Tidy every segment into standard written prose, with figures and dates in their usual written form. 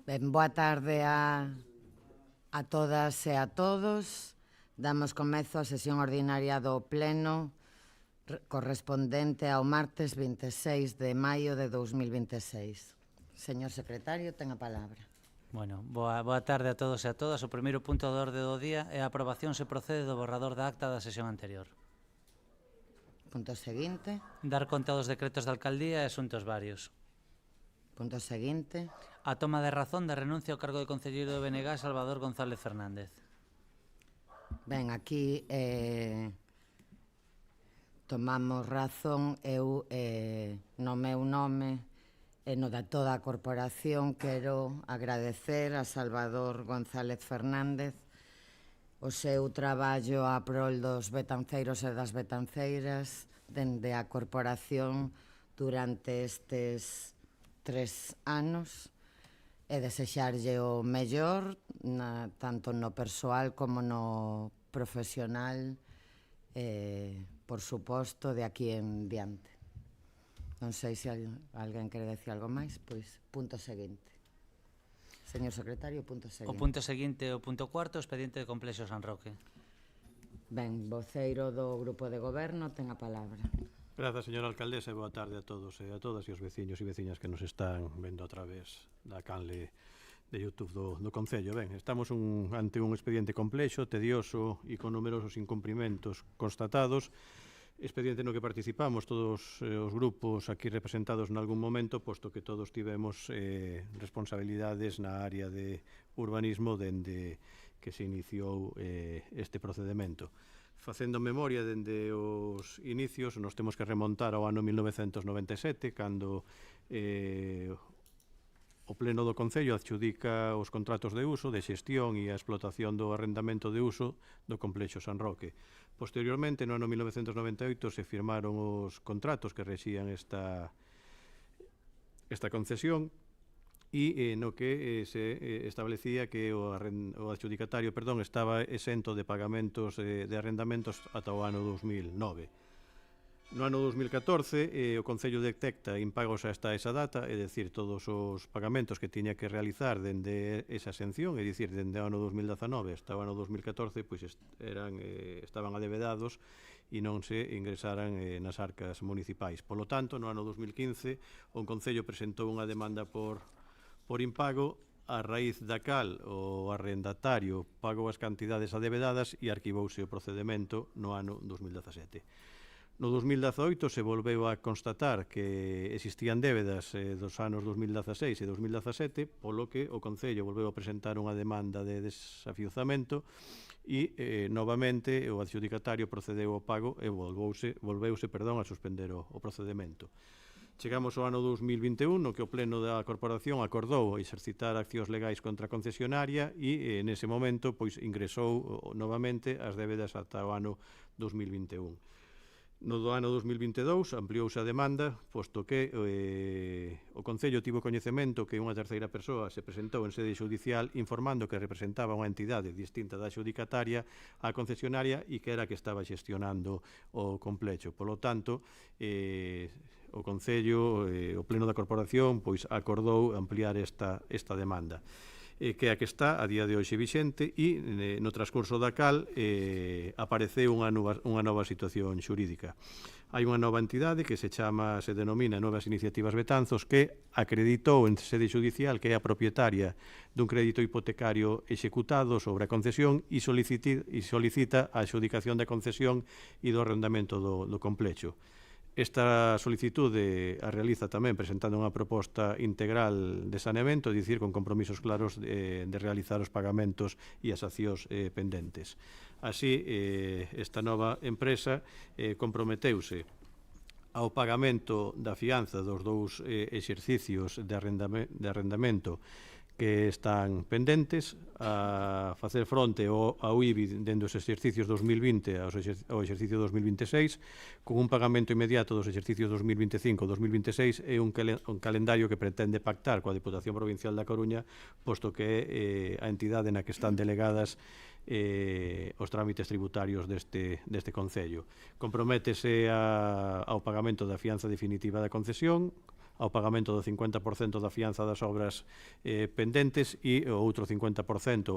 Ben, boa tarde a todas e a todos. Damos comezo á sesión ordinaria do Pleno correspondente ao martes 26 de maio de 2026. Señor secretario, ten a palabra. Bueno, boa tarde a todos e a todas. O primeiro punto de orde do día é a aprobación se procede do borrador da acta da sesión anterior. Punto seguinte. Dar conta dos decretos de alcaldía e asuntos varios. Punto seguinte. A toma de razón da renuncia ao cargo de concelleiro de BNG Salvador González Fernández. Ben, aquí tomamos razón. Eu, no meu nome e no da toda a corporación, quero agradecer a Salvador González Fernández o seu traballo a prol dos betanceiros e das betanceiras dende a corporación durante estes 3 anos e desexarlle o mellor tanto no persoal como no profesional, por suposto, de aquí en diante. Non sei se alguén quere decir algo máis, pois punto seguinte. Señor secretario, punto seguinte. O punto seguinte, o punto cuarto, expediente de Complexo San Roque. Ben, voceiro do Grupo de Goberno ten a palabra. Grazas, señora alcaldesa, e boa tarde a todos e a todas e os veciños e veciñas que nos están vendo a través da canle de YouTube do Concello. Ben, estamos ante un expediente complexo, tedioso e con numerosos incumprimentos constatados, expediente no que participamos todos os grupos aquí representados nalgún momento, posto que todos tivemos responsabilidades na área de urbanismo dende que se iniciou este procedimento. Facendo memoria dende os inicios, nos temos que remontar ao ano 1997, cando o Pleno do Concello adxudica os contratos de uso, de xestión e a explotación do arrendamento de uso do Complexo San Roque. Posteriormente, no ano 1998, se firmaron os contratos que rexían esta concesión e no que se establecía que o adxudicatario estaba exento de pagamentos de arrendamentos ata o ano 2009. No ano 2014, o Concello detecta impagos hasta esa data, é dicir, todos os pagamentos que tiña que realizar dende esa exención, é dicir, dende o ano 2019 hasta o ano 2014, pois estaban adevedados e non se ingresaran nas arcas municipais. Polo tanto, no ano 2015, o Concello presentou unha demanda por impago, a raíz da cal o arrendatario pagou as cantidades adevedadas e arquivouse o procedimento no ano 2017. No 2018 se volveu a constatar que existían débedas dos anos 2016 e 2017, polo que o Concello volveu a presentar unha demanda de desafiuzamento e novamente o adxudicatario procedeu ao pago e volveuse a suspender o procedimento. Chegamos ao ano 2021, no que o Pleno da Corporación acordou exercitar accións legais contra a concesionaria e nese momento ingresou novamente as débedas ata o ano 2021. No do ano 2022 ampliouse a demanda, posto que o Concello tivo coñecemento que unha terceira persoa se presentou en sede xudicial informando que representaba unha entidade distinta da xudicataria á concesionaria e que era que estaba xestionando o complexo. Polo tanto, o Concello, o Pleno da Corporación, acordou ampliar esta demanda, que é a que está a día de hoxe vixente e no transcurso da cal apareceu unha nova situación xurídica. Hai unha nova entidade que se denomina Novas Iniciativas Betanzos, que acreditou en sede judicial que é a propietaria dun crédito hipotecario executado sobre a concesión e solicita a adxudicación da concesión e do arrendamento do complexo. Esta solicitude a realiza tamén presentando unha proposta integral de saneamento, é dicir, con compromisos claros de realizar os pagamentos e as accións pendentes. Así, esta nova empresa comprometeuse ao pagamento da fianza dos dous exercicios de arrendamento que están pendentes, a facer fronte ao IBI dende os exercicios 2020 ao exercicio 2026, con un pagamento inmediato dos exercicios 2025-2026 e un calendario que pretende pactar coa Deputación Provincial da Coruña, posto que é a entidade na que están delegadas os trámites tributarios deste Concello. Comprométese ao pagamento da fianza definitiva da concesión, ao pagamento do 50% da fianza das obras pendentes e o outro 50%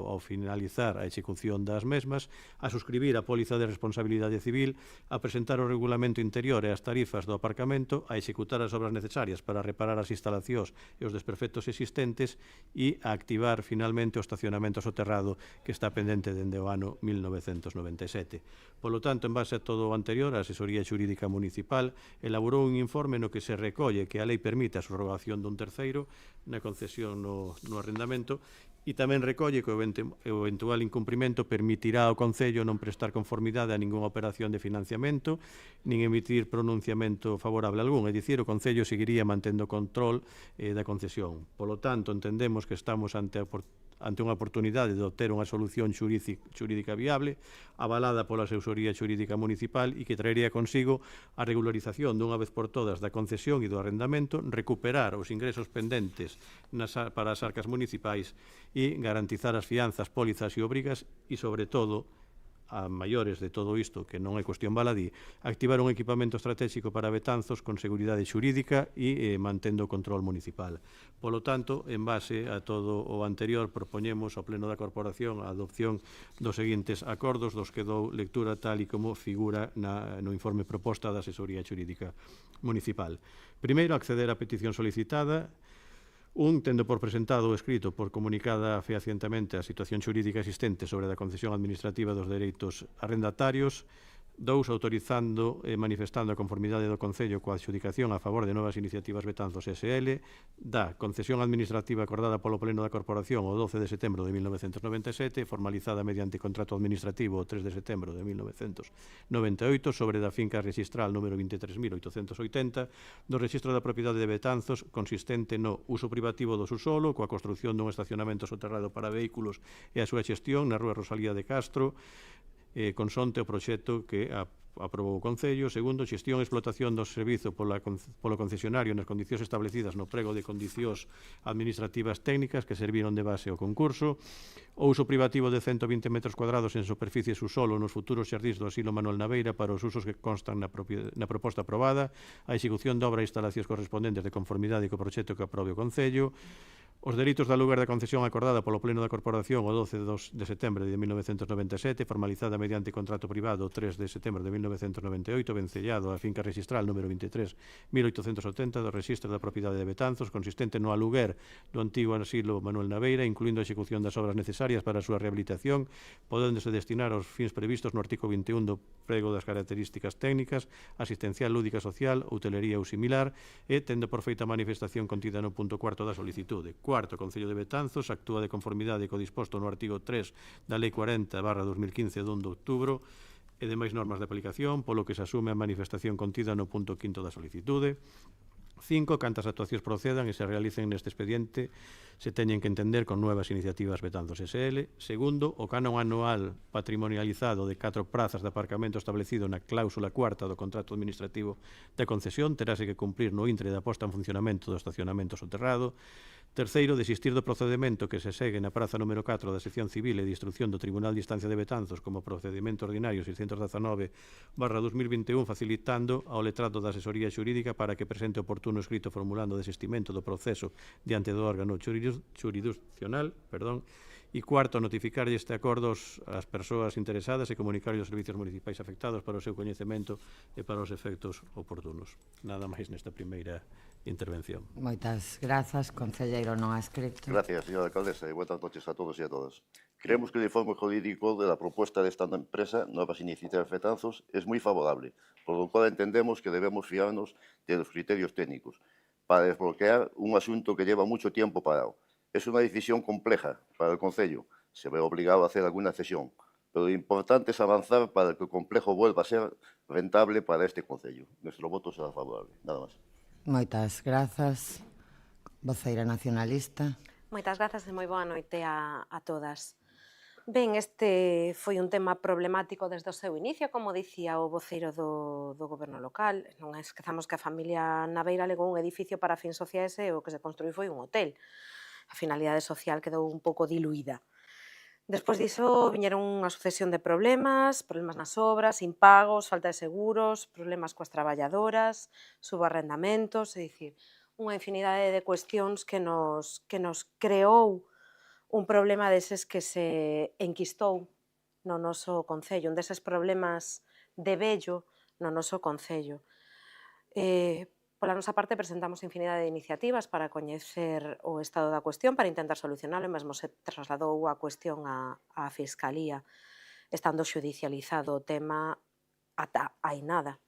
ao finalizar a execución das mesmas, a suscribir a póliza de responsabilidade civil, a presentar o regulamento interior e as tarifas do aparcamento, a executar as obras necesarias para reparar as instalacións e os desperfectos existentes e a activar finalmente o estacionamento soterrado que está pendente dende o ano 1997. Polo tanto, en base a todo o anterior, a Asesoría Xurídica Municipal elaborou un informe no que se recolle que a lei permite a subrogación dun terceiro na concesión no arrendamento e tamén recolle que o eventual incumprimento permitirá ao Concello non prestar conformidade a ningunha operación de financiamento nin emitir pronunciamento favorable algún, é dicir, o Concello seguiría mantendo control da concesión. Polo tanto, entendemos que estamos ante unha oportunidade de obter unha solución xurídica viable, avalada pola Asesoría Xurídica Municipal e que traería consigo a regularización dunha vez por todas da concesión e do arrendamento, recuperar os ingresos pendentes para as arcas municipais e garantizar as fianzas, pólizas e obrigas e, sobre todo, a maiores de todo isto, que non é cuestión baladí, activar un equipamento estratégico para Betanzos con seguridade xurídica e mantendo o control municipal. Polo tanto, en base a todo o anterior, propoñemos ao Pleno da Corporación a adopción dos seguintes acordos, dos que dou lectura tal e como figura no informe proposta da Asesoría Xurídica Municipal. Primeiro, acceder á petición solicitada. Tendo por presentado o escrito por comunicada fehacientemente a situación xurídica existente sobre a concesión administrativa dos dereitos arrendatarios. 2, autorizando e manifestando a conformidade do Concello coa adxudicación a favor de novas iniciativas Betanzos SL, da concesión administrativa acordada polo Pleno da Corporación o 12 de setembro de 1997, formalizada mediante contrato administrativo o 3 de setembro de 1998, sobre da finca registral número 23.880, do Rexistro da Propiedade de Betanzos, consistente no uso privativo do subsolo, coa construción dun estacionamento soterrado para vehículos e a súa xestión na Rúa Rosalía de Castro, consonte o proxecto que aprobou o Concello. Segundo, xestión e explotación do servizo polo concesionario nas condicións establecidas no prego de condicións administrativas técnicas que serviron de base ao concurso. O uso privativo de 120 metros cuadrados en superficie subsolo nos futuros xardíns do Asilo Manuel Naveira para os usos que constan na proposta aprobada, a execución de obra e instalacións correspondentes de conformidade co proxecto que aprobe o Concello. Os delitos da lugar da concesión acordada polo Pleno da Corporación o 12 de setembro de 1997, formalizada mediante contrato privado o 3 de setembro de 1998, vencellado a finca registral número 23.880 do Rexistro da Propiedade de Betanzos, consistente no aluguer do antigo Asilo Manuel Naveira, incluindo a execución das obras necesarias para a súa rehabilitación, podéndose destinar aos fins previstos no artigo 21 do prego das características técnicas, asistencial, lúdica, social, hotelería ou similar, e tendo por feita manifestación contida no punto 4 da solicitude. Cuarto, o Concello de Betanzos actúa de conformidade co disposto no artigo 3 da Lei 40/2015 de 1 de outubro e demais normas de aplicación, polo que se asume a manifestación contida no punto 5 da solicitude. 5. Cantas actuacións procedan e se realicen neste expediente se teñen que entender con nuevas iniciativas Betanzos SL. Segundo, o canon anual patrimonializado de 4 prazas de aparcamento establecido na cláusula 4 do contrato administrativo de concesión terase que cumprir no intre da posta en funcionamento do estacionamento soterrado. Terceiro, desistir do procedimento que se segue na praza número 4 da sección civil e de instrucción do Tribunal de Instancia de Betanzos como procedimento ordinario 619/2021, facilitando ao letrado da Asesoría Xurídica para que presente oportuno escrito formulando o desistimento do proceso diante do órgano xurisdiccional. E cuarto, notificar este acordo ás persoas interesadas e comunicar os servicios municipais afectados para o seu coñecemento e para os efectos oportunos. Nada máis nesta primeira intervención. Moitas grazas, concelleiro non adscrito. Gracias, señora alcaldesa, e buenas noches a todos e a todas. Creemos que el informe jurídico de la propuesta de esta empresa, Nuevas Iniciativas Betanzos, es muy favorable, por lo cual entendemos que debemos fiarnos de los criterios técnicos para desbloquear un asunto que lleva mucho tiempo parado. Es una decisión compleja para el Concello, se ve obligado a hacer alguna cesión, pero lo importante es avanzar para que el complejo vuelva a ser rentable para este Concello. Nuestro voto será favorable. Nada más. Moitas grazas, voceira nacionalista. Moitas grazas e moi boa noite a todas. Ben, este foi un tema problemático desde o seu inicio, como dicía o voceiro do goberno local. Non esquezamos que a familia Naveira legou un edificio para fins sociais e o que se construí foi un hotel. A finalidade social quedou un pouco diluída. Despois diso viñeron unha sucesión de problemas nas obras, impagos, falta de seguros, problemas coas traballadoras, subarrendamentos, é dicir, unha infinidade de cuestións que nos creou un problema deses que se enquistou no noso concello, un deses problemas de vello no noso concello. Pola nosa parte, presentamos infinidade de iniciativas para coñecer o estado da cuestión, para intentar solucionalo, e mesmo se trasladou a cuestión á Fiscalía, estando xudicializado o tema ata hai nada.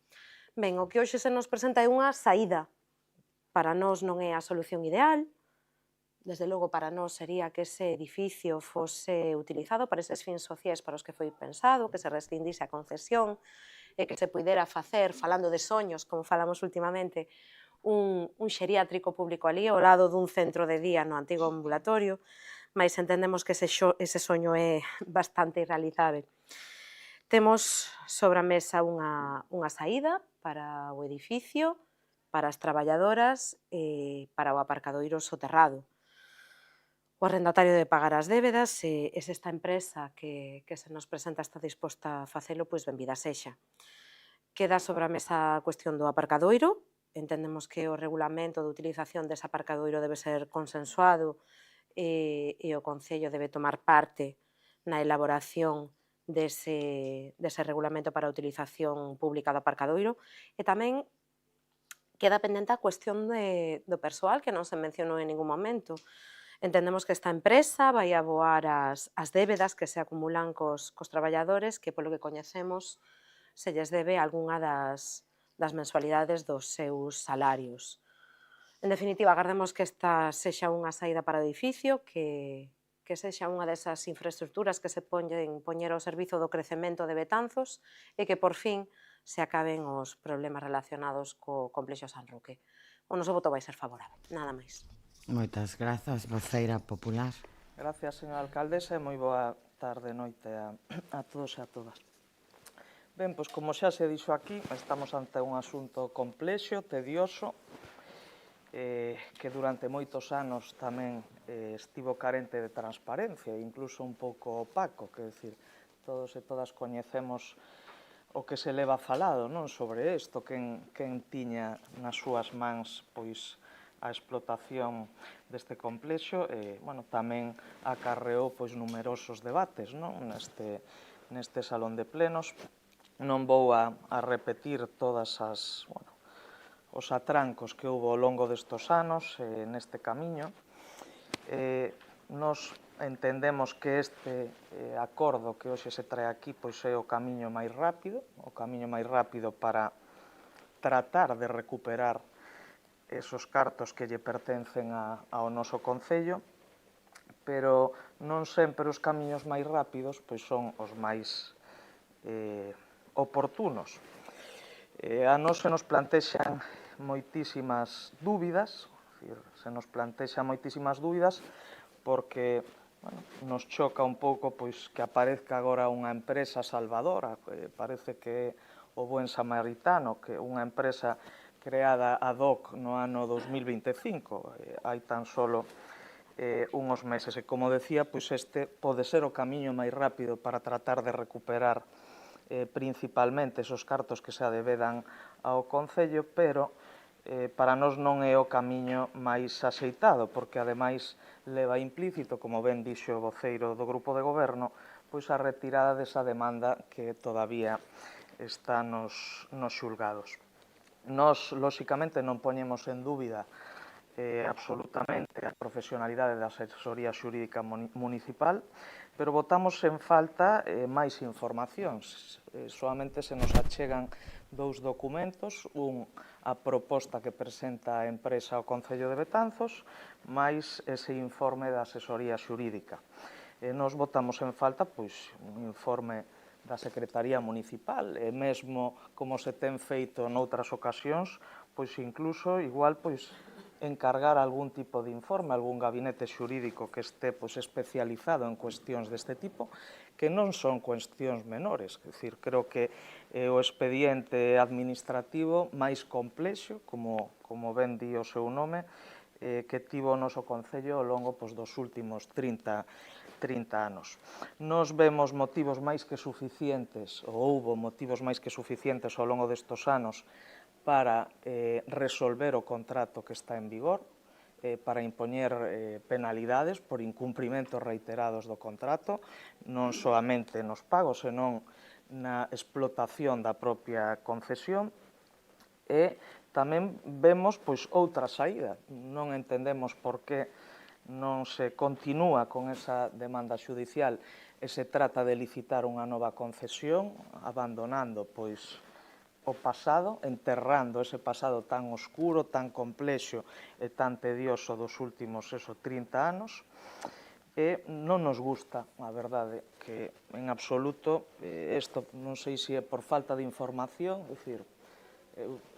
Ben, o que hoxe se nos presenta é unha saída. Para nós non é a solución ideal, desde logo para nós sería que ese edificio fose utilizado para eses fins sociais para os que foi pensado, que se rescindise a concesión, e que se puidera facer, falando de soños, como falamos últimamente, un xeriátrico público ali ao lado dun centro de día no antigo ambulatorio, mas entendemos que ese soño é bastante irrealizável. Temos sobre a mesa unha saída para o edificio, para as traballadoras e para o aparcadoiro soterrado. O arrendatario debe pagar as débedas e se esta empresa que se nos presenta está disposta a facelo, pois benvida sexa. Queda sobre a mesa a cuestión do aparcadoiro. Entendemos que o regulamento de utilización dese aparcadoiro debe ser consensuado e o Concello debe tomar parte na elaboración dese regulamento para a utilización pública do aparcadoiro. E tamén queda pendente a cuestión do persoal, que non se mencionou en ningún momento. Entendemos que esta empresa vai aboar as débedas que se acumulan cos traballadores, que polo que coñecemos se lles debe algunha das mensualidades dos seus salarios. En definitiva, agardemos que esta sexa unha saída para o edificio, que sexa unha desas infraestructuras que se poñer ao servizo do crecemento de Betanzos e que, por fin, se acaben os problemas relacionados co complexo San Roque. O noso voto vai ser favorable, nada máis. Moitas grazas, voceira popular. Gracias, señora alcaldesa, e moi boa tarde, noite a todos e a todas. Ben, pois como xa se dixo aquí, estamos ante un asunto complexo, tedioso, que durante moitos anos tamén estivo carente de transparencia e incluso un pouco opaco, que decir, todos e todas coñecemos o que se leva falado, non, sobre isto, quen tiña nas súas mans, pois, a explotación deste complexo e, bueno, tamén acarreou, pois, numerosos debates, non, neste salón de plenos. Non vou a repetir todas os atrancos que houve ao longo destos anos neste camiño. Nos entendemos que este acordo que hoxe se trae aquí pois é o camiño máis rápido para tratar de recuperar esos cartos que lle pertencen ao noso concello, pero non sempre os camiños máis rápidos pois son os máis oportunos. A nós se nos plantexan moitísimas dúbidas, porque nos choca un pouco que aparezca agora unha empresa salvadora, parece que é o Buen Samaritano, que é unha empresa creada ad hoc no ano 2025, hai tan solo unhos meses. E como decía, este pode ser o camiño máis rápido para tratar de recuperar principalmente esos cartos que se adevedan ao Concello, pero para nós non é o camiño máis axeitado, porque ademais leva implícito, como ben dixo o voceiro do Grupo de Goberno, pois a retirada desa demanda que todavía está nos xulgados. Nós, lóxicamente, non poñemos en dúbida absolutamente a profesionalidade da asesoría xurídica municipal, pero botamos en falta máis informacións. Solamente se nos achegan dous documentos, a proposta que presenta a empresa ao Concello de Betanzos, máis ese informe da asesoría xurídica. Nos botamos en falta un informe da Secretaría Municipal, e mesmo como se ten feito noutras ocasións, incluso igual encargar algún tipo de informe, algún gabinete xurídico que este especializado en cuestións deste tipo, que non son cuestións menores. É dicir, creo que o expediente administrativo máis complexo, como ben di o seu nome, que tivo o noso Concello ao longo dos últimos 30 30 anos. Nos vemos motivos máis que suficientes, ou houbo motivos máis que suficientes ao longo destes anos para resolver o contrato que está en vigor, para impoñer penalidades por incumprimentos reiterados do contrato, non solamente nos pagos, senón na explotación da propia concesión, e tamén vemos outra saída. Non entendemos por que non se continúa con esa demanda xudicial e se trata de licitar unha nova concesión, abandonando o pasado, enterrando ese pasado tan oscuro, tan complexo e tan tedioso dos últimos 30 anos. E non nos gusta, a verdade, que en absoluto, isto non sei se é por falta de información, é dicir,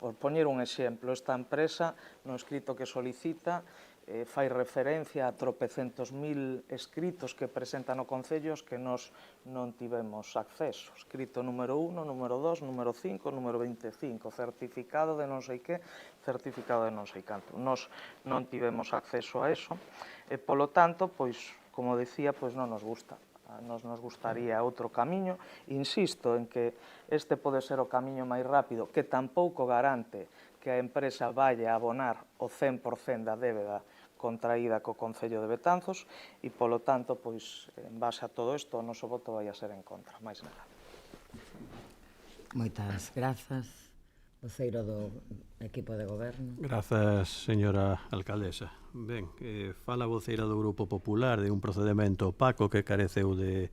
por poñer un exemplo, esta empresa no escrito que solicita fai referencia a tropecentos mil escritos que presenta no Concello que nós non tivemos acceso. Escrito número 1, número 2, número 5, número 25, certificado de non sei que, certificado de non sei canto. Nós non tivemos acceso a eso e, polo tanto, como decía, non nos gusta. A nos gustaría outro camiño. Insisto en que este pode ser o camiño máis rápido, que tampouco garante que a empresa vaya a abonar o 100% da débeda contraída co Concello de Betanzos e, polo tanto, en base a todo isto, o noso voto vai a ser en contra, máis nada. Moitas grazas, voceiro do equipo de goberno. Grazas, señora alcaldesa. Ben, fala a voceira do Grupo Popular de un procedimento opaco que careceu de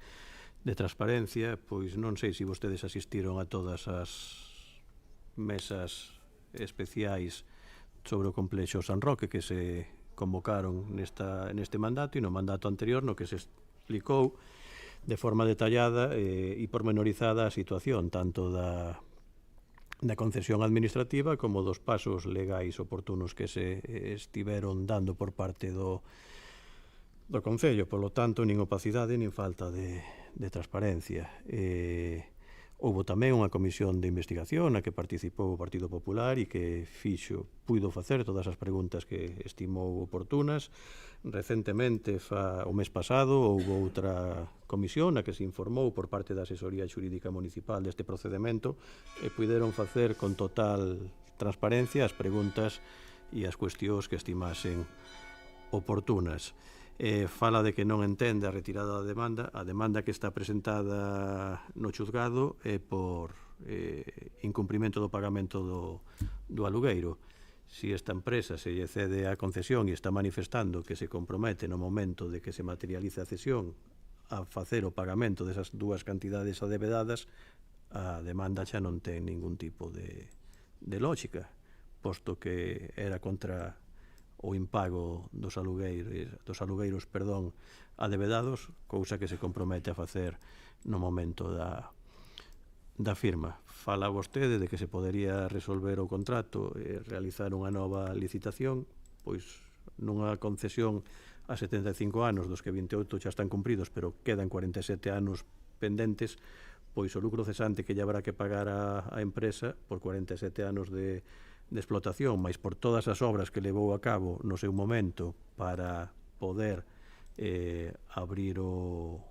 transparencia, pois non sei se vostedes asistiron a todas as mesas especiais sobre o complexo San Roque que se convocaron neste mandato e no mandato anterior no que se explicou de forma detallada e pormenorizada a situación tanto da concesión administrativa como dos pasos legais oportunos que se estiveron dando por parte do Concello. Por lo tanto, nin opacidade nin falta de transparencia. Houbo tamén unha comisión de investigación na que participou o Partido Popular e que puido facer todas as preguntas que estimou oportunas. Recentemente, o mes pasado, houve outra comisión na que se informou por parte da Asesoría Xurídica Municipal deste procedimento e puideron facer con total transparencia as preguntas e as cuestións que estimasen oportunas. Fala de que non entende a retirada da demanda. A demanda que está presentada no xuzgado é por incumprimento do pagamento do alugueiro. Si esta empresa se lle cede a concesión e está manifestando que se compromete no momento de que se materialice a cesión a facer o pagamento desas dúas cantidades adevedadas, a demanda xa non ten ningún tipo de lógica, posto que era contra o impago dos alugueiros adevedados, cousa que se compromete a facer no momento da firma. Fala vostede de que se podería resolver o contrato e realizar unha nova licitación, pois nunha concesión a 75 anos, dos que 28 xa están cumpridos, pero quedan 47 anos pendentes, pois o lucro cesante que lle habrá que pagar a empresa por 47 anos de explotación, máis por todas as obras que levou a cabo no seu momento para poder abrir o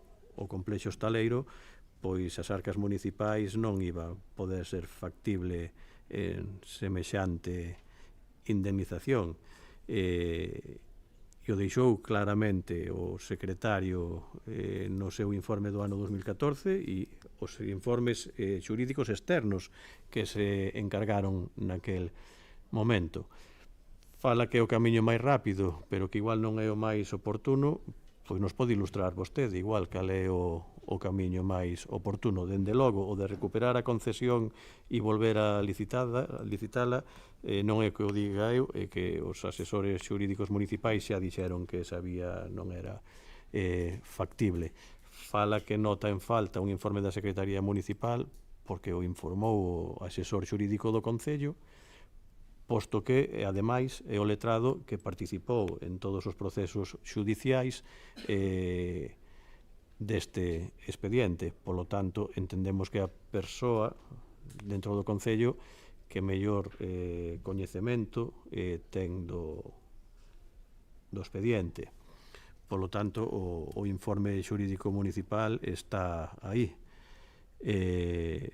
complexo estaleiro, pois as arcas municipais non iba a poder ser factible en semexante indemnización. E o deixou claramente o secretario no seu informe do ano 2014 e os informes xurídicos externos que se encargaron naquel momento. Fala que é o camiño máis rápido, pero que igual non é o máis oportuno, pois nos pode ilustrar vostede igual cal é o camiño máis oportuno. Dende logo, o de recuperar a concesión e volver a licitala non é que o diga eu, é que os asesores xurídicos municipais xa dixeron que esa vía non era factible. Fala que nota en falta un informe da Secretaría Municipal porque o informou o asesor xurídico do Concello, posto que, ademais, é o letrado que participou en todos os procesos xudiciais deste expediente. Polo tanto, entendemos que a persoa dentro do Concello que mellor coñecemento ten do expediente. Polo tanto, o informe xurídico municipal está aí.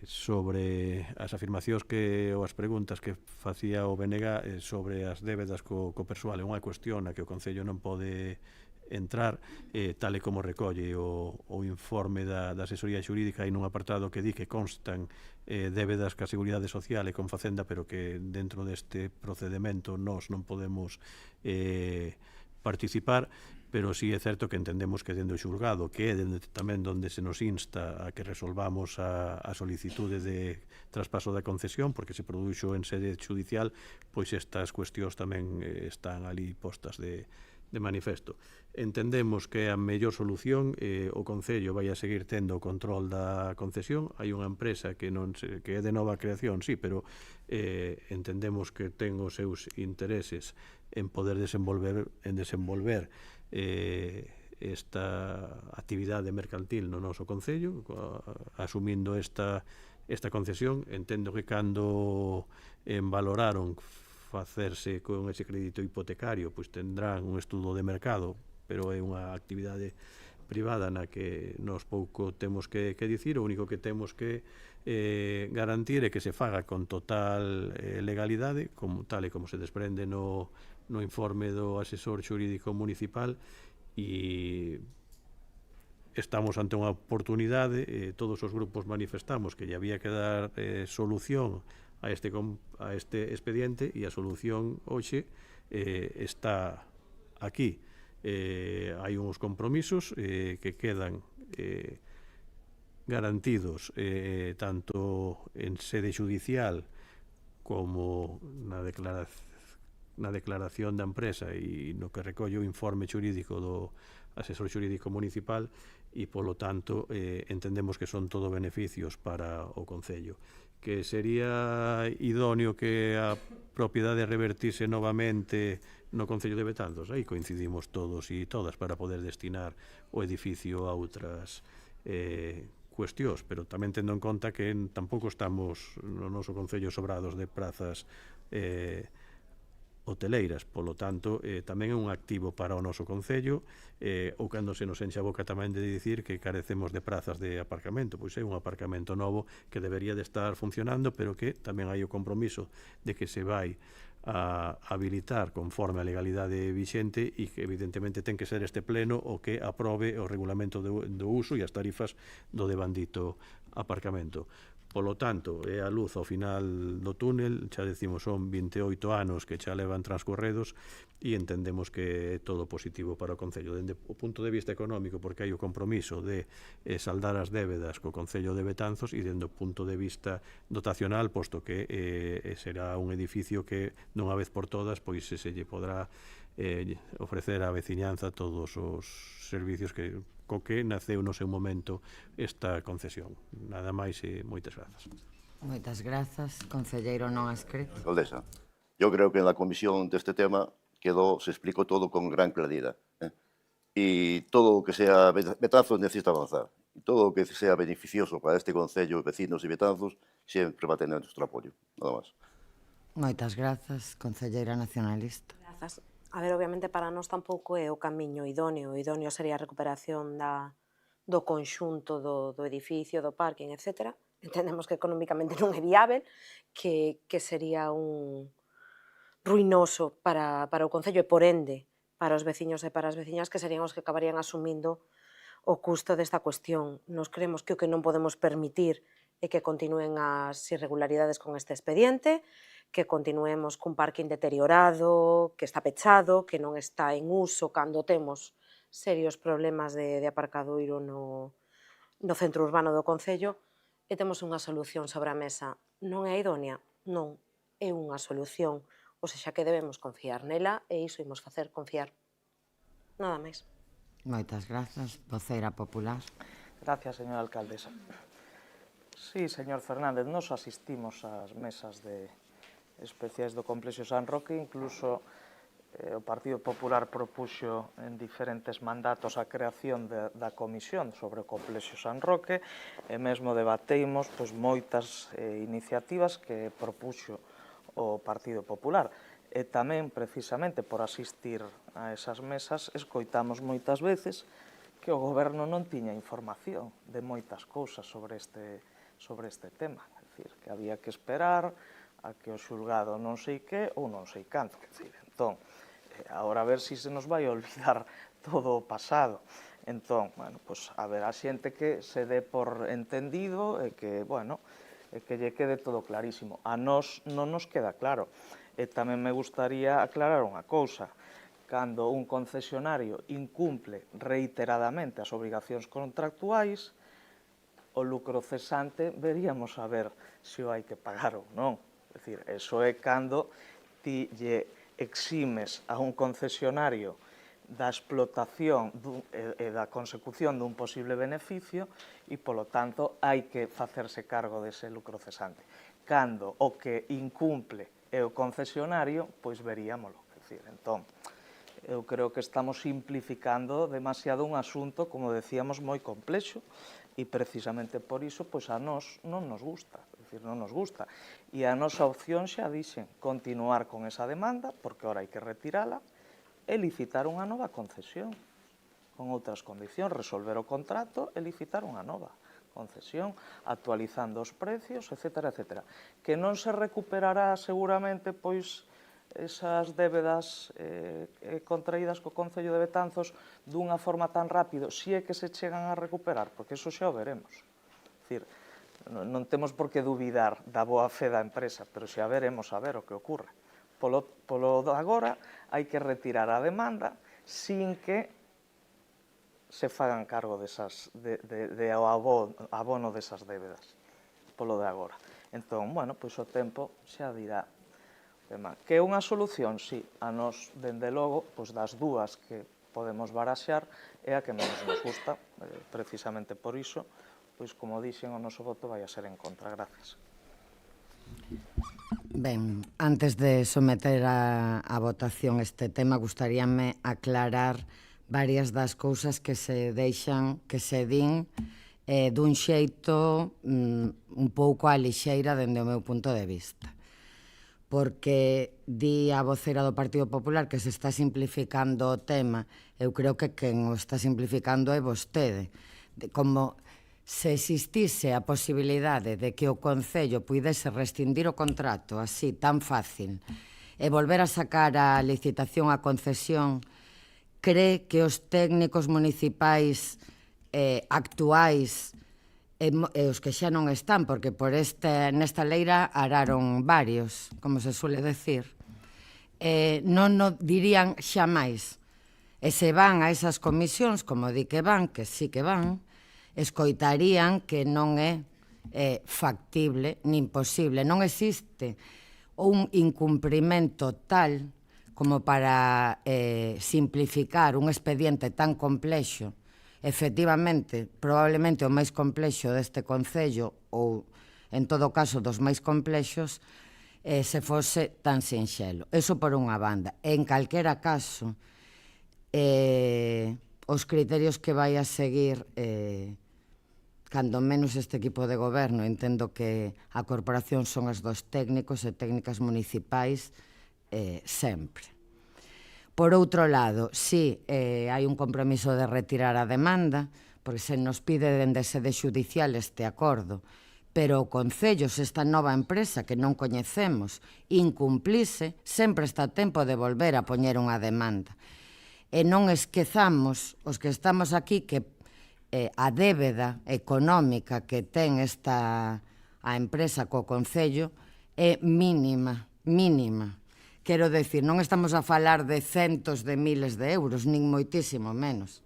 Sobre as afirmacións ou as preguntas que facía o BNG sobre as débedas co persoal, é unha cuestión na que o Concello non pode entrar, tal e como recolle o informe da asesoría xurídica. Hai nun apartado que di que constan débedas ca Seguridade Social e con Facenda, pero que dentro deste procedimento nós non podemos participar, pero sí é certo que entendemos que dende o xulgado, que é tamén onde se nos insta a que resolvamos a solicitude de traspaso da concesión, porque se produxo en sede judicial, pois estas cuestións tamén están ali postas de manifesto. Entendemos que a mellor solución, o Concello vai a seguir tendo o control da concesión. Hai unha empresa que é de nova creación, sí, pero entendemos que ten os seus intereses en poder desenvolver esta actividade mercantil no noso Concello, asumindo esta concesión. Entendo que cando valoraron facerse con ese crédito hipotecario, pois tendrán un estudo de mercado, pero é unha actividade privada na que nos pouco temos que dicir. O único que temos que garantir é que se faga con total legalidade, tal e como se desprende no informe do asesor xurídico municipal, e estamos ante unha oportunidade. Todos os grupos manifestamos que lle había que dar solución a este expediente, e a solución hoxe está aquí. Hai uns compromisos que quedan garantidos tanto en sede judicial como na declaración da empresa e no que recolle o informe xurídico do asesor xurídico municipal, e polo tanto entendemos que son todo beneficios para o Concello. Que sería idóneo que a propiedade revertise novamente no Concello de Betanzos. Aí coincidimos todos e todas para poder destinar o edificio a outras cuestións, pero tamén tendo en conta que tampouco estamos no noso Concello sobrados de prazas hoteleiras. Polo tanto, tamén é un activo para o noso Concello, ou cando se nos enche a boca tamén de dicir que carecemos de prazas de aparcamento. Pois é un aparcamento novo que debería de estar funcionando, pero que tamén hai o compromiso de que se vai a habilitar conforme a legalidade vixente, e que evidentemente ten que ser este pleno o que aprobe o regulamento do uso e as tarifas do devandito aparcamento. Polo tanto, é a luz ao final do túnel. Xa decimos, son 28 anos que xa levan transcorredos, e entendemos que é todo positivo para o Concello. Dende o punto de vista económico, porque hai o compromiso de saldar as débedas co Concello de Betanzos, e dende o punto de vista dotacional, posto que será un edificio que, dunha vez por todas, pois se lle podrá ofrecer á veciñanza todos os servicios co que naceu no seu momento esta concesión. Nada máis e moitas grazas. Moitas grazas, concelleiro non adscrito. Alcaldesa, yo creo que en la comisión de este tema se explicó todo con gran claridad. Y todo lo que sea Betanzos necesita avanzar. Y todo lo que sea beneficioso para este concello, vecinos y Betanzos, siempre va a tener nuestro apoyo. Nada más. Moitas grazas, concelleira nacionalista. Grazas. A ver, obviamente para nós tampouco é o camiño idóneo. O idóneo sería a recuperación do conxunto do edificio, do parking, etc. Entendemos que económicamente non é viável, que sería un ruinoso para o Concello, e por ende para os veciños e para as veciñas, que serían os que acabarían asumindo o custo desta cuestión. Nos creemos que o que non podemos permitir é que continúen as irregularidades con este expediente, que continuemos cun parking deteriorado, que está pechado, que non está en uso cando temos serios problemas de aparcadoiro no centro urbano do Concello, e temos unha solución sobre a mesa. Non é idónea? Non, é unha solución, ou sexa que debemos confiar nela, e iso imos facer, confiar. Nada máis. Moitas grazas, voceira popular. Gracias, señora alcaldesa. Sí, señor Fernández, nos asistimos ás mesas especiais do Complexo San Roque, incluso o Partido Popular propuxo en diferentes mandatos a creación da comisión sobre o Complexo San Roque, e mesmo debateimos moitas iniciativas que propuxo o Partido Popular. E tamén, precisamente, por asistir a esas mesas, escoitamos moitas veces que o goberno non tiña información de moitas cousas sobre este tema. É dicir, que había que esperar a que o xulgado non sei que ou non sei canto. É dicir, entón, agora a ver se nos vai olvidar todo o pasado. Entón, bueno, pois haberá xente que se dé por entendido e que, bueno, que lle quede todo clarísimo. A nós non nos queda claro. E tamén me gustaría aclarar unha cousa. Cando un concesionario incumple reiteradamente as obrigacións contractuais, o lucro cesante veríamos a ver se o hai que pagar ou non. É dicir, eso é cando ti lle eximes a un concesionario da explotación e da consecución dun posible beneficio e, polo tanto, hai que facerse cargo dese lucro cesante. Cando o que incumple é o concesionario, pois veríamolo. É dicir, entón, eu creo que estamos simplificando demasiado un asunto, como decíamos, moi complexo, e precisamente por iso, pois a nós non nos gusta. É dicir, non nos gusta. E a nosa opción, xa dixen, continuar con esa demanda, porque ahora hai que retirala, e licitar unha nova concesión, con outras condicións, resolver o contrato e licitar unha nova concesión, actualizando os precios, etc. etc. Que non se recuperará seguramente pois esas débedas contraídas co Concello de Betanzos dunha forma tan rápido, se é que se chegan a recuperar, porque eso xa o veremos. É dicir, non temos por que dubidar da boa fe da empresa, pero xa veremos a ver o que ocurre. Polo de agora hai que retirar a demanda sin que se fagan cargo de abono desas débedas, polo de agora. Entón, bueno, pois o tempo xa dirá. Que é unha solución, sí, a nós, dende logo, pois das dúas que podemos baraxar, é a que menos nos gusta, precisamente por iso, pois como dixen, o noso voto vai a ser en contra. Gracias. Ben, antes de someter a votación este tema, gustaríame aclarar varias das cousas que se deixan, que se din dun xeito un pouco a lixeira dende o meu punto de vista. Porque di a vocera do Partido Popular que se está simplificando o tema. Eu creo que quen o está simplificando é vostede. Como se existise a posibilidade de que o Concello puidese rescindir o contrato así, tan fácil, e volver a sacar a licitación a concesión, cree que os técnicos municipais actuais e os que xa non están, porque por nesta leira araron varios, como se suele decir, non o dirían xamais. E se van a esas comisións, como di que van, que sí que van, escoitarían que non é factible nin posible. Non existe un incumprimento tal como para simplificar un expediente tan complexo. Efectivamente, probablemente o máis complexo deste Concello, ou, en todo caso, dos máis complexos, se fose tan sinxelo. Eso por unha banda. En calquera caso, os criterios que vai a seguir, cando menos este equipo de goberno, entendo que a corporación son as dos técnicos e técnicas municipais, sempre. Por outro lado, sí, hai un compromiso de retirar a demanda, porque se nos pide dende sede xudicial este acordo, pero o Concello, se esta nova empresa que non coñecemos, incumplise, sempre está a tempo de volver a poñer unha demanda. E non esquezamos, os que estamos aquí, que a débeda económica que ten a empresa co Concello é mínima, mínima. Quero decir, non estamos a falar de centos de miles de euros, nin moitísimo menos.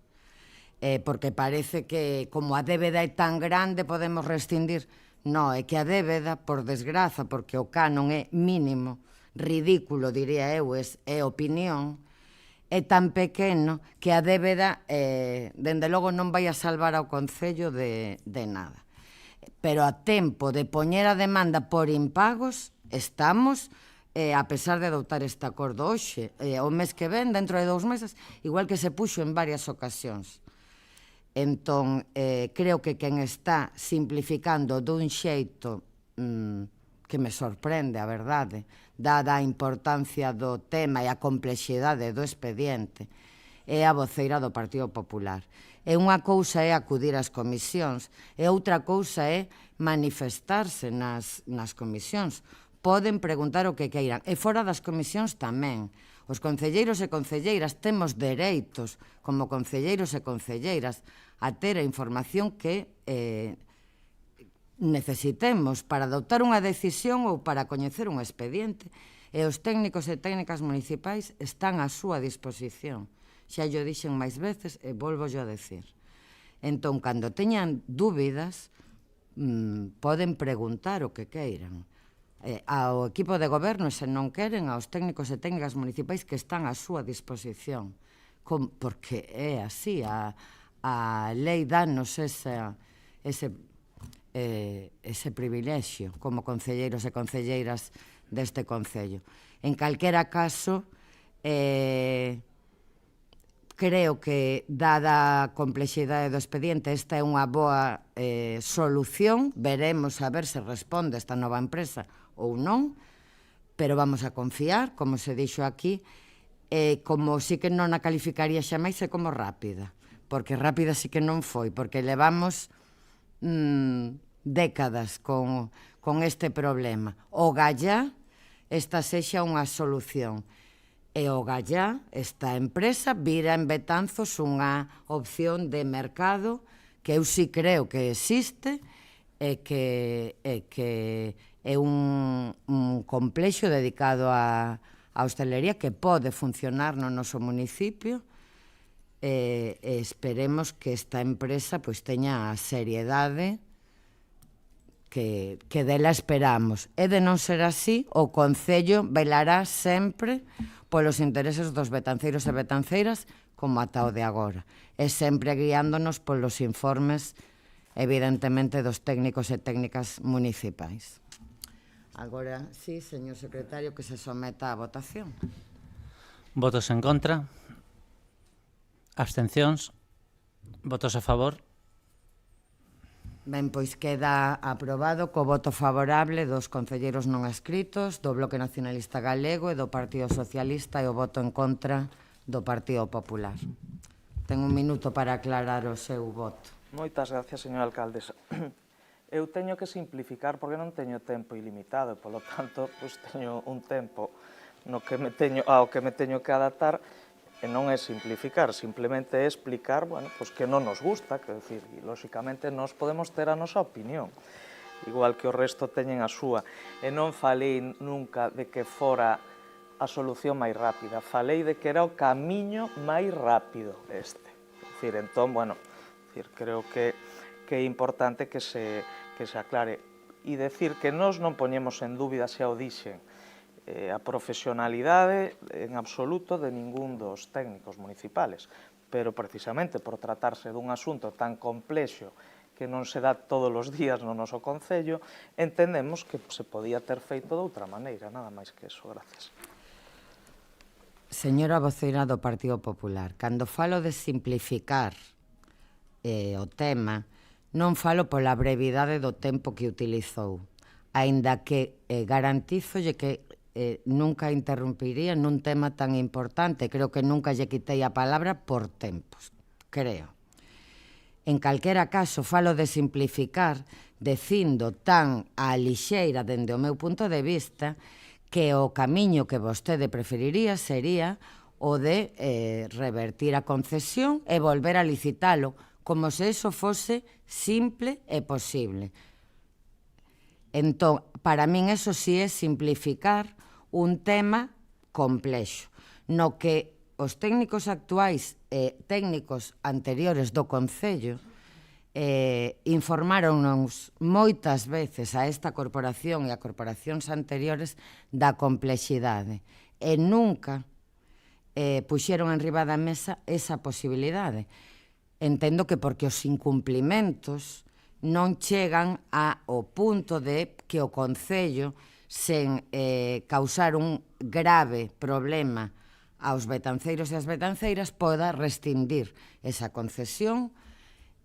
Porque parece que, como a débeda é tan grande, podemos rescindir. Non, é que a débeda, por desgraza, porque o canon é mínimo, ridículo, diría eu, é opinión, é tan pequeno que a débeda, dende logo, non vai a salvar ao Concello de nada. Pero a tempo de poñer a demanda por impagos, estamos, a pesar de adoptar este acordo hoxe, o mes que ven, dentro de 2 meses, igual que se puxo en varias ocasións. Entón, creo que quen está simplificando dun xeito me sorprende, a verdade, dada a importancia do tema e a complexidade do expediente, é a voceira do Partido Popular. E unha cousa é acudir ás comisións, e outra cousa é manifestarse nas comisións. Poden preguntar o que queiran, e fora das comisións tamén. Os concelleiros e concelleiras temos dereitos, como concelleiros e concelleiras, a ter a información que necesitemos para adoptar unha decisión ou para coñecer un expediente. E os técnicos e técnicas municipais están á súa disposición. Xa llo dixen máis veces e volvo a decir. Entón, cando teñan dúbidas, poden preguntar o que queiran. Ao equipo de goberno, se non queren, aos técnicos e técnicas municipais que están á súa disposición. Porque é así, a lei danos ese privilexio como concelleiros e concelleiras deste concello. En calquera caso, creo que, dada a complexidade do expediente, esta é unha boa solución. Veremos a ver se responde esta nova empresa ou non, pero vamos a confiar, como se dixo aquí, como sí que non a calificaría xa máis, é como rápida, porque rápida sí que non foi, porque levamos décadas con este problema. O gallá, esta sexa unha solución. E o gallá, esta empresa, vira en Betanzos unha opción de mercado que eu sí creo que existe e que é un complexo dedicado á hostelería que pode funcionar no noso municipio, e esperemos que esta empresa teña a seriedade que dela esperamos. E de non ser así, o Concello velará sempre polos intereses dos betanceiros e betanceiras como ata o de agora, e sempre guiándonos polos informes, evidentemente, dos técnicos e técnicas municipais. Agora, sí, señor secretario, que se someta á votación. Votos en contra. Abstencións. Votos a favor. Ben, pois queda aprobado co voto favorable dos concelleiros non adscritos, do Bloque Nacionalista Galego e do Partido Socialista, e o voto en contra do Partido Popular. Ten un minuto para aclarar o seu voto. Moitas gracias, señora alcaldesa. Eu teño que simplificar porque non teño tempo ilimitado, e, polo tanto, teño un tempo ao que me teño que adaptar, e non é simplificar, simplemente é explicar, que non nos gusta, quero dicir, e, lóxicamente, nós podemos ter a nosa opinión, igual que o resto teñen a súa, e non falei nunca de que fora a solución máis rápida, falei de que era o camiño máis rápido este. É dicir, entón, creo que é importante que se aclare e decir que nós non poñemos en dúbida, xa o dixen, a profesionalidade en absoluto de ningún dos técnicos municipales, pero precisamente por tratarse dun asunto tan complexo que non se dá todos os días no noso concello, entendemos que se podía ter feito de outra maneira, nada máis que eso. Gracias. Señora voceira do Partido Popular, cando falo de simplificar o tema, non falo pola brevidade do tempo que utilizou, aínda que garantízolle que nunca interrumpiría nun tema tan importante. Creo que nunca lle quitei a palabra por tempos, creo. En calquera caso, falo de simplificar, dicindo tan á lixeira, dende o meu punto de vista, que o camiño que vostede preferiría sería o de revertir a concesión e volver a licitalo, como se eso fose simple e posible. Entón, para min eso sí é simplificar un tema complexo, no que os técnicos actuais e técnicos anteriores do Concello informáronnos moitas veces a esta corporación e a corporacións anteriores da complexidade e nunca puxeron enriba da mesa esa posibilidade. Entendo que porque os incumplimentos non chegan ao punto de que o Concello, sen causar un grave problema aos betanceiros e as betanceiras, poda rescindir esa concesión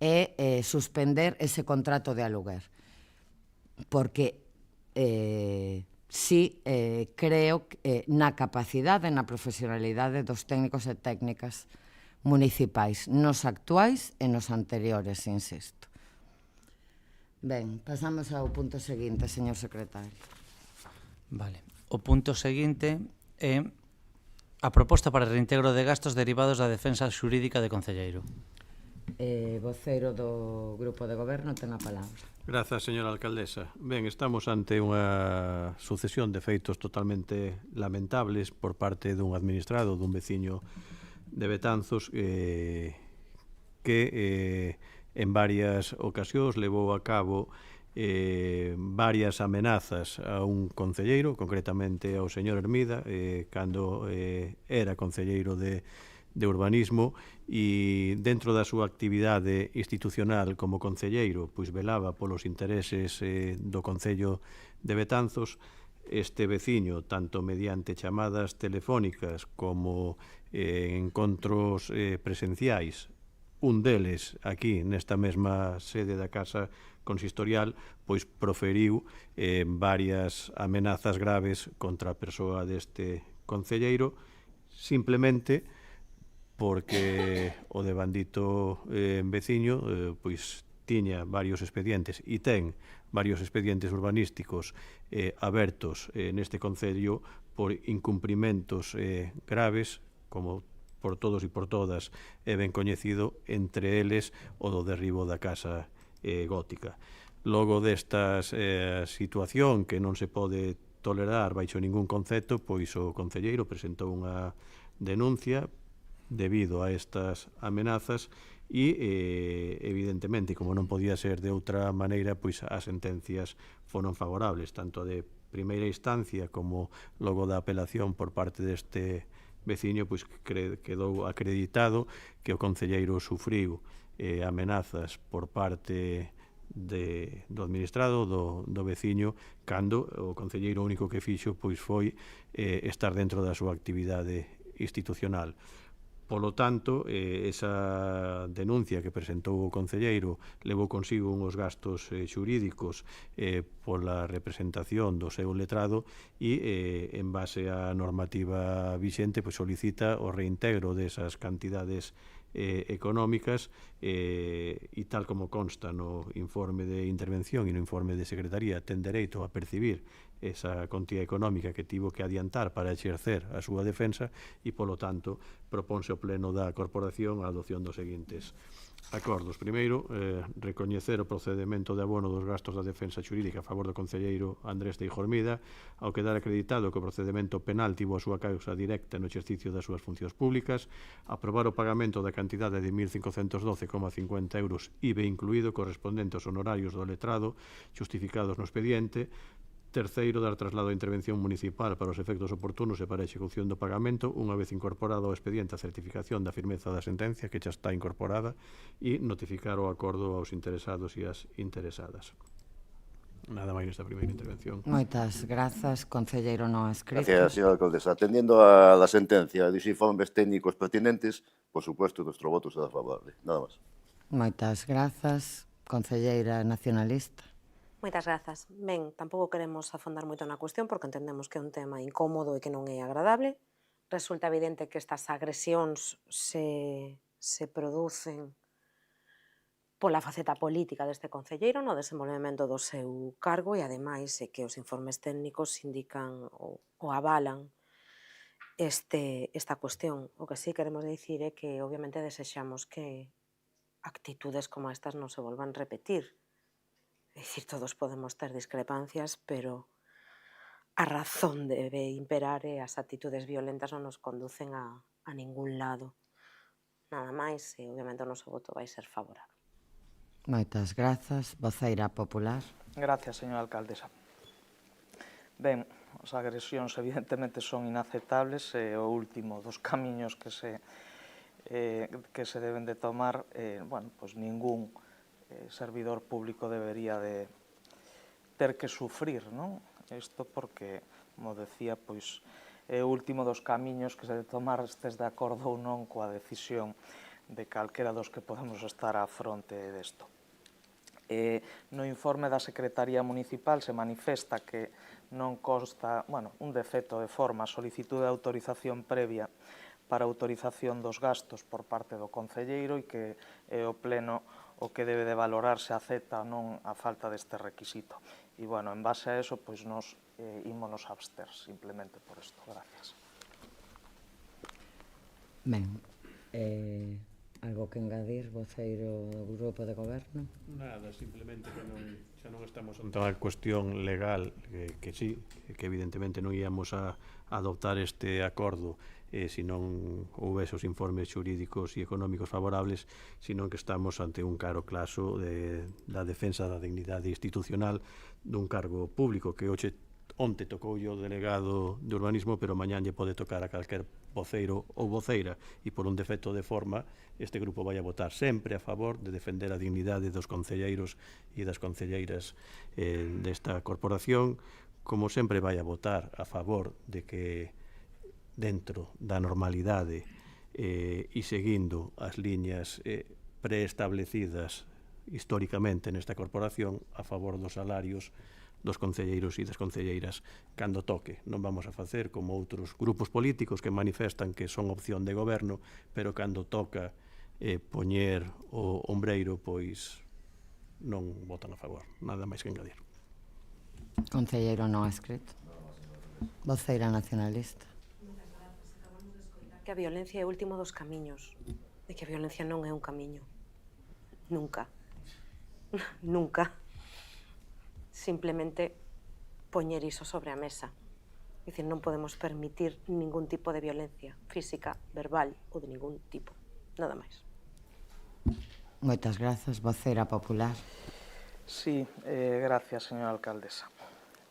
e suspender ese contrato de aluguer. Porque si creo na capacidade, na profesionalidade dos técnicos e técnicas municipais, nos actuais e nos anteriores, insisto. Ben, pasamos ao punto seguinte, señor secretario. Vale. O punto seguinte é a proposta para reintegro de gastos derivados da defensa xurídica de concelleiro. Voceiro do Grupo de Goberno ten a palabra. Grazas, señora alcaldesa. Ben, estamos ante unha sucesión de feitos totalmente lamentables por parte dun administrado, dun veciño de Betanzos, que en varias ocasións levou a cabo varias amenazas a un concelleiro, concretamente ao señor Hermida, cando era concelleiro de urbanismo, e dentro da súa actividade institucional como concelleiro, pois velaba polos intereses do Concello de Betanzos. Este veciño, tanto mediante chamadas telefónicas como encontros presenciais, un deles aquí nesta mesma sede da Casa Consistorial, pois proferiu varias amenazas graves contra a persoa deste concelleiro, simplemente porque o devandito veciño pois tiña varios expedientes e ten varios expedientes urbanísticos abertos neste concello por incumprimentos graves, como por todos e por todas é ben coñecido, entre eles o do derribo da casa gótica. Logo desta situación que non se pode tolerar baixo ningún concepto, pois o concelleiro presentou unha denuncia debido a estas amenazas e, evidentemente, como non podía ser de outra maneira, pois as sentencias foron favorables, tanto de primeira instancia como logo da apelación por parte deste veciño, pois quedou acreditado que o concelleiro sufriu amenazas por parte do administrado, do veciño, cando o concelleiro único que fixo pois foi estar dentro da súa actividade institucional. Polo tanto, esa denuncia que presentou o concelleiro levou consigo uns gastos xurídicos pola representación do seu letrado e, en base á normativa vixente, solicita o reintegro desas cantidades económicas e tal como consta no informe de intervención e no informe de secretaría, ten dereito a percibir esa contía económica que tivo que adiantar para exercer a súa defensa e, polo tanto, proponse ao Pleno da Corporación a adopción dos seguintes acordos. Primeiro, recoñecer o procedemento de abono dos gastos da defensa xurídica a favor do concelleiro Andrés Teijo Hermida, ao quedar acreditado que o procedemento penal tivo a súa causa directa no exercicio das súas funcións públicas, aprobar o pagamento da cantidade de 1.512,50 euros IBE incluído correspondente aos honorarios do letrado justificados no expediente. Terceiro, dar traslado a intervención municipal para os efectos oportunos e para a execución do pagamento, unha vez incorporado ao expediente a certificación da firmeza da sentencia, que xa está incorporada, e notificar o acordo aos interesados e ás interesadas. Nada máis nesta primeira intervención. Moitas grazas, concelleiro non escrito. Gracias, señora alcaldesa. Atendiendo a la sentencia e os informes técnicos pertinentes, por supuesto, nuestro voto será favorable. Nada máis. Moitas grazas, concelleira nacionalista. Moitas grazas. Ben, tampouco queremos afondar moito na cuestión porque entendemos que é un tema incómodo e que non é agradable. Resulta evidente que estas agresións se producen pola faceta política deste concelleiro no desenvolvemento do seu cargo e, ademais, que os informes técnicos indican ou avalan esta cuestión. O que sí queremos dicir é que, obviamente, desexamos que actitudes como estas non se volvan a repetir. É dicir, todos podemos ter discrepancias, pero a razón debe imperar e as actitudes violentas non nos conducen a ningún lado. Nada máis, e obviamente o noso voto vai ser favorable. Moitas grazas, voceira popular. Gracias, señora alcaldesa. Ben, as agresións evidentemente son inaceptables e o último dos camiños que se deben de tomar, pois ningún servidor público debería de ter que sufrir, non? Isto porque, como decía, pois é o último dos camiños que se de tomar, estes de acordo ou non coa decisión de calquera dos que podemos estar á fronte desto. No informe da Secretaría Municipal se manifesta que non consta un defecto de forma, solicitude de autorización previa para autorización dos gastos por parte do concelleiro e que o Pleno o que debe de valorarse acepta ou non a falta deste requisito. E, en base a eso, pois nos ímonos a abster simplemente por isto. Gracias. Ben, algo que engadir, voceiro do Grupo de Goberno? Nada, simplemente que xa non estamos ante unha cuestión legal que sí, que evidentemente non íamos a adoptar este acordo se non houvese os informes xurídicos e económicos favorables, sino que estamos ante un claro caso da defensa da dignidade institucional dun cargo público que onte tocou o delegado de urbanismo, pero mañán lle pode tocar a calquer voceiro ou voceira, e por un defecto de forma este grupo vai a votar sempre a favor de defender a dignidade dos concelleiros e das concelleiras desta corporación, como sempre vai a votar a favor de que dentro da normalidade e seguindo as liñas preestablecidas históricamente nesta corporación a favor dos salarios dos concelleiros e das concelleiras cando toque. Non vamos a facer como outros grupos políticos que manifestan que son opción de goberno, pero cando toca poñer o ombreiro, pois non votan a favor. Nada máis que engadir. Concelleiro non adscrito. Voceira nacionalista. Que a violencia é o último dos camiños e que a violencia non é un camiño. Nunca. Nunca. Simplemente poñer iso sobre a mesa. É dicir, non podemos permitir ningún tipo de violencia física, verbal ou de ningún tipo. Nada máis. Moitas grazas, voceira popular. Sí, gracias, señora alcaldesa.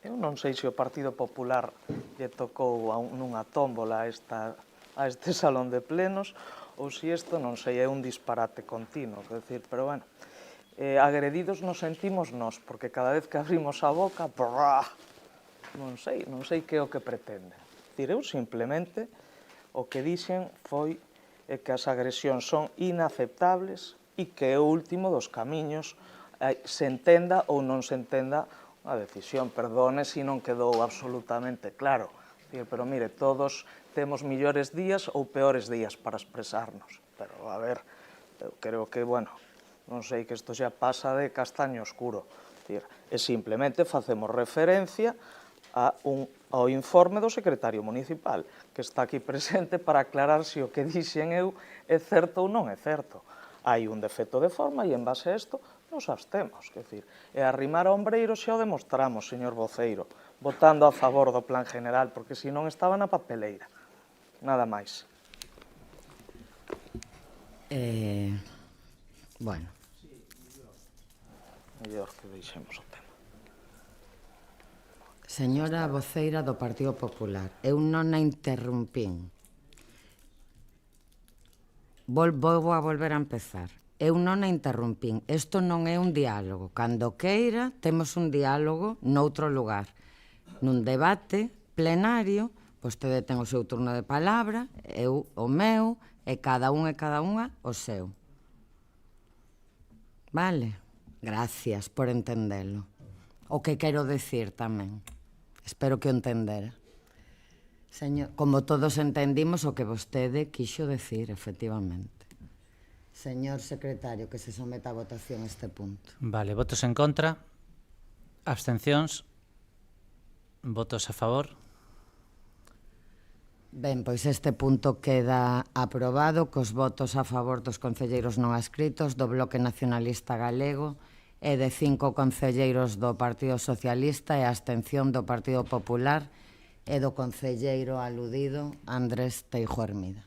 Eu non sei se o Partido Popular lle tocou nunha tómbola a este salón de plenos ou se isto, non sei, é un disparate continuo. Pero, agredidos nos sentimos nós, porque cada vez que abrimos a boca, non sei que é o que pretende. Eu simplemente o que dixen foi que as agresións son inaceptables e que é o último dos camiños, se entenda ou non se entenda a decisión. Perdone se non quedou absolutamente claro, pero mire, todos temos millores días ou peores días para expresarnos, pero a ver, eu creo que, non sei, que isto xa pasa de castaño oscuro. E simplemente facemos referencia ao informe do secretario municipal, que está aquí presente para aclarar se o que dixen eu é certo ou non é certo. Hai un defecto de forma e en base a isto nos abstemos. E arrimar a ombreiro xa o demostramos, señor voceiro, votando a favor do plan general, porque senón estaba na papeleira. Nada máis. Bueno. Mellor que deixemos o tema. Señora voceira do Partido Popular, eu non a interrumpín. Vou a volver a empezar. Eu non a interrumpín. Isto non é un diálogo. Cando queira, temos un diálogo noutro lugar. Nun debate plenario, vostede ten o seu turno de palabra, eu o meu, e cada unha o seu. Vale? Gracias por entendelo. O que quero decir tamén. Espero que o entendera. Señor, como todos entendimos o que vostede quixo decir, efectivamente. Señor secretario, que se someta a votación este punto. Vale, votos en contra, abstencións, votos a favor. Ben, pois este punto queda aprobado cos votos a favor dos concelleiros non adscritos do Bloque Nacionalista Galego e de 5 concelleiros do Partido Socialista e a abstención do Partido Popular e do concelleiro aludido Andrés Teijo Hermida.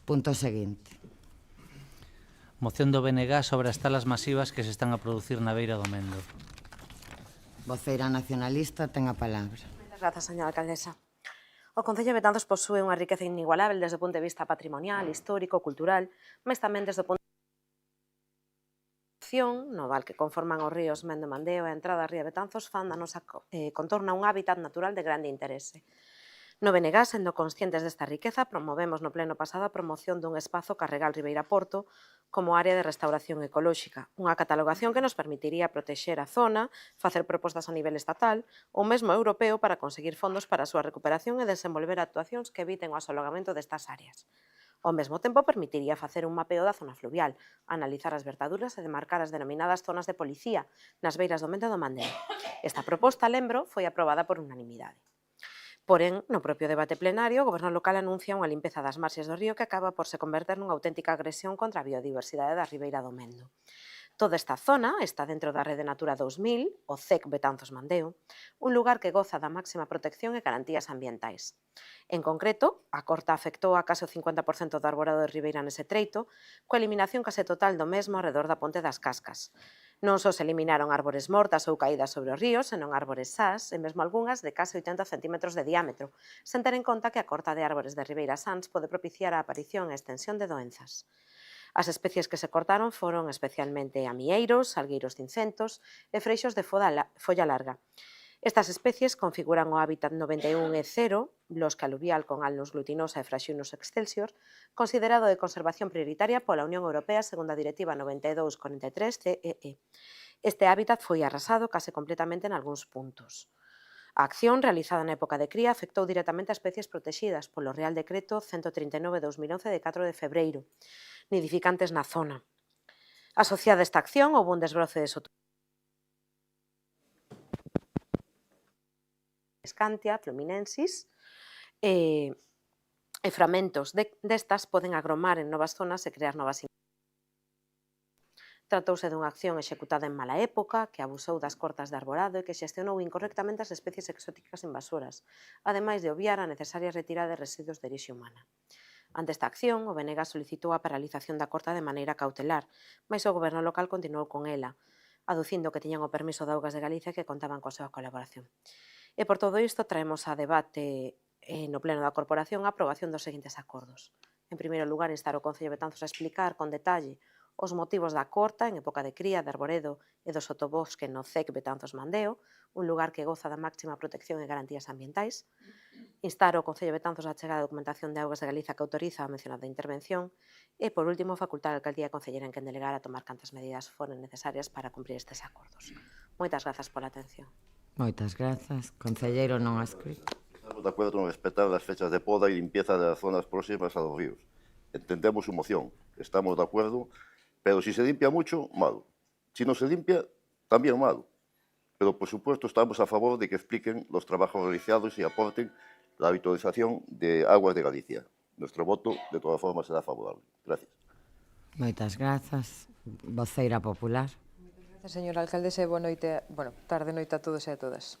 Punto seguinte. Moción do BNG sobre as talas masivas que se están a producir na beira do Mendo. Voceira nacionalista ten a palabra. Moitas grazas, señora alcaldesa. O Concello de Betanzos posúe unha riqueza inigualável desde o punto de vista patrimonial, histórico, cultural, mas tamén desde o punto no val que conforman os ríos Mendo e Mandeo e a entrada a Ría Betanzos fan da nosa contorna un hábitat natural de grande interese. No BNG, sendo conscientes desta riqueza, promovemos no pleno pasado a promoción dun espazo Carregal Ribeira Porto como área de restauración ecolóxica, unha catalogación que nos permitiría protexer a zona, facer propostas a nivel estatal ou mesmo europeo para conseguir fondos para a súa recuperación e desenvolver actuacións que eviten o asolagamento destas áreas. Ao mesmo tempo, permitiría facer un mapeo da zona fluvial, analizar as vertaduras e demarcar as denominadas zonas de policía nas beiras do Mende do Mandeo. Esta proposta, lembro, foi aprobada por unanimidade. Porén, no propio debate plenario, o Goberno local anuncia unha limpeza das marxes do río que acaba por se converter nunha auténtica agresión contra a biodiversidade da Ribeira do Mendo. Toda esta zona está dentro da Rede Natura 2000, o CEC Betanzos Mandeo, un lugar que goza da máxima protección e garantías ambientais. En concreto, a corta afectou a case o 50% do arborado de ribeira nese treito, coa eliminación case total do mesmo arredor da Ponte das Cascas. Non só se eliminaron árbores mortas ou caídas sobre o río, senón árbores sás e mesmo algunhas de case 80 centímetros de diámetro, sen ter en conta que a corta de árbores de ribeira sans pode propiciar a aparición e extensión de doenzas. As especies que se cortaron foron especialmente amieiros, salgueiros cincentos e freixos de folla larga. Estas especies configuran o hábitat 91E0, bosque aluvial con alnus glutinosa e Fraxinus excelsior, considerado de conservación prioritaria pola Unión Europea segundo a Directiva 92/43/CEE. Este hábitat foi arrasado case completamente en algúns puntos. A acción realizada na época de cría afectou directamente a especies protegidas polo Real Decreto 139/2011 de 4 de febreiro, nidificantes na zona. Asociada a esta acción, houve un desbroce de Scantia fluminensis e fragmentos destas poden agromar en novas zonas e crear novas. Tratouse dunha acción executada en mala época, que abusou das cortas de arborado e que xestionou incorrectamente as especies exóticas invasoras, ademais de obviar a necesaria retirada de residuos de orixe humana. Ante esta acción, o BNG solicitou a paralización da corta de maneira cautelar, mais o Goberno local continuou con ela, aducindo que tiñan o permiso de Augas de Galicia e que contaban coa súa colaboración. E por todo isto traemos a debate no pleno da Corporación a aprobación dos seguintes acordos. En primeiro lugar, instar o Concello de Betanzos a explicar con detalle os motivos da corta en época de cría de arboredo e do sotobosque no CEC Betanzos Mandeo, un lugar que goza da máxima protección e garantías ambientais. Instar o Concello de Betanzos a chegar a documentación de Augas de Galiza que autoriza a mencionada intervención. E, por último, facultar a Alcaldía e Concelleira en quen delegar a tomar cantas medidas foren necesarias para cumprir estes acordos. Moitas grazas pola atención. Moitas grazas. Concelleiro non ha escrito. Estamos de acuerdo en respetar las fechas de poda y limpieza de las zonas próximas a los ríos. Entendemos su moción, estamos de acuerdo, pero si se limpia mucho, malo. Si no se limpia, también malo. Pero, por supuesto, estamos a favor de que expliquen los trabajos realizados y aporten la autorización de Aguas de Galicia. Nuestro voto, de todas formas, será favorable. Gracias. Moitas grazas. Voceira popular. Señora alcaldesa, boa noite, tarde noite a todos e a todas.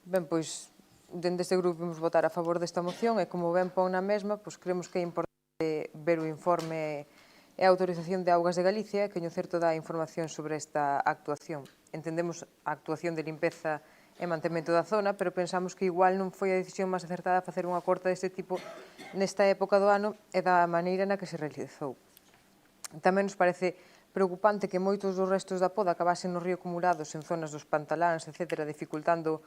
Ben, pois, dende este grupo vamos votar a favor desta moción e como ben pon na mesma, pois creemos que é importante ver o informe e a autorización de Augas de Galicia e coñecer toda a información sobre esta actuación. Entendemos a actuación de limpeza e mantemento da zona, pero pensamos que igual non foi a decisión máis acertada facer unha corta deste tipo nesta época do ano e da maneira na que se realizou. Tamén nos parece preocupante que moitos dos restos da poda acabasen no río acumulados en zonas dos pantaláns, etc., dificultando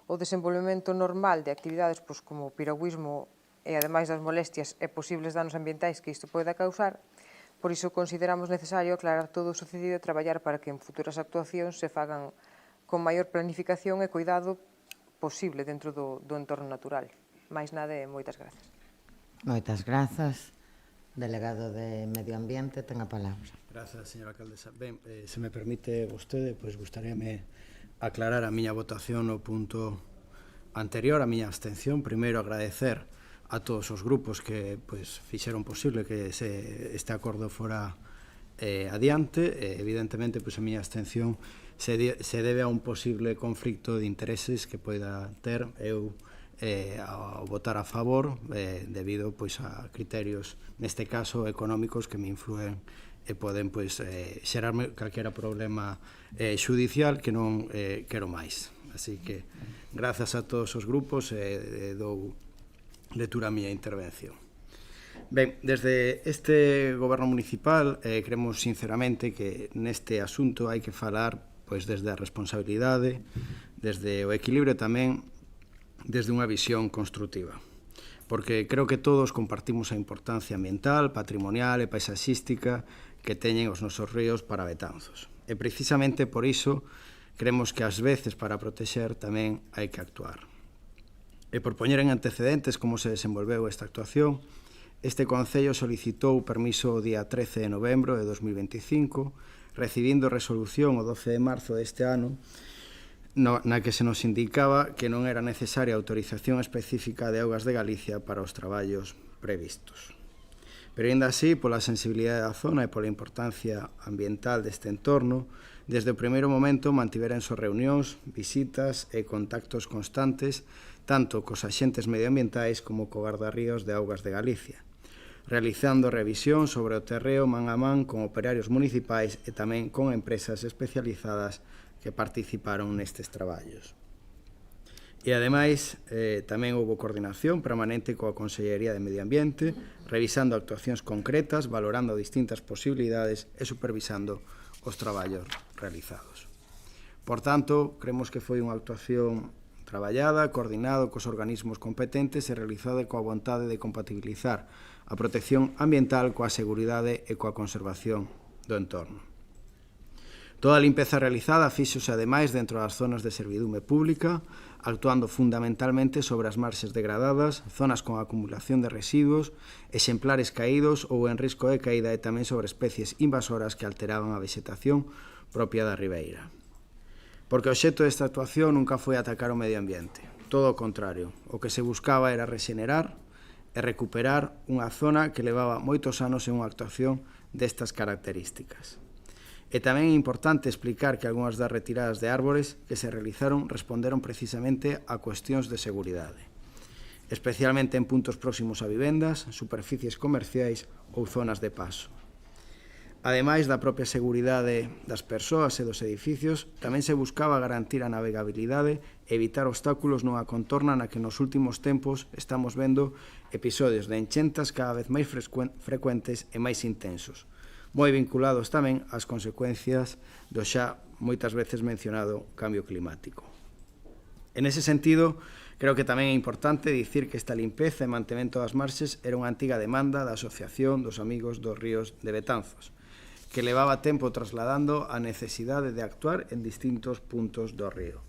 o desenvolvemento normal de actividades como o piragüismo e, ademais das molestias e posibles danos ambientais que isto poida causar. Por iso consideramos necesario aclarar todo o sucedido e traballar para que en futuras actuacións se fagan con maior planificación e cuidado posible dentro do entorno natural. Máis nada e moitas grazas. Moitas grazas. Delegado de Medio Ambiente, ten a palabra. Grazas, señora alcaldesa. Ben, se me permite vostede, pois gustaríame aclarar a miña votación no punto anterior, a miña abstención. Primeiro, agradecer a todos os grupos que fixeron posible que este acordo fora adiante. Evidentemente, a miña abstención se debe a un posible conflicto de intereses que poida ter eu ao votar a favor debido a criterios, neste caso, económicos que me influen e poden xerarme calquera problema xudicial que non quero máis. Así que, grazas a todos os grupos dou lectura a miña intervención. Ben, desde este goberno municipal creemos sinceramente que neste asunto hai que falar desde a responsabilidade, desde o equilibrio tamén, desde unha visión construtiva. porque creo que todos compartimos a importancia ambiental, patrimonial e paisaxística que teñen os nosos ríos para Betanzos. E precisamente por iso creemos que ás veces para protexer tamén hai que actuar. E por poñer en antecedentes como se desenvolveu esta actuación, este Concello solicitou permiso o día 13 de novembro de 2025, recibindo resolución o 12 de marzo deste ano, na que se nos indicaba que non era necesaria autorización específica de Augas de Galicia para os traballos previstos. Pero, ainda así, pola sensibilidade da zona e pola importancia ambiental deste entorno, desde o primeiro momento mantiverense reunións, visitas e contactos constantes tanto cos axentes medioambientais como co Gardarríos de Augas de Galicia, realizando revisión sobre o terreo man a man con operarios municipais e tamén con empresas especializadas que participaron nestes traballos. E, ademais, tamén houve coordinación permanente coa Consellería de Medio Ambiente, revisando actuacións concretas, valorando distintas posibilidades e supervisando os traballos realizados. Por tanto, creemos que foi unha actuación traballada, coordinado cos organismos competentes e realizada coa vontade de compatibilizar a protección ambiental coa seguridade e coa conservación do entorno. Toda a limpeza realizada fíxose ademais dentro das zonas de servidume pública, actuando fundamentalmente sobre as marxes degradadas, zonas con acumulación de residuos, exemplares caídos ou en risco de caída e tamén sobre especies invasoras que alteraban a vegetación propia da ribeira. Porque o obxecto desta actuación nunca foi atacar o medio ambiente. Todo o contrario, o que se buscaba era rexenerar e recuperar unha zona que levaba moitos anos en unha actuación destas características. E tamén é importante explicar que algunhas das retiradas de árbores que se realizaron responderon precisamente a cuestións de seguridade, especialmente en puntos próximos a vivendas, superficies comerciais ou zonas de paso. Ademais da propia seguridade das persoas e dos edificios, tamén se buscaba garantir a navegabilidade e evitar obstáculos nunha contorna na que nos últimos tempos estamos vendo episodios de enchentas cada vez máis frecuentes e máis intensos, moi vinculados tamén ás consecuencias do xa moitas veces mencionado cambio climático. En ese sentido, creo que tamén é importante dicir que esta limpeza e mantemento das marxes era unha antiga demanda da Asociación dos Amigos dos Ríos de Betanzos, que levaba tempo trasladando a necesidade de actuar en distintos puntos do río.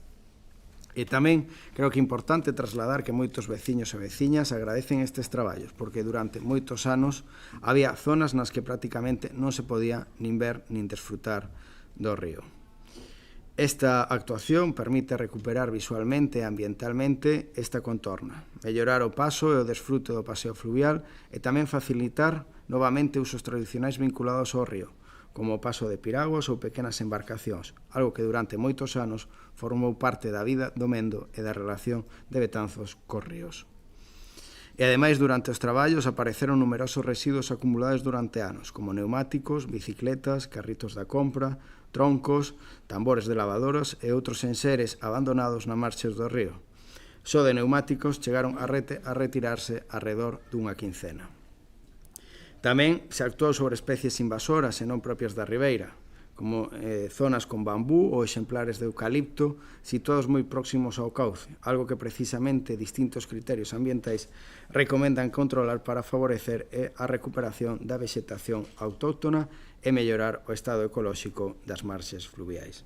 E tamén creo que é importante trasladar que moitos veciños e veciñas agradecen estes traballos, porque durante moitos anos había zonas nas que prácticamente non se podía nin ver nin desfrutar do río. Esta actuación permite recuperar visualmente e ambientalmente esta contorna, mellorar o paso e o desfrute do paseo fluvial e tamén facilitar novamente usos tradicionais vinculados ao río, como o paso de piraguas ou pequenas embarcacións, algo que durante moitos anos formou parte da vida do Mendo e da relación de Betanzos cos ríos. E, ademais, durante os traballos apareceron numerosos residuos acumulados durante anos, como neumáticos, bicicletas, carritos da compra, troncos, tambores de lavadoras e outros enseres abandonados na marxes do río. Só de neumáticos chegaron a retirarse arredor dunha quincena. Tamén se actuou sobre especies invasoras e non propias da ribeira, como zonas con bambú ou exemplares de eucalipto situados moi próximos ao cauce, algo que precisamente distintos criterios ambientais recomendan controlar para favorecer a recuperación da vegetación autóctona e mellorar o estado ecolóxico das marxes fluviais.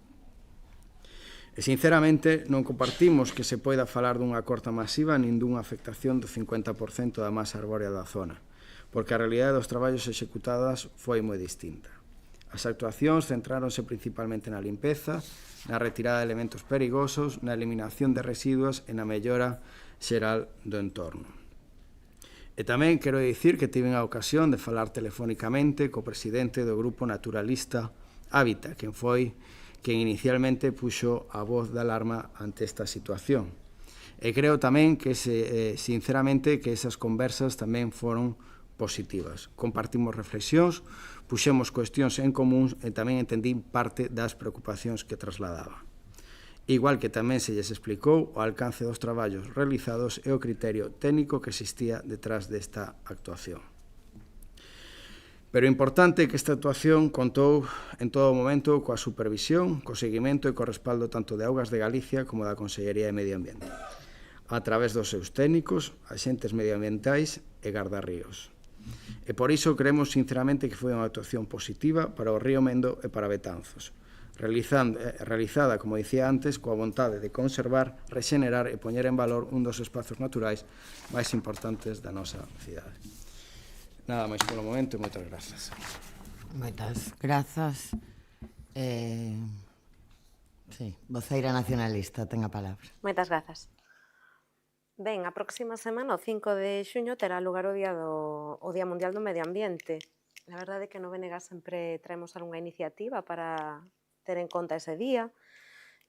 E, sinceramente, non compartimos que se poida falar dunha corta masiva nin dunha afectación do 50% da masa arbórea da zona, porque a realidade dos traballos executadas foi moi distinta. As actuacións centráronse principalmente na limpeza, na retirada de elementos perigosos, na eliminación de residuos e na mellora xeral do entorno. E tamén quero dicir que tiven a ocasión de falar telefónicamente co presidente do grupo naturalista Hábitat, quen foi quen inicialmente puxo a voz de alarma ante esta situación. E creo tamén que, sinceramente, que esas conversas tamén foron positivas. Compartimos reflexións, puxemos cuestións en común e tamén entendín parte das preocupacións que trasladaba. Igual que tamén se lles explicou o alcance dos traballos realizados e o criterio técnico que existía detrás desta actuación. Pero o importante é que esta actuación contou en todo momento coa supervisión, co seguimento e co respaldo tanto de Augas de Galicia como da Consellería de Medio Ambiente. a través dos seus técnicos, agentes medioambientais e gardarríos. E por iso creemos sinceramente que foi unha actuación positiva para o río Mendo e para Betanzos, realizada, como dicía antes, coa vontade de conservar, rexenerar e poñer en valor un dos espazos naturais máis importantes da nosa cidade. Nada máis polo momento e moitas grazas. Moitas grazas. Sí, voceira nacionalista, ten a palabra. Moitas grazas. Ben, a próxima semana, o 5 de xuño, terá lugar o Día Mundial do Medio Ambiente. A verdade é que no BNG sempre traemos algunha iniciativa para ter en conta ese día,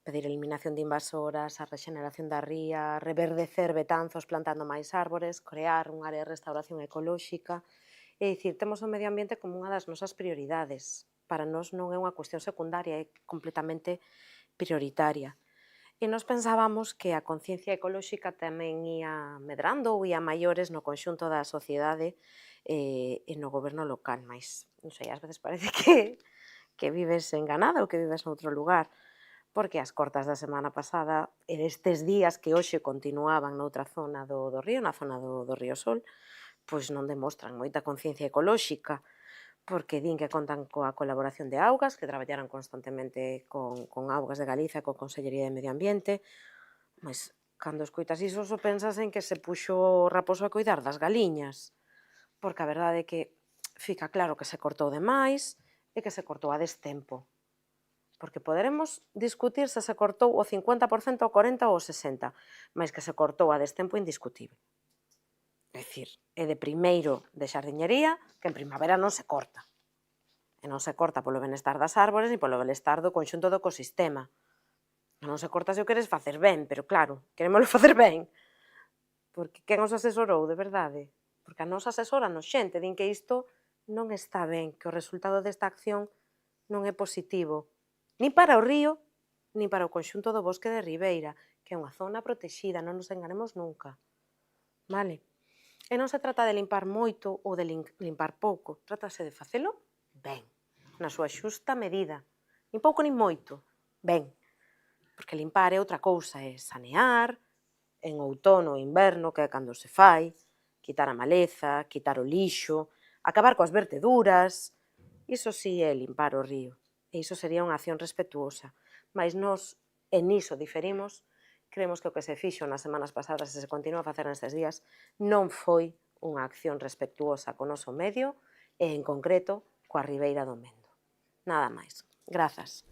pedir eliminación de invasoras, a rexeneración da ría, reverdecer Betanzos plantando máis árbores, crear un área de restauración ecolóxica. É dicir, temos o medio ambiente como unha das nosas prioridades. Para nós non é unha cuestión secundaria, é completamente prioritaria. E nós pensábamos que a conciencia ecolóxica tamén ia medrando ou ia maiores no conxunto da sociedade e no goberno local, mas non sei, ás veces parece que vives enganada ou que vives noutro lugar, porque as cortas da semana pasada e destes días que hoxe continuaban noutra zona do río, na zona do Río Sol, pois non demostran moita conciencia ecolóxica, porque din que contan coa colaboración de Augas, que traballaran constantemente con Augas de Galicia, con Consellería de Medio Ambiente, mas cando escoitas iso só pensas en que se puxo o raposo a cuidar das galiñas, porque a verdade é que fica claro que se cortou demais e que se cortou a destempo. Porque poderemos discutir se se cortou o 50%, o 40% ou o 60%, mas que se cortou a destempo indiscutible. É dicir, é de primeiro de xardiñería que en primavera non se corta. E non se corta polo benestar das árbores ni polo benestar do conxunto do ecosistema. Non se corta se o queres facer ben, pero claro, querémolo facer ben. Porque quen os asesorou, de verdade? Porque a nos asesoran xente, din que isto non está ben, que o resultado desta acción non é positivo, nin para o río, nin para o conxunto do bosque de Ribeira, que é unha zona protexida, non nos enganemos nunca. Vale? E non se trata de limpar moito ou de limpar pouco, trátase de facelo ben, na súa xusta medida. Nin pouco nin moito, ben. Porque limpar é outra cousa, é sanear, en outono ou inverno, que é cando se fai, quitar a maleza, quitar o lixo, acabar coas verteduras, iso sí é limpar o río, e iso sería unha acción respetuosa. Mais nós, en iso diferimos, creemos que o que se fixo nas semanas pasadas e se continua a facer nestes días non foi unha acción respetuosa co noso medio e, en concreto, coa Ribeira do Mendo. Nada máis. Grazas.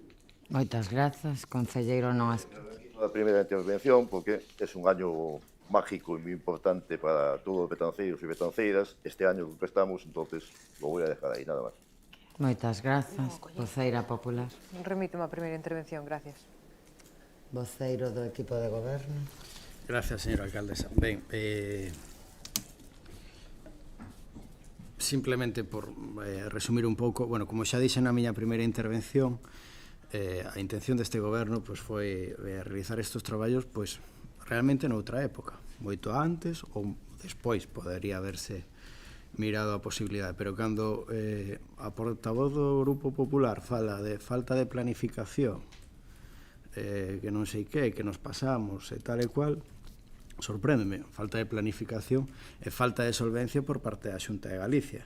Moitas grazas, concelleiro Noas. A primeira intervención, porque é un año mágico e moi importante para todos os betanceiros e betanceiras. Este año que estamos, entonces lo voy a dejar aí, nada máis. Moitas grazas, voceira popular. Remítome a primeira intervención, gracias. Voceiro do equipo de goberno. Gracias, señora alcaldesa. Ben, simplemente por resumir un pouco, bueno, como xa dixen na miña primeira intervención, a intención deste goberno pues, foi realizar estes traballos pues, realmente noutra época, moito antes ou despois podería haberse mirado a posibilidade, pero cando a portavoz do Grupo Popular fala de falta de planificación, que non sei que nos pasamos e tal e cual, sorpréndeme, falta de planificación e falta de solvencia por parte da Xunta de Galicia,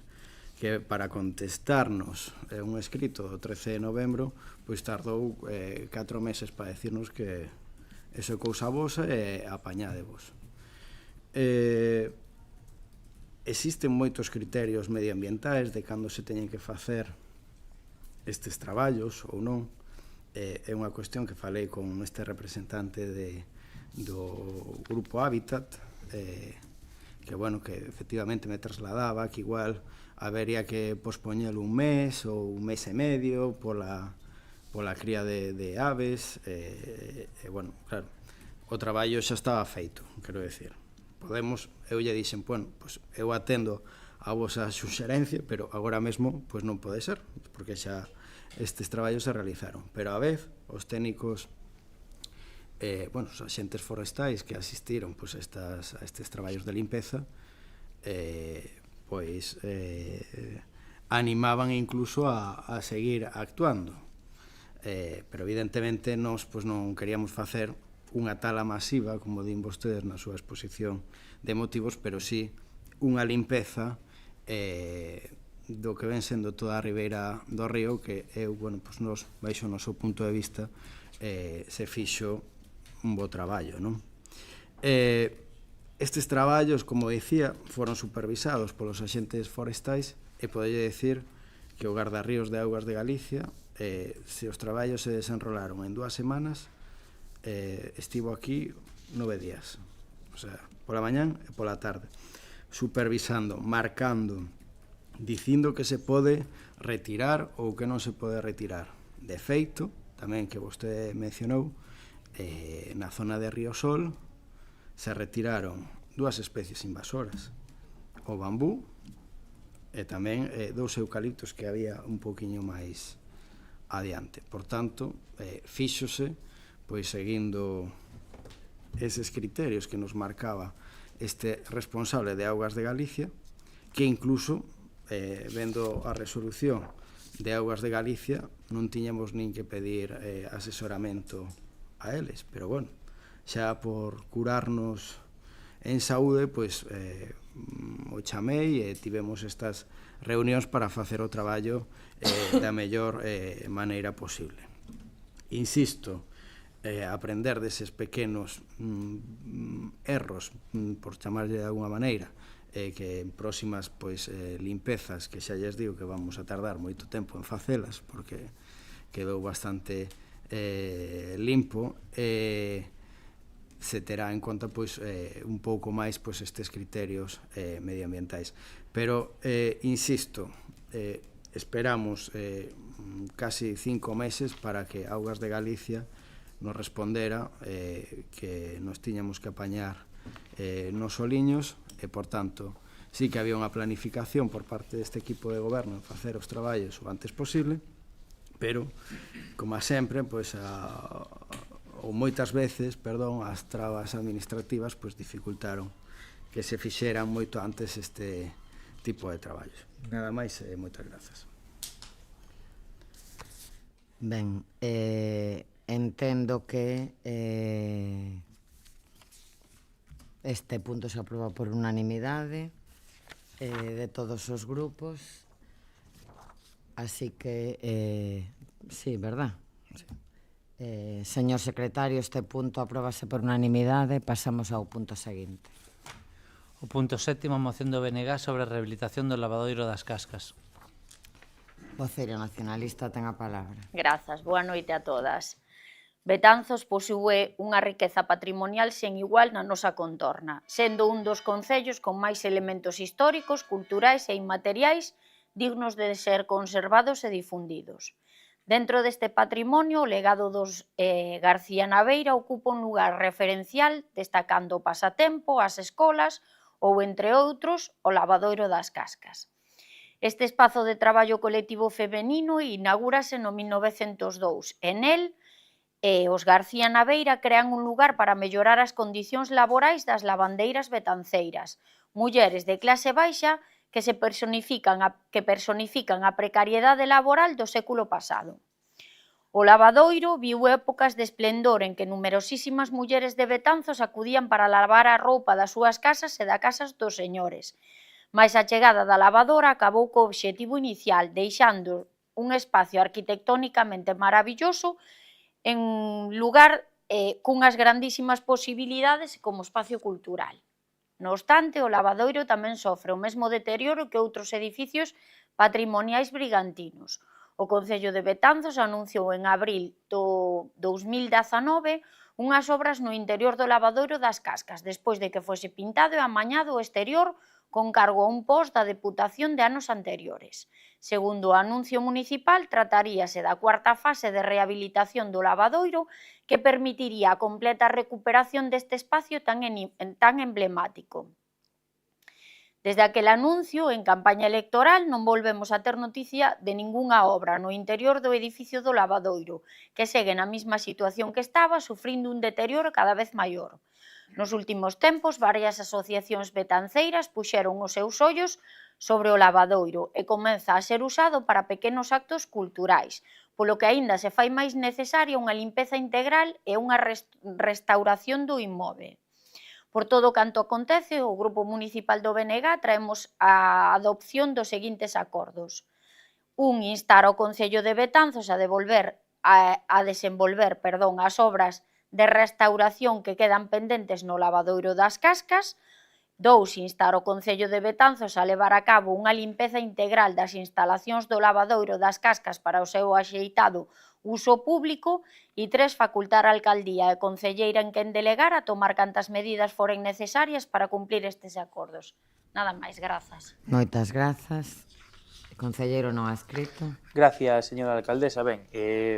que para contestarnos un escrito do 13 de novembro, pois tardou 4 meses para decirnos que eso é cousa vosa e apañádevos. Existen moitos criterios medioambientais de cando se teñen que facer estes traballos ou non. É unha cuestión que falei con este representante do Grupo Hábitat, que, bueno, que efectivamente me trasladaba que igual habería que pospoñelo un mes ou un mes e medio pola cría de aves, bueno, claro, o traballo xa estaba feito, quero decir. Podemos, eu lle dixen, bueno, pues eu atendo a vosa suxerencia, pero agora mesmo pues non pode ser, porque xa estes traballos se realizaron. Pero a vez, os técnicos, bueno, os axentes forestais que asistiron pues, a estes traballos de limpeza, pois animaban incluso a seguir actuando. Pero evidentemente nós pues, non queríamos facer unha tala masiva, como din vostedes na súa exposición de motivos, pero sí unha limpeza do que ven sendo toda a ribeira do río, que eu, bueno, pues nos, baixo o noso punto de vista, se fixo un bo traballo, non? Estes traballos, como dicía, foron supervisados polos axentes forestais e podelle decir que o Gardarríos de Augas de Galicia, se os traballos se desenrolaron en 2 semanas, estivo aquí 9 días, o sea, pola mañán e pola tarde, supervisando, marcando, dicindo que se pode retirar ou que non se pode retirar. De feito, tamén que vostede mencionou, na zona de Riosol se retiraron 2 especies invasoras, o bambú e tamén 2 eucaliptos que había un poquinho máis adiante. Por tanto, fíxose, pois seguindo eses criterios que nos marcaba este responsable de Augas de Galicia, que incluso, vendo a resolución de Augas de Galicia, non tiñamos nin que pedir asesoramento a eles, pero bueno, xa por curarnos en saúde, pois o chamei e tivemos estas reunións para facer o traballo da mellor maneira posible. Insisto, aprender deses pequenos erros, por chamarlle de alguna maneira, que en próximas limpezas, que xa lles digo que vamos a tardar moito tempo en facelas, porque quedou bastante limpo, se terá en conta un pouco máis estes criterios medioambientais. Pero, insisto, esperamos casi 5 meses para que Augas de Galicia nos respondera que nos tiñamos que apañar nos soliños e, por tanto, sí que había unha planificación por parte deste equipo de goberno en facer os traballos o antes posible, pero, como sempre, ou moitas veces, as trabas administrativas dificultaron que se fixeran moito antes este tipo de traballos. Nada máis e moitas grazas. Ben, entendo que este punto se aproba por unanimidade de todos os grupos, así que sí, verdad? Sí. Señor secretario, este punto apróbase por unanimidade. Pasamos ao punto seguinte. O punto 7º, moción do BNG sobre a rehabilitación do lavadoiro das Cascas. Voceiro nacionalista ten a palabra. Grazas, boa noite a todas. Betanzos posúe unha riqueza patrimonial sen igual na nosa contorna, sendo un dos concellos con máis elementos históricos, culturais e inmateriais dignos de ser conservados e difundidos. Dentro deste patrimonio, o legado dos García Naveira ocupa un lugar referencial, destacando o pasatempo, as escolas ou, entre outros, o lavadoiro das Cascas. Este espazo de traballo colectivo femenino inaugúrase no 1902 e nel os García Naveira crean un lugar para mellorar as condicións laborais das lavandeiras betanceiras, mulleres de clase baixa que personifican a precariedade laboral do século pasado. O lavadoiro viu épocas de esplendor en que numerosísimas mulleres de Betanzos acudían para lavar a roupa das súas casas e das casas dos señores, mais a chegada da lavadora acabou co obxectivo inicial, deixando un espacio arquitectónicamente maravilloso en lugar cunhas grandísimas posibilidades como espacio cultural. No obstante, o lavadoiro tamén sofre o mesmo deterioro que outros edificios patrimoniais brigantinos. O Concello de Betanzos anunciou en abril do 2019 unhas obras no interior do lavadoiro das Cascas, despois de que fose pintado e amañado o exterior con cargo a un post da Deputación de anos anteriores. Segundo o anuncio municipal, trataríase da cuarta fase de rehabilitación do lavadoiro que permitiría a completa recuperación deste espacio tan emblemático. Desde aquel anuncio, en campaña electoral, non volvemos a ter noticia de ningunha obra no interior do edificio do lavadoiro, que segue na mesma situación que estaba, sufrindo un deterioro cada vez maior. Nos últimos tempos, varias asociacións betanceiras puxeron os seus ollos sobre o lavadoiro e comeza a ser usado para pequenos actos culturais, polo que aínda se fai máis necesaria unha limpeza integral e unha restauración do inmoble. Por todo canto acontece, o Grupo Municipal do BNG traemos a adopción dos seguintes acordos. Instar ao Concello de Betanzos a desenvolver as obras de restauración que quedan pendentes no lavadoiro das Cascas. 2. Instar o Concello de Betanzos a levar a cabo unha limpeza integral das instalacións do lavadoiro das Cascas para o seu axeitado uso público. E 3. Facultar a Alcaldía e Concelleira en quen delegar a tomar cantas medidas foren necesarias para cumplir estes acordos. Nada máis, grazas. Moitas grazas. O concelleiro non ha escrito. Gracias, señora alcaldesa. Ben,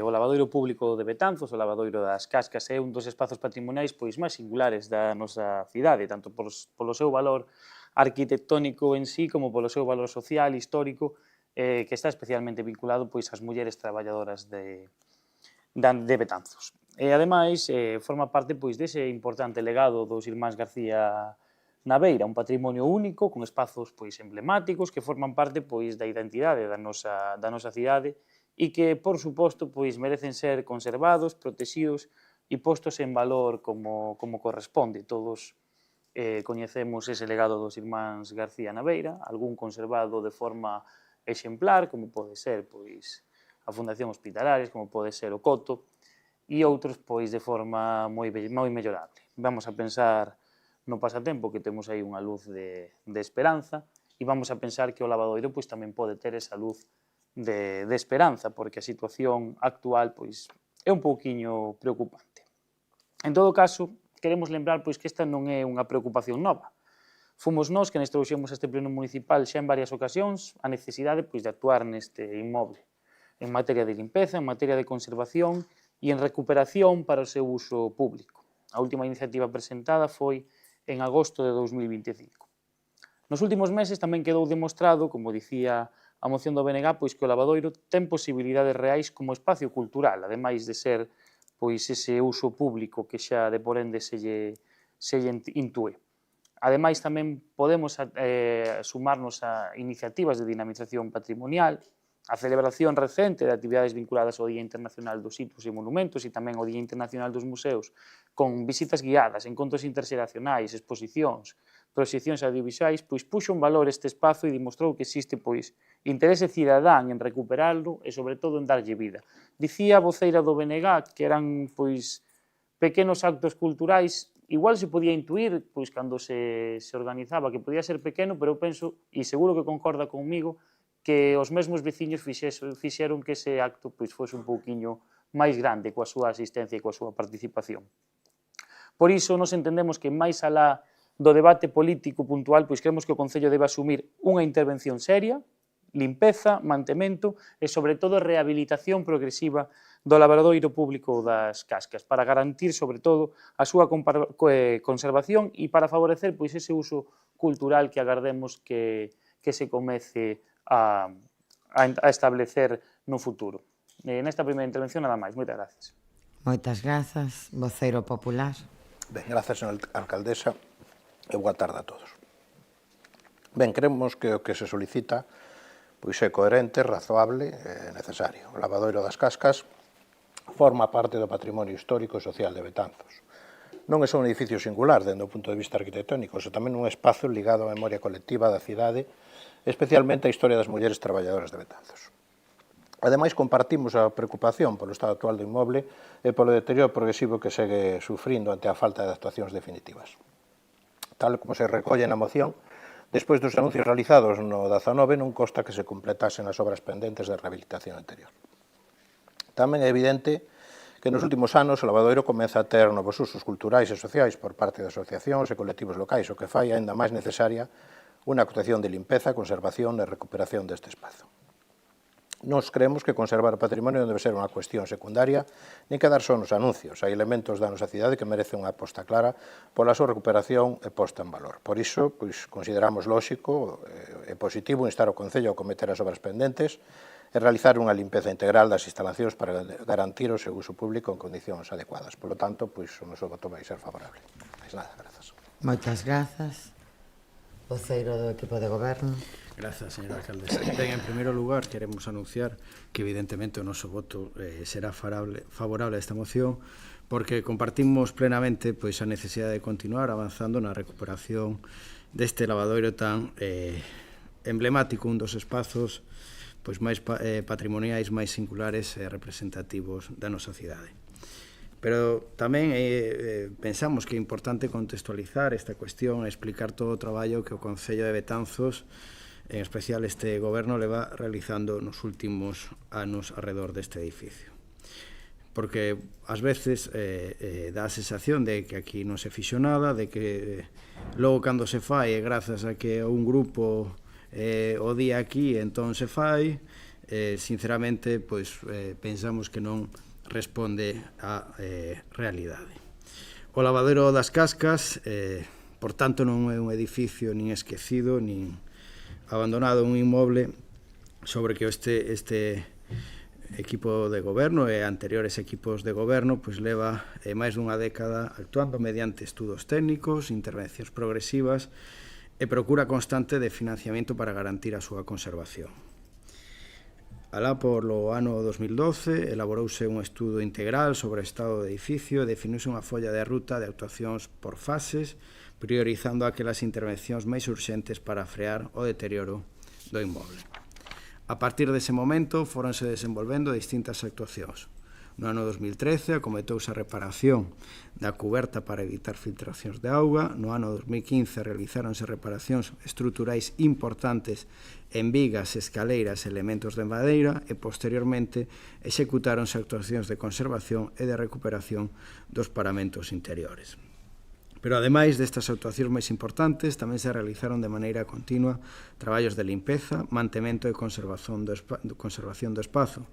o lavadoiro público de Betanzos, o lavadoiro das Cascas, é un dos espazos patrimoniais máis singulares da nosa cidade, tanto polo seu valor arquitectónico en sí, como polo seu valor social, histórico, que está especialmente vinculado ás mulleres traballadoras de Betanzos. E, ademais, forma parte dese importante legado dos irmáns García Naveira, un patrimonio único, con espazos emblemáticos que forman parte da identidade da nosa cidade e que, por suposto, merecen ser conservados, protegidos e postos en valor como corresponde. Todos coñecemos ese legado dos irmáns García Naveira, algún conservado de forma exemplar, como pode ser a Fundación Hospitalarias, como pode ser o Coto, e outros de forma moi mellorable. Vamos a pensar no pasatempo que temos aí unha luz de esperanza e vamos a pensar que o lavadoiro tamén pode ter esa luz de esperanza, porque a situación actual é un pouquiño preocupante. En todo caso, queremos lembrar que esta non é unha preocupación nova. Fomos nós que trouxemos a este pleno municipal xa en varias ocasións a necesidade de actuar neste inmoble, en materia de limpeza, en materia de conservación e en recuperación para o seu uso público. A última iniciativa presentada foi en agosto de 2025. Nos últimos meses tamén quedou demostrado, como dicía a moción do BNG, que o lavadoiro ten posibilidades reais como espacio cultural, ademais de ser ese uso público que xa de por ende se lle intúe. Ademais, tamén podemos sumarnos a iniciativas de dinamización patrimonial, a celebración recente de actividades vinculadas ao Día Internacional dos Sitos e Monumentos e tamén ao Día Internacional dos Museos, con visitas guiadas, encontros interxeracionais, exposicións, proxeccións audiovisuais, puxo en valor este espazo e demostrou que existe interese cidadán en recuperarlo e, sobre todo, en darlle vida. Dicía a voceira do BNG que eran pequenos actos culturais. Igual se podía intuir, cando se organizaba, que podía ser pequeno, pero eu penso, e seguro que concorda conmigo, que os mesmos veciños fixeron que ese acto fose un pouquiño máis grande coa súa asistencia e coa súa participación. Por iso, nos entendemos que máis alá do debate político puntual, creemos que o Concello debe asumir unha intervención seria, limpeza, mantemento e, sobre todo, rehabilitación progresiva do lavadoiro público das Cascas, para garantir, sobre todo, a súa conservación e para favorecer ese uso cultural que agardemos que se comece a establecer no futuro. Nesta primeira intervención, nada máis. Moitas gracias. Moitas grazas. Voceiro popular. Ben, grazas, señora alcaldesa, e boa tarde a todos. Ben, creemos que o que se solicita é coherente, razoable e necesario. O lavadoiro das Cascas forma parte do patrimonio histórico e social de Betanzos. Non é só un edificio singular, dende o punto de vista arquitectónico, senón tamén un espazo ligado á memoria colectiva da cidade, especialmente a historia das mulleres traballadoras de Betanzos. Ademais, compartimos a preocupación polo estado actual do inmoble e polo deterioro progresivo que segue sufrindo ante a falta de actuacións definitivas. Tal como se recolle na moción, despois dos anuncios realizados no 19 non consta que se completasen as obras pendentes de rehabilitación anterior. Tamén é evidente que nos últimos anos o lavadoiro comeza a ter novos usos culturais e sociais por parte de asociacións e colectivos locais, o que fai aínda máis necesaria unha actuación de limpeza, conservación e recuperación deste espazo. Nos creemos que conservar o patrimonio non debe ser unha cuestión secundaria nin quedar só nos anuncios. Hai elementos da nosa cidade que merecen unha aposta clara pola súa recuperación e posta en valor. Por iso, consideramos lóxico e positivo instar o Concello a cometer as obras pendentes e realizar unha limpeza integral das instalacións para garantir o seu uso público en condicións adecuadas. Por lo tanto, o noso voto vai ser favorable. Mais nada, grazas. Moitas grazas. Voceiro do equipo de goberno. Grazas, señora alcaldesa. Ben, en primeiro lugar, queremos anunciar que evidentemente o noso voto será favorable a esta moción, porque compartimos plenamente pois, a necesidade de continuar avanzando na recuperación deste lavadoiro tan emblemático, un dos espazos pois, máis patrimoniais, máis singulares e representativos da nosa cidade. Pero tamén pensamos que é importante contextualizar esta cuestión e explicar todo o traballo que o Concello de Betanzos, en especial este goberno, leva realizando nos últimos anos alrededor deste edificio. Porque ás veces dá a sensación de que aquí non se fixo nada, de que logo cando se fai é grazas a que un grupo o día aquí entón se fai. Sinceramente, pois, pensamos que non responde á realidade. O lavadeiro das Cascas, por tanto, non é un edificio nin esquecido, nin abandonado, un inmoble sobre que este equipo de goberno e anteriores equipos de goberno pois leva máis dunha década actuando mediante estudos técnicos, intervencións progresivas e procura constante de financiamento para garantir a súa conservación. Alá polo ano 2012 elaborouse un estudo integral sobre o estado do edificio e definiuse unha folla de ruta de actuacións por fases, priorizando aquelas intervencións máis urxentes para frear o deterioro do inmoble. A partir dese momento foronse desenvolvendo distintas actuacións. No ano 2013 acometouse a reparación da cuberta para evitar filtracións de auga. No ano 2015 realizáronse reparacións estruturais importantes en vigas, escaleiras e elementos de madeira e posteriormente executáronse actuacións de conservación e de recuperación dos paramentos interiores. Pero, ademais destas actuacións máis importantes, tamén se realizaron de maneira continua traballos de limpeza, mantemento e conservación do espazo,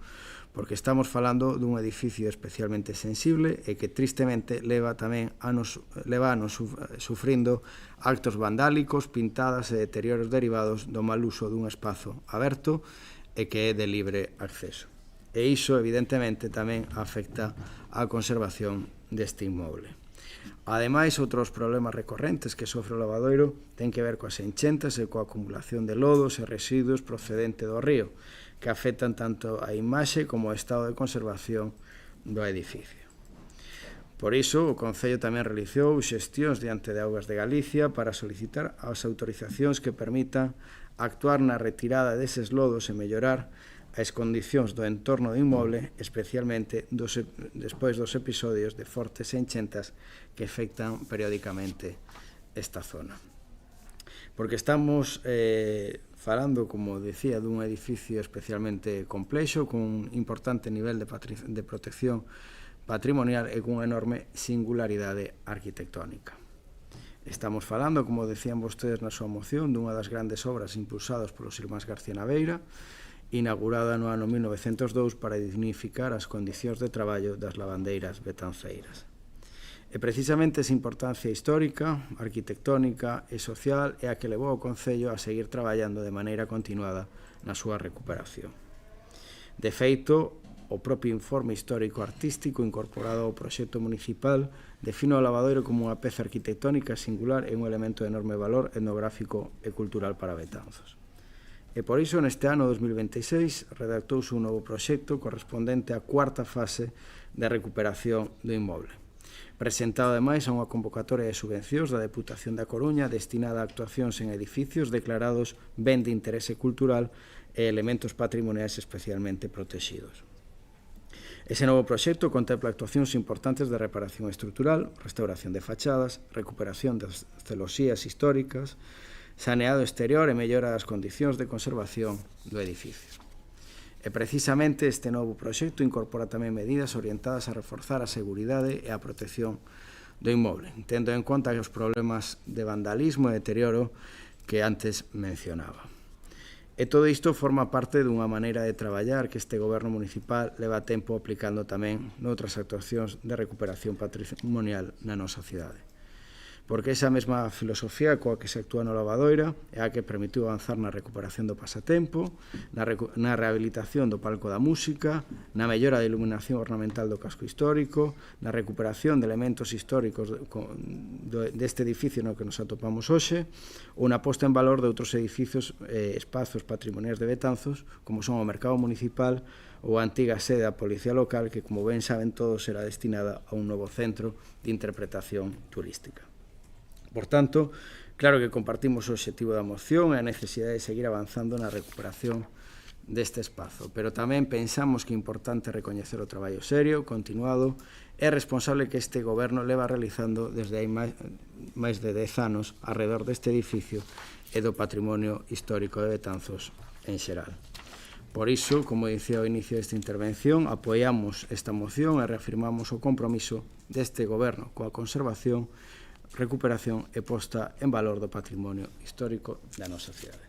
porque estamos falando dun edificio especialmente sensible e que tristemente leva anos sufrindo actos vandálicos, pintadas e deterioros derivados do mal uso dun espazo aberto e que é de libre acceso. E iso, evidentemente, tamén afecta á conservación deste inmoble. Ademais, outros problemas recorrentes que sofre o lavadoiro ten que ver coas enchentas e coa acumulación de lodos e residuos procedente do río, que afectan tanto a imaxe como o estado de conservación do edificio. Por iso, o Concello tamén realizou xestións diante de Augas de Galicia para solicitar as autorizacións que permitan actuar na retirada deses lodos e mellorar as condicións do entorno do inmoble, especialmente despois dos episodios de fortes enchentas que afectan periódicamente esta zona. Porque estamos falando, como decía, dun edificio especialmente complexo, con un importante nivel de protección patrimonial e cunha enorme singularidade arquitectónica. Estamos falando, como decían vostedes na súa moción, dunha das grandes obras impulsadas polos irmáns García Naveira, inaugurada no ano 1902 para dignificar as condicións de traballo das lavandeiras betanceiras. E precisamente esa importancia histórica, arquitectónica e social é a que levou ao Concello a seguir traballando de maneira continuada na súa recuperación. De feito, o propio informe histórico-artístico incorporado ao proxecto municipal define o lavadoiro como unha peza arquitectónica singular e un elemento de enorme valor etnográfico e cultural para Betanzos. E por iso, neste ano 2026, redactouse un novo proxecto correspondente á cuarta fase de recuperación do inmoble, presentado ademais a unha convocatoria de subvencións da Deputación da Coruña destinada a actuacións en edificios declarados ben de interese cultural e elementos patrimoniais especialmente protegidos. Ese novo proxecto contempla actuacións importantes de reparación estrutural, restauración de fachadas, recuperación das celosías históricas, saneado exterior e mellora das condicións de conservación do edificio. E precisamente este novo proxecto incorpora tamén medidas orientadas a reforzar a seguridade e a protección do inmoble, tendo en conta os problemas de vandalismo e deterioro que antes mencionaba. E todo isto forma parte dunha maneira de traballar que este goberno municipal leva tempo aplicando tamén noutras actuacións de recuperación patrimonial na nosa cidade. porque esa mesma filosofía coa que se actúa no Lavadoiro é a que permitiu avanzar na recuperación do pasatempo, na rehabilitación do palco da música, na mellora da iluminación ornamental do casco histórico, na recuperación de elementos históricos deste edificio no que nos atopamos hoxe, ou na posta en valor de outros edificios e espazos patrimoniais de Betanzos, como son o Mercado Municipal ou a antiga sede da Policía Local, que, como ben saben todos, será destinada a un novo centro de interpretación turística. Por tanto, claro que compartimos o obxectivo da moción e a necesidade de seguir avanzando na recuperación deste espazo, pero tamén pensamos que é importante recoñecer o traballo serio, continuado e responsable que este goberno leva realizando desde hai máis de 10 anos alrededor deste edificio e do patrimonio histórico de Betanzos en xeral. Por iso, como dicía ao inicio desta intervención, apoiamos esta moción e reafirmamos o compromiso deste goberno coa conservación, recuperación e posta en valor do patrimonio histórico da nosa cidade.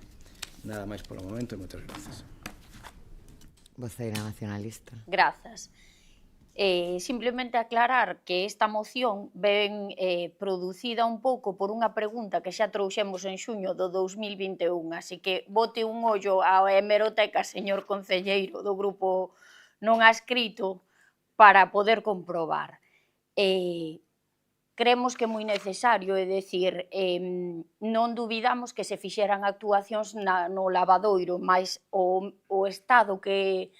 Nada máis polo momento e moitas grazas. Voceira nacionalista. Grazas. Simplemente aclarar que esta moción ven producida un pouco por unha pregunta que xa trouxemos en xuño do 2021, así que bote un ollo á hemeroteca, señor concelleiro do grupo non adscrito, para poder comprobar. Creemos que é moi necesario, é dicir, non dubidamos que se fixeran actuacións no Lavadoiro, mas o estado que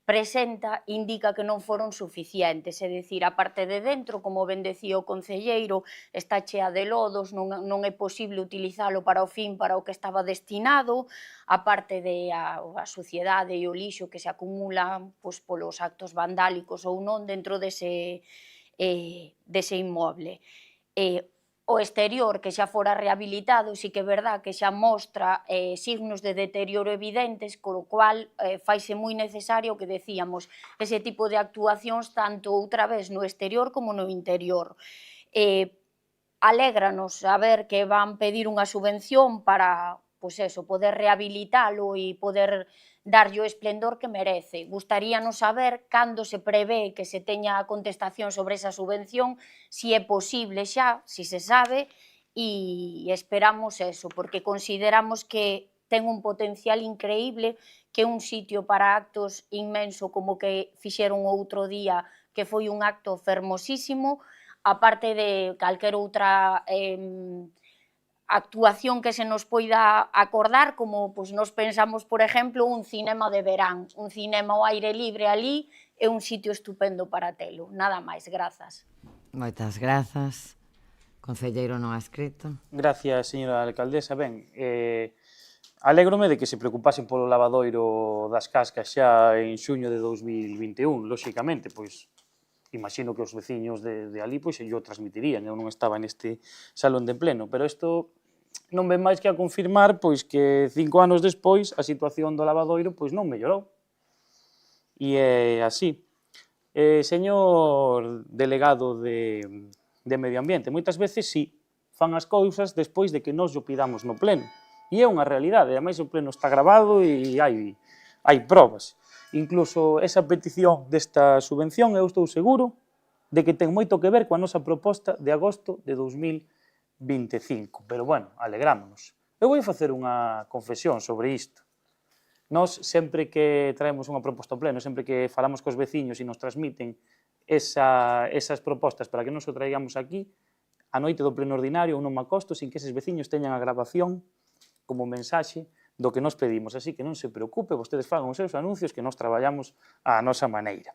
presenta indica que non foron suficientes, é dicir, a parte de dentro, como ben decía o concelleiro, está chea de lodos, non é posible utilizalo para o fin para o que estaba destinado, a parte de a suciedade e o lixo que se acumula polos actos vandálicos ou non dentro dese inmoble. O exterior, que xa fora rehabilitado, sí que é verdad que xa mostra signos de deterioro evidentes, co cual faise moi necesario que decíamos ese tipo de actuacións tanto outra vez no exterior como no interior. Alégranos saber que van pedir unha subvención para poder rehabilitalo e poder darlle o esplendor que merece. Gustaríanos saber cando se prevé que se teña a contestación sobre esa subvención, si é posible xa, si se sabe, e esperamos eso, porque consideramos que ten un potencial increíble, que é un sitio para actos inmenso como que fixeron outro día, que foi un acto fermosísimo, aparte de calquer outra actuación que se nos poida acordar, como nos pensamos, por exemplo, un cinema de verán, un cinema ao aire libre ali, é un sitio estupendo para telo. Nada máis, grazas. Moitas grazas. Concelleiro non adscrito. Gracias, señora alcaldesa. Ben, alégrome de que se preocupasen polo Lavadoiro das Cascas xa en xuño de 2021, lóxicamente, pois imagino que os veciños de ali pois se llo transmitirían, eu non estaba neste salón de pleno, pero isto non ven máis que a confirmar pois que 5 anos despois a situación do Lavadoiro pois non mellorou. E é así. Señor delegado de Medio Ambiente, moitas veces sí, fan as cousas despois de que nos o pidamos no pleno. E é unha realidade, ademais o pleno está grabado e hai probas. Incluso esa petición desta subvención, eu estou seguro de que ten moito que ver coa nosa proposta de agosto de 2025. Pero, bueno, alegrámonos. Eu vou facer unha confesión sobre isto. Nós, sempre que traemos unha proposta ao pleno, sempre que falamos cos veciños e nos transmiten esas propostas para que nos o traigamos aquí, a noite do pleno ordinario eu non me acosto sin que eses veciños teñan a grabación como mensaxe do que nos pedimos. Así que non se preocupe, vostedes fagan os seus anuncios que nós traballamos á nosa maneira.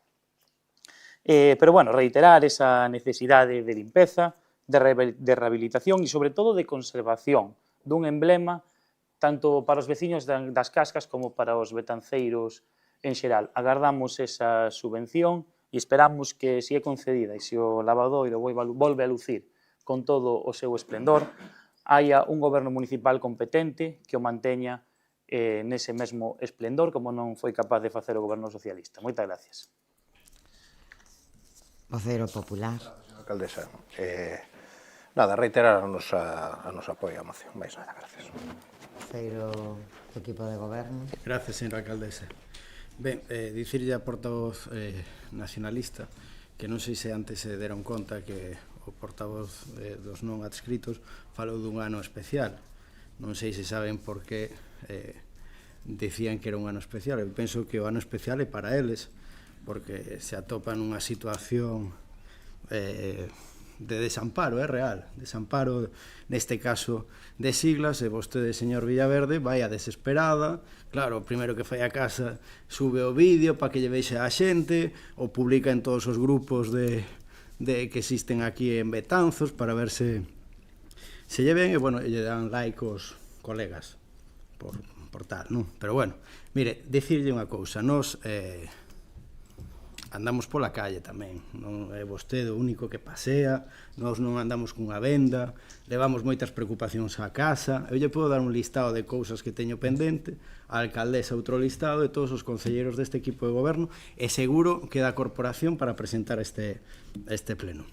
Pero, bueno, reiterar esa necesidade de limpeza, de rehabilitación e, sobre todo, de conservación dun emblema tanto para os veciños das Cascas como para os betanceiros en xeral. Agardamos esa subvención e esperamos que, se é concedida e se o Lavadoiro volve a lucir con todo o seu esplendor, haya un goberno municipal competente que o manteña nese mesmo esplendor como non foi capaz de facer o goberno socialista. Moitas gracias. Voceiro popular. Alcaldesa, nada, reiterar o noso apoio á moción. Mais nada, gracias. Voceiro do equipo de goberno. Gracias, señora alcaldesa. Ben, dicirlle a portavoz nacionalista que non sei se antes se deron conta que o portavoz dos non adscritos falou dun ano especial. Non sei se saben por que decían que era un ano especial. Eu penso que o ano especial é para eles, porque se atopan nunha situación de desamparo, é real, desamparo neste caso de siglas, e vostede, señor Villaverde, vai a desesperada, claro, o primeiro que fai a casa sube o vídeo para que lle vexe a xente, o publica en todos os grupos que existen aquí en Betanzos para ver se lle ven, e bueno, lle dan like os colegas por tal, non? Pero bueno, mire, dicirlle unha cousa, nos andamos pola calle tamén, non é vostede o único que pasea, nós non andamos cunha venda, levamos moitas preocupacións á casa, eu lle podo dar un listado de cousas que teño pendente, a alcaldesa outro listado de todos os concelleiros deste equipo de goberno, e seguro que da corporación para presentar este pleno.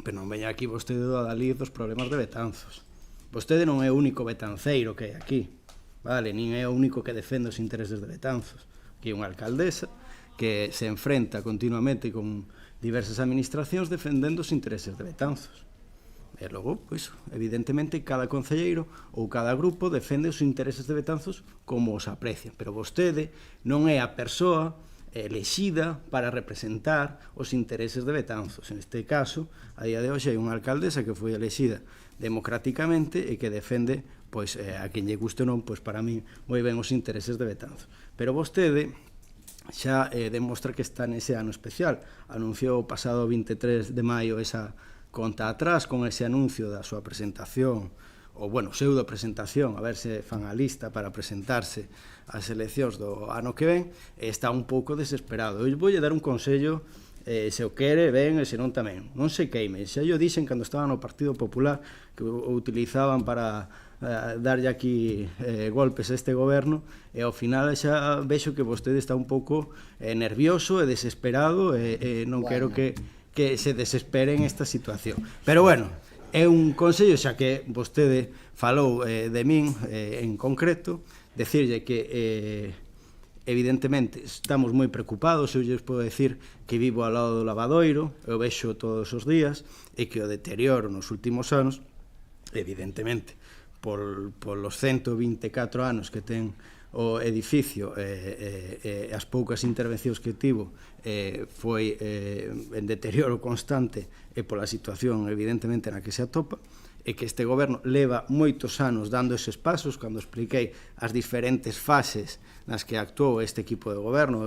Pero non veña aquí vostede a dalir dos problemas de Betanzos. Vostede non é o único betanceiro que hai aquí, vale, nin é o único que defende os intereses de Betanzos. Aquí hai unha alcaldesa que se enfrenta continuamente con diversas administracións defendendo os intereses de Betanzos. E logo, pois, evidentemente, cada concelleiro ou cada grupo defende os intereses de Betanzos como os aprecia. Pero vostede non é a persoa elexida para representar os intereses de Betanzos. En este caso, a día de hoxe hai unha alcaldesa que foi elexida democráticamente e que defende, pois, a quen lle guste ou non, pois, para mí, moi ben os intereses de Betanzos. Pero vostede xa demostra que está nese ano especial. Anunciou o pasado 23 de maio esa conta atrás con ese anuncio da súa presentación, ou, bueno, pseudo presentación, a ver se fan a lista para presentarse ás eleccións do ano que ven, e está un pouco desesperado. Eu voulle dar un consello, se o quere, ben, e se non tamén. Non se queime. Xa yo dixen cando estaban no Partido Popular que o utilizaban para darlle aquí golpes a este goberno, e ao final xa vexo que vostede está un pouco nervioso e desesperado, e non quero que se desespere en esta situación. Pero bueno, é un consello, xa que vostede falou de min en concreto, decirlle que evidentemente estamos moi preocupados. Eu lles podo decir que vivo ao lado do lavadoiro, eu vexo todos os días, e que o deterioro nos últimos anos, evidentemente, polos 124 anos que ten o edificio e as poucas intervencións que tivo, foi en deterioro constante, e pola situación evidentemente na que se atopa, e que este goberno leva moitos anos dando eses pasos. Cando expliquei as diferentes fases nas que actuou este equipo de goberno,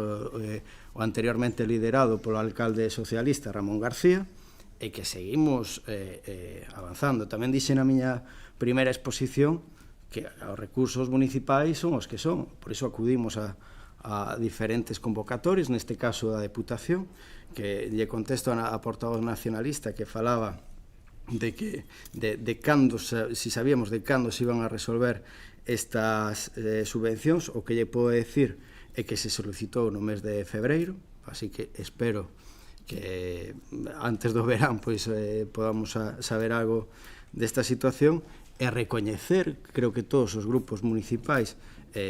o anteriormente liderado polo alcalde socialista Ramón García, e que seguimos avanzando. Tamén dixen na miña primeira exposición que os recursos municipais son os que son, por iso acudimos a diferentes convocatorias, neste caso da Deputación, que lle contesto a portavoz nacionalista que falaba de cando, si sabíamos de cando se iban a resolver estas subvencións. O que lle podo decir é que se solicitou no mes de febreiro, así que espero que antes do verán pois podamos saber algo desta situación, e recoñecer, creo que todos os grupos municipais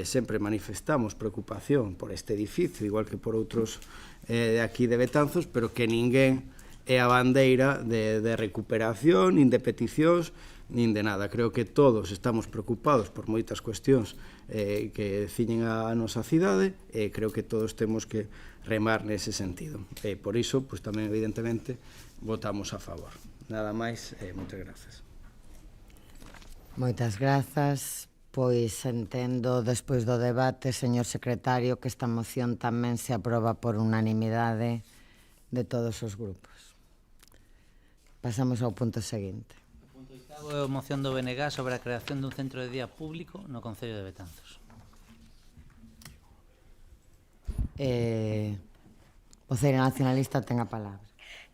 sempre manifestamos preocupación por este edificio, igual que por outros de aquí de Betanzos, pero que ninguén é a bandeira de recuperación, nin de peticións, nin de nada. Creo que todos estamos preocupados por moitas cuestións que ciñen a nosa cidade, e creo que todos temos que remar nese sentido. E por iso, pois tamén, evidentemente, votamos a favor. Nada máis, moitas grazas. Moitas grazas. Pois entendo, despois do debate, señor secretario, que esta moción tamén se aproba por unanimidade de todos os grupos. Pasamos ao punto seguinte. O punto oitavo é a moción do BNG sobre a creación dun centro de día público no Concello de Betanzos. Voceira nacionalista ten a palabra.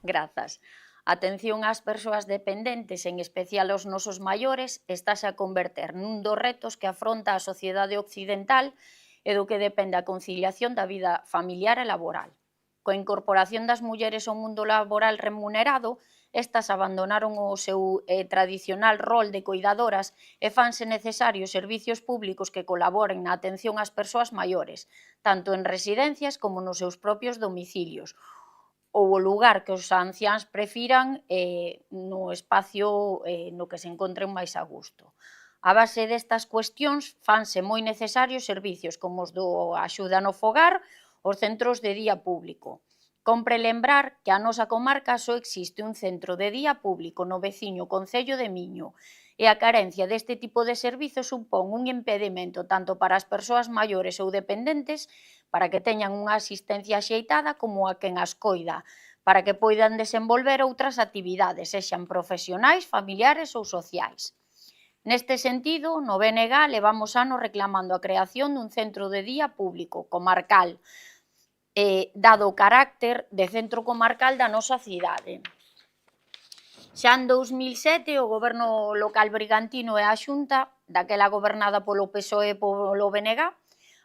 Grazas. Atención ás persoas dependentes, en especial aos nosos maiores, estáse a converter nun dos retos que afronta a sociedade occidental e do que depende a conciliación da vida familiar e laboral. Coa incorporación das mulleres ao mundo laboral remunerado, estas abandonaron o seu tradicional rol de cuidadoras e fanse necesarios servicios públicos que colaboren na atención ás persoas maiores, tanto en residencias como nos seus propios domicilios. ou o lugar que os anciáns prefiran no espacio no que se encontren máis a gusto. A base destas cuestións fanse moi necesarios servicios como os do axuda no fogar, os centros de día público. Compre lembrar que a nosa comarca só existe un centro de día público no veciño concello de Miño e a carencia deste tipo de servizos supón un impedimento tanto para as persoas maiores ou dependentes para que teñan unha asistencia axeitada como a quen as coida, para que poidan desenvolver outras actividades, sexan profesionais, familiares ou sociais. Neste sentido, no BNG levamos anos reclamando a creación dun centro de día público comarcal, dado o carácter de centro comarcal da nosa cidade. Xa en 2007, o goberno local brigantino e a Xunta, daquela gobernada polo PSOE e polo BNG,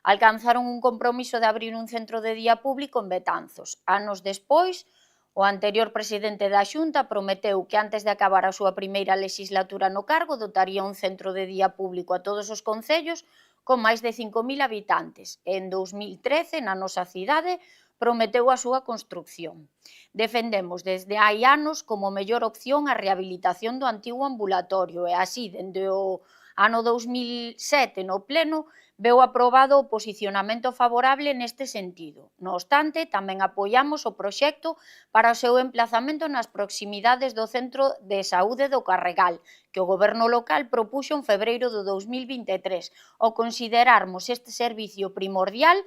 alcanzaron un compromiso de abrir un centro de día público en Betanzos. Anos despois, o anterior presidente da Xunta prometeu que antes de acabar a súa primeira legislatura no cargo dotaría un centro de día público a todos os concellos con máis de 5.000 habitantes. En 2013, na nosa cidade, prometeu a súa construcción. Defendemos desde hai anos como mellor opción a rehabilitación do antigo ambulatorio e así, dende o ano 2007 no pleno, veu aprobado o posicionamento favorable neste sentido. No obstante, tamén apoiamos o proxecto para o seu emplazamento nas proximidades do Centro de Saúde do Carregal, que o goberno local propuxo en febreiro do 2023, ao considerarmos este servicio primordial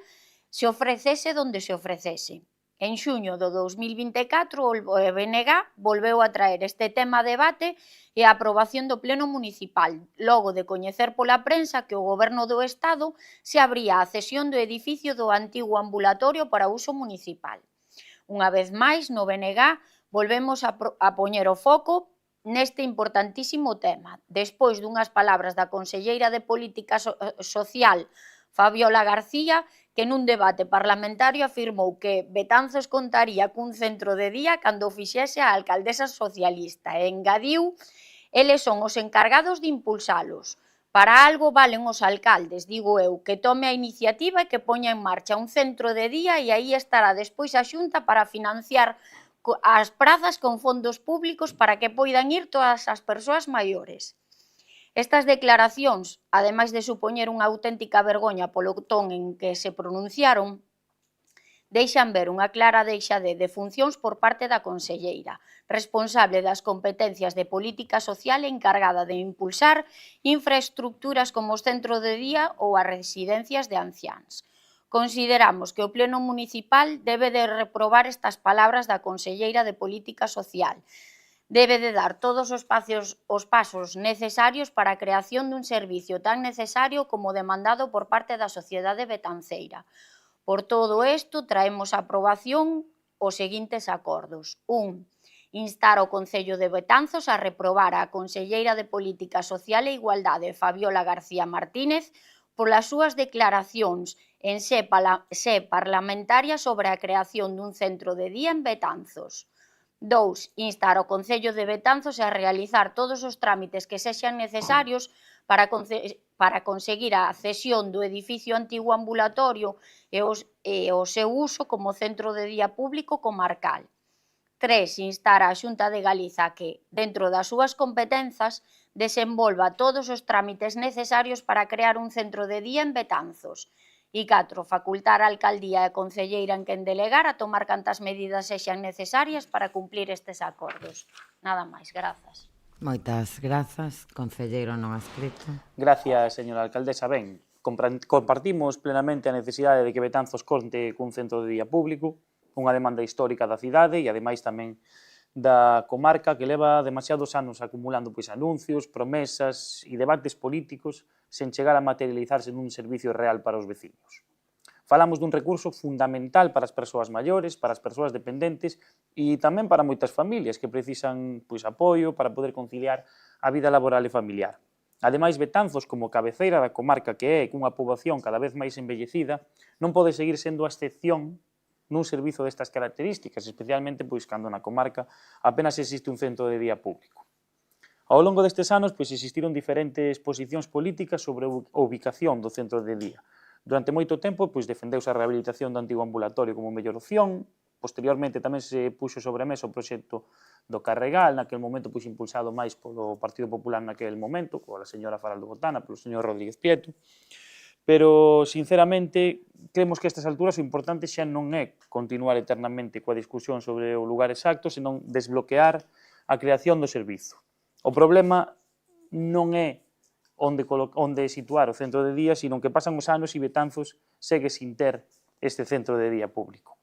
se ofrecese donde se ofrecese. En xuño do 2024, o BNG volveu a traer este tema a debate e a aprobación do Pleno Municipal, logo de coñecer pola prensa que o Goberno do Estado se abría a cesión do edificio do antigo ambulatorio para uso municipal. Unha vez máis, no BNG volvemos a poñer o foco neste importantísimo tema. Despois dunhas palabras da conselleira de Política Social, Fabiola García, que nun debate parlamentario afirmou que Betanzos contaría cun centro de día cando o fixese a alcaldesa socialista e engadiu eles son os encargados de impulsalos. Para algo valen os alcaldes, digo eu, que tome a iniciativa e que poña en marcha un centro de día e aí estará despois a Xunta para financiar as prazas con fondos públicos para que poidan ir todas as persoas maiores. Estas declaracións, ademais de supoñer unha auténtica vergoña polo ton en que se pronunciaron, deixan ver unha clara deixadez de funcións por parte da conselleira, responsable das competencias de política social e encargada de impulsar infraestructuras como os centros de día ou as residencias de anciáns. Consideramos que o Pleno Municipal debe de reprobar estas palabras da conselleira de Política Social, debe de dar todos os pasos necesarios para a creación dun servicio tan necesario como demandado por parte da sociedade betanceira. Por todo isto, traemos a aprobación os seguintes acordos. 1. Instar ao Concello de Betanzos a reprobar a conselleira de Política Social e Igualdade, Fabiola García Martínez, polas súas declaracións en sé parlamentaria sobre a creación dun centro de día en Betanzos. 2. Instar ao Concello de Betanzos a realizar todos os trámites que sexan necesarios para conseguir a cesión do edificio antigo ambulatorio e o seu uso como centro de día público comarcal. 3. Instar a Xunta de Galiza que, dentro das súas competenzas, desenvolva todos os trámites necesarios para crear un centro de día en Betanzos. E 4. Facultar a alcaldía e concelleira en quen delegar a tomar cantas medidas sexan necesarias para cumplir estes acordos. Nada máis, grazas. Moitas grazas, concelleiro non adscrito. Gracias, señora alcaldesa. Ben, compartimos plenamente a necesidade de que Betanzos conte cun centro de día público, unha demanda histórica da cidade e ademais tamén da comarca que leva demasiados anos acumulando anuncios, promesas e debates políticos sen chegar a materializarse nun servicio real para os veciños. Falamos dun recurso fundamental para as persoas maiores, para as persoas dependentes e tamén para moitas familias que precisan apoio para poder conciliar a vida laboral e familiar. Ademais, Betanzos, como cabeceira da comarca que é, cunha poboación cada vez máis envellecida, non pode seguir sendo a excepción nun servizo destas características, especialmente cando na comarca apenas existe un centro de día público. Ao longo destes anos existiron diferentes posicións políticas sobre a ubicación do centro de día. Durante moito tempo defendeuse a rehabilitación do antigo ambulatorio como mellor opción, Posteriormente tamén se puxo sobre a mesa o proxecto do Carregal, naquel momento pois impulsado máis polo Partido Popular naquel momento, pola señora Faraldo Botana, polo señor Rodríguez Prieto, pero, sinceramente, creemos que a estas alturas o importante xa non é continuar eternamente coa discusión sobre o lugar exacto, senón desbloquear a creación do servizo. O problema non é onde situar o centro de día, sino que pasan os anos e Betanzos segue sin ter este centro de día público.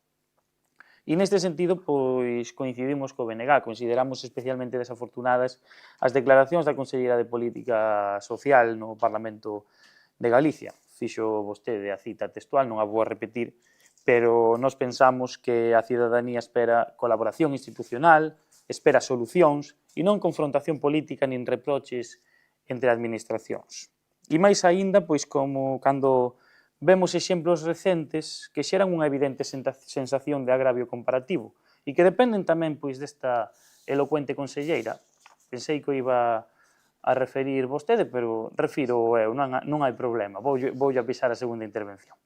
E neste sentido, pois, coincidimos co BNG, consideramos especialmente desafortunadas as declaracións da Conselleira de Política Social no Parlamento de Galicia. Fixo vostede a cita textual, non a vou a repetir, pero nós pensamos que a cidadanía espera colaboración institucional, espera solucións e non confrontación política nin reproches entre administracións. E máis aínda, pois, como cando vemos exemplos recentes que xeran unha evidente sensación de agravio comparativo e que dependen tamén, pois, desta elocuente conselleira. Pensei que o iba a referir vostede, pero refiro eu, non hai problema, vou avisar a segunda intervención.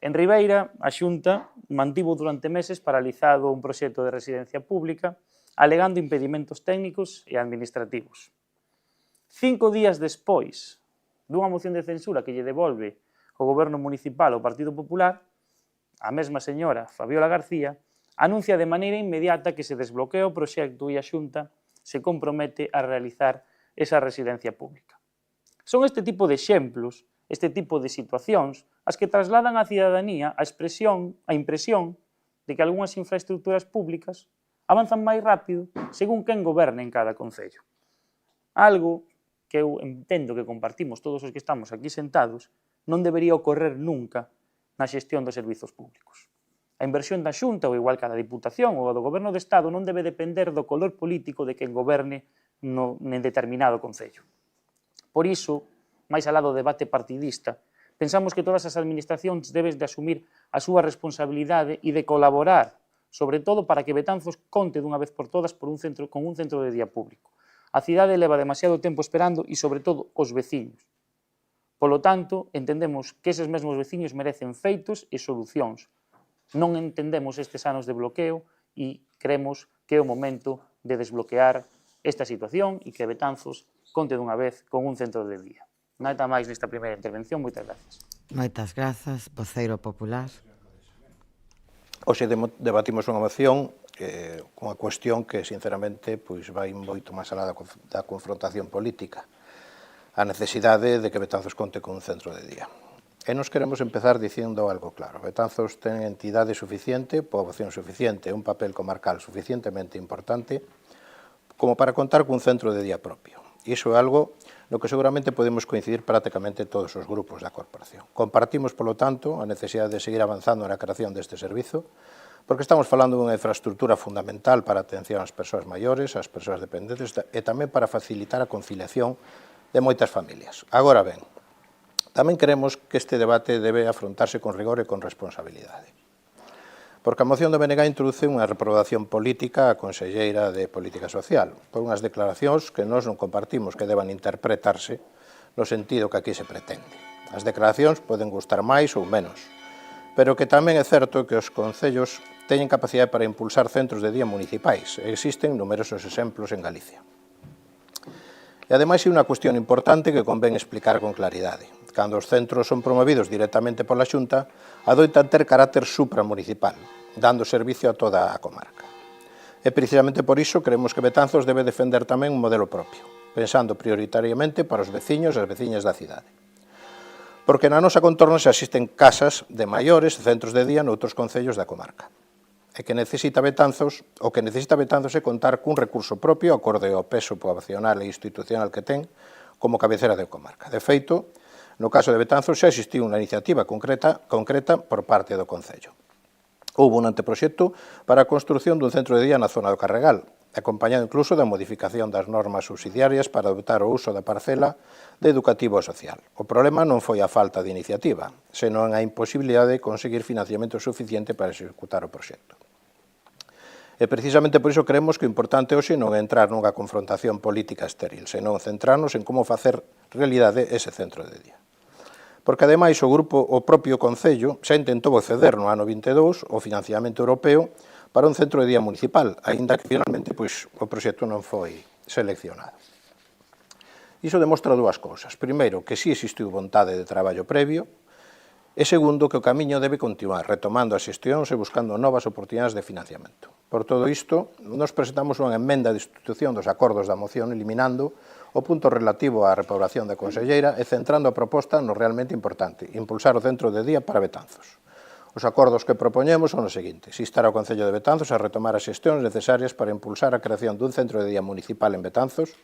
En Ribeira, a Xunta mantivo durante meses paralizado un proxecto de residencia pública alegando impedimentos técnicos e administrativos. 5 días despois dunha moción de censura que lle devolve o goberno municipal ao Partido Popular, a mesma señora Fabiola García anuncia de maneira inmediata que se desbloquea o proxecto e a Xunta se compromete a realizar esa residencia pública. Son este tipo de exemplos, este tipo de situacións, as que trasladan á cidadanía a impresión de que algunhas infraestructuras públicas avanzan máis rápido según quen goberne en cada concello. Algo que eu entendo que compartimos todos os que estamos aquí sentados, non debería ocorrer nunca na xestión dos servizos públicos. A inversión da Xunta, ou igual que a da Diputación ou a do Goberno do Estado, non debe depender do color político de quen goberne en determinado concello. Por iso, máis alá do debate partidista, pensamos que todas as administracións deben de asumir a súa responsabilidade e de colaborar, sobre todo para que Betanzos conte dunha vez por todas con un centro de día público. A cidade leva demasiado tempo esperando e, sobre todo, os veciños. Polo tanto, entendemos que eses mesmos veciños merecen feitos e solucións. Non entendemos estes anos de bloqueo e creemos que é o momento de desbloquear esta situación e que Betanzos conte dunha vez con un centro de día. Nada máis nesta primeira intervención. Moitas gracias. Moitas grazas, voceiro popular. Hoxe debatimos unha moción cunha cuestión que, sinceramente, pois vai moito máis alá da confrontación política. A necesidade de que Betanzos conte con un centro de día. E nos queremos empezar dicindo algo claro. Betanzos ten entidade suficiente, poboación suficiente, un papel comarcal suficientemente importante como para contar cun centro de día propio. Iso é algo no que seguramente podemos coincidir prácticamente todos os grupos da corporación. Compartimos, polo tanto, a necesidade de seguir avanzando na creación deste servizo, porque estamos falando dunha infraestructura fundamental para a atención ás persoas maiores, ás persoas dependentes e tamén para facilitar a conciliación de moitas familias. Agora ben, tamén queremos que este debate debe afrontarse con rigor e con responsabilidade. Porque a moción do BNG introduce unha reprobación política á Conselleira de Política Social por unhas declaracións que nós non compartimos que deban interpretarse no sentido que aquí se pretende. As declaracións poden gustar máis ou menos, pero que tamén é certo que os concellos teñen capacidade para impulsar centros de día municipais. Existen numerosos exemplos en Galicia. E ademais é unha cuestión importante que convén explicar con claridade. Cando os centros son promovidos directamente pola Xunta, adoitan ter carácter supramunicipal, dando servicio a toda a comarca. E precisamente por iso creemos que Betanzos debe defender tamén un modelo propio, pensando prioritariamente para os veciños e as veciñas da cidade. Porque na nosa contorna se asisten casas de maiores e centros de día noutros concellos da comarca. E que necesita Betanzos, o que necesita Betanzos é contar cun recurso propio acorde ao peso poboacional e institucional que ten como cabecera de comarca. De feito, no caso de Betanzos xa existiu unha iniciativa concreta por parte do Concello. Houve un anteproxecto para a construción dun centro de día na zona do Carregal, acompañado incluso da modificación das normas subsidiarias para adoptar o uso da parcela de educativo e social. O problema non foi a falta de iniciativa, senón a imposibilidade de conseguir financiamento suficiente para executar o proxecto. E precisamente por iso creemos que o importante hoxe non é entrar nunha confrontación política estéril, senón centrarnos en como facer realidade ese centro de día. Porque, ademais, o propio Concello xa intentou acceder no ano 22 ao financiamento europeo para un centro de día municipal, aínda que finalmente pois, o proxecto non foi seleccionado. Iso demostra dúas cousas. Primeiro, que si existiu vontade de traballo previo, e segundo, que o camiño debe continuar retomando as xestións e buscando novas oportunidades de financiamento. Por todo isto, nos presentamos unha emenda de institución dos acordos da moción eliminando o punto relativo á repoblación da Conselleira e centrando a proposta no realmente importante, impulsar o centro de día para Betanzos. Os acordos que propoñemos son os seguintes: instar ao Concello de Betanzos a retomar as xestións necesarias para impulsar a creación dun centro de día municipal en Betanzos,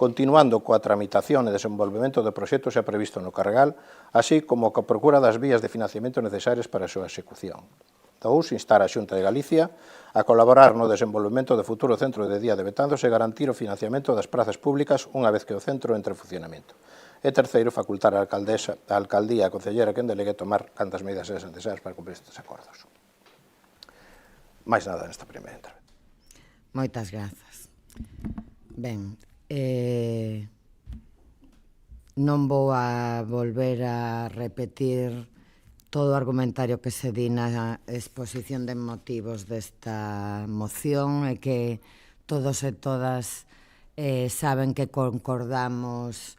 continuando coa tramitación e desenvolvemento do proxecto xa previsto no Carregal, así como coa procura das vías de financiamento necesarias para a súa execución. 2. Instar a Xunta de Galicia a colaborar no desenvolvemento do futuro centro de día de Betanzos e garantir o financiamento das prazas públicas unha vez que o centro entre en funcionamento. E terceiro, facultar a alcaldía e a concellera quen delegue tomar cantas medidas sexan necesarias para cumprir estes acordos. Mais nada nesta primeira intervención. Moitas grazas. Ben, non vou a volver a repetir todo o argumentario que se di na exposición de motivos desta moción e que todos e todas saben que concordamos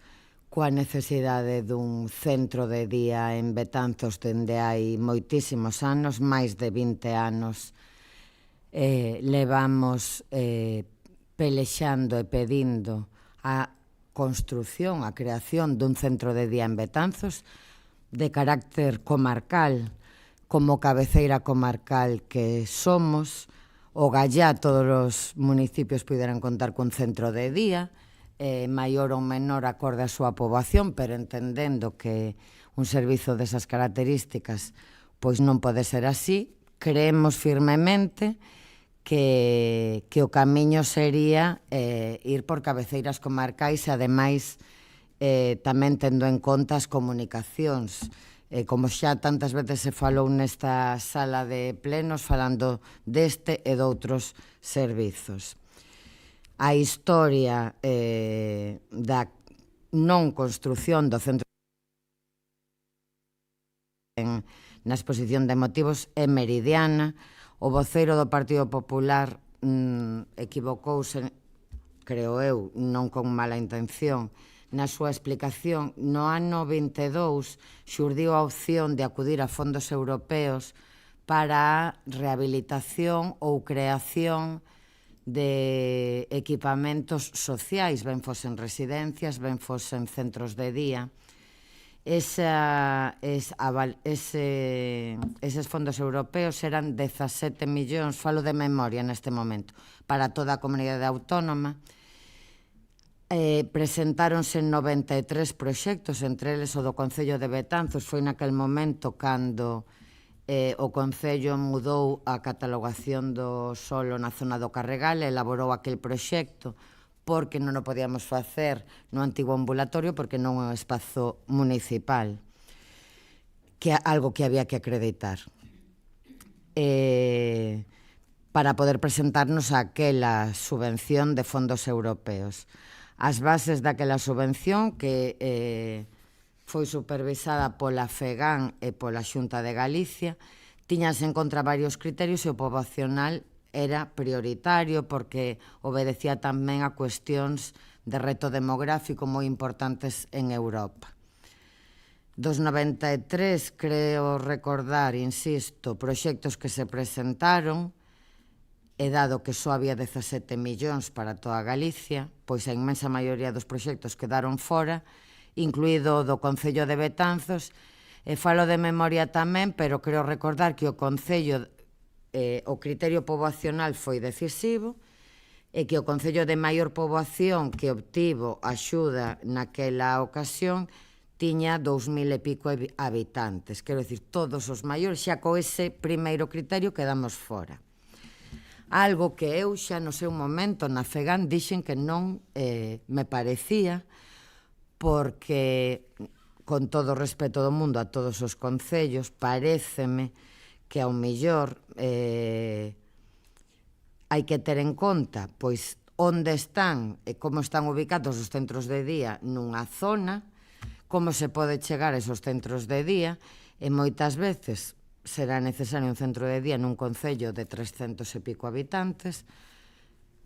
coa necesidade dun centro de día en Betanzos dende hai moitísimos anos, máis de 20 anos levamos pelexando e pedindo a construción, a creación dun centro de día en Betanzos de carácter comarcal, como cabeceira comarcal que somos. O Gallá, todos os municipios puderan contar cun centro de día, maior ou menor acorde a súa poboación, pero entendendo que un servizo desas características pois non pode ser así, creemos firmemente que o camiño sería ir por cabeceiras comarcais e, ademais, tamén tendo en conta as comunicacións. Como xa tantas veces se falou nesta sala de plenos, falando deste e doutros servizos. A historia da non construción do centro na exposición de motivos é meridiana. O voceiro do Partido Popular equivocouse, creo eu, non con mala intención, na súa explicación. No ano 22 xurdiu a opción de acudir a fondos europeos para a rehabilitación ou creación de equipamentos sociais, ben fosen residencias, ben fosen centros de día. Eses fondos europeos eran 17 millóns, falo de memoria neste momento, para toda a comunidade autónoma. Presentáronse 93 proxectos, entre eles o do Concello de Betanzos. Foi naquel momento cando o Concello mudou a catalogación do solo na zona do Carregal, elaborou aquel proxecto, porque non o podíamos facer no antigo ambulatorio, porque non é un espazo municipal, que é algo que había que acreditar, para poder presentarnos a aquela subvención de fondos europeos. As bases daquela subvención, que foi supervisada pola FEGAN e pola Xunta de Galicia, tiñanse en contra varios criterios e o poboacional era prioritario porque obedecía tamén a cuestións de reto demográfico moi importantes en Europa. Dos 93, creo recordar, insisto, proxectos que se presentaron, e dado que só había 17 millóns para toda Galicia, pois a inmensa maioría dos proxectos quedaron fora, incluído o do Concello de Betanzos, e falo de memoria tamén, pero creo recordar que o Concello, o criterio poboacional foi decisivo, e que o Concello de maior poboación que obtivo axuda naquela ocasión tiña 2000 e pico habitantes. Quero dicir, todos os maiores, xa co ese primeiro criterio quedamos fora. Algo que eu xa no seu momento na FEGAN dixen que non me parecía, porque, con todo o respeto do mundo a todos os concellos, paréceme que ao mellor hai que ter en conta pois onde están e como están ubicados os centros de día nunha zona, como se pode chegar a esos centros de día, e moitas veces será necesario un centro de día nun concello de 300 e pico habitantes,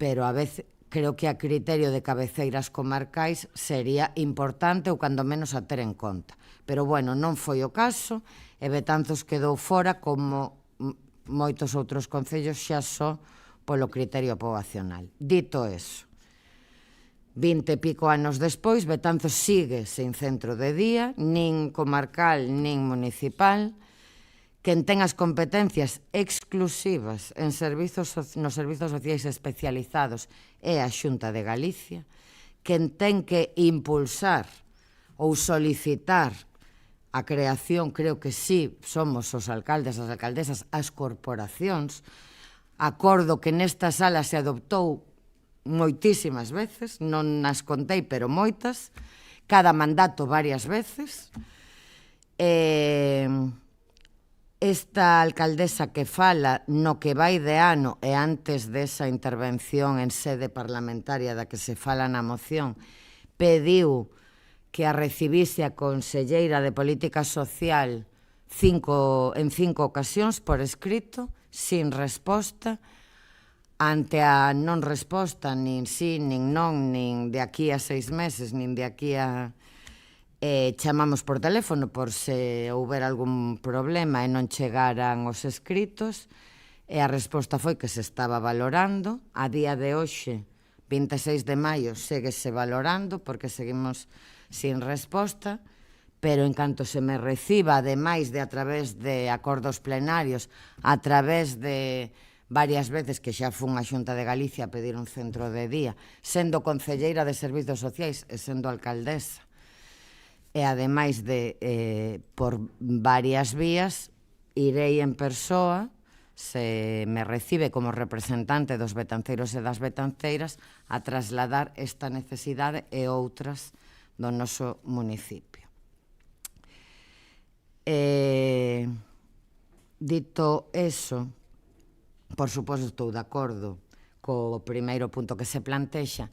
pero a veces creo que a criterio de cabeceiras comarcais sería importante ou cando menos a ter en conta. Pero bueno, non foi o caso e Betanzos quedou fora como moitos outros concellos xa só polo criterio poboacional. Dito eso, 20 e pico anos despois, Betanzos sigue sen centro de día, nin comarcal, nin municipal. Quen ten as competencias exclusivas nos servizos sociais especializados é a Xunta de Galicia. Quen ten que impulsar ou solicitar a creación, creo que sí, somos os alcaldes, as alcaldesas, as corporacións. Acordo que nesta sala se adoptou moitísimas veces, non as contei, pero moitas, cada mandato varias veces. Esta alcaldesa que fala no que vai de ano e antes desa intervención en sede parlamentaria da que se fala na moción, pediu que a recibise a conselleira de Política Social en 5 ocasións por escrito, sin resposta. Ante a non resposta, nin sí, nin non, nin de aquí a 6 meses, nin de aquí a... chamamos por teléfono por se houber algún problema e non chegaran os escritos, e a resposta foi que se estaba valorando. A día de hoxe, 26 de maio, séguese valorando porque seguimos sin resposta, pero en canto se me reciba, ademais de a través de acordos plenarios, a través de varias veces que xa fun a Xunta de Galicia a pedir un centro de día, sendo concelleira de Servizos Sociais e sendo alcaldesa, e ademais de por varias vías, irei en persoa, se me recibe como representante dos betanceiros e das betanceiras, a trasladar esta necesidade e outras do noso municipio. Dito eso, por suposto, estou de acordo co primeiro punto que se plantexa.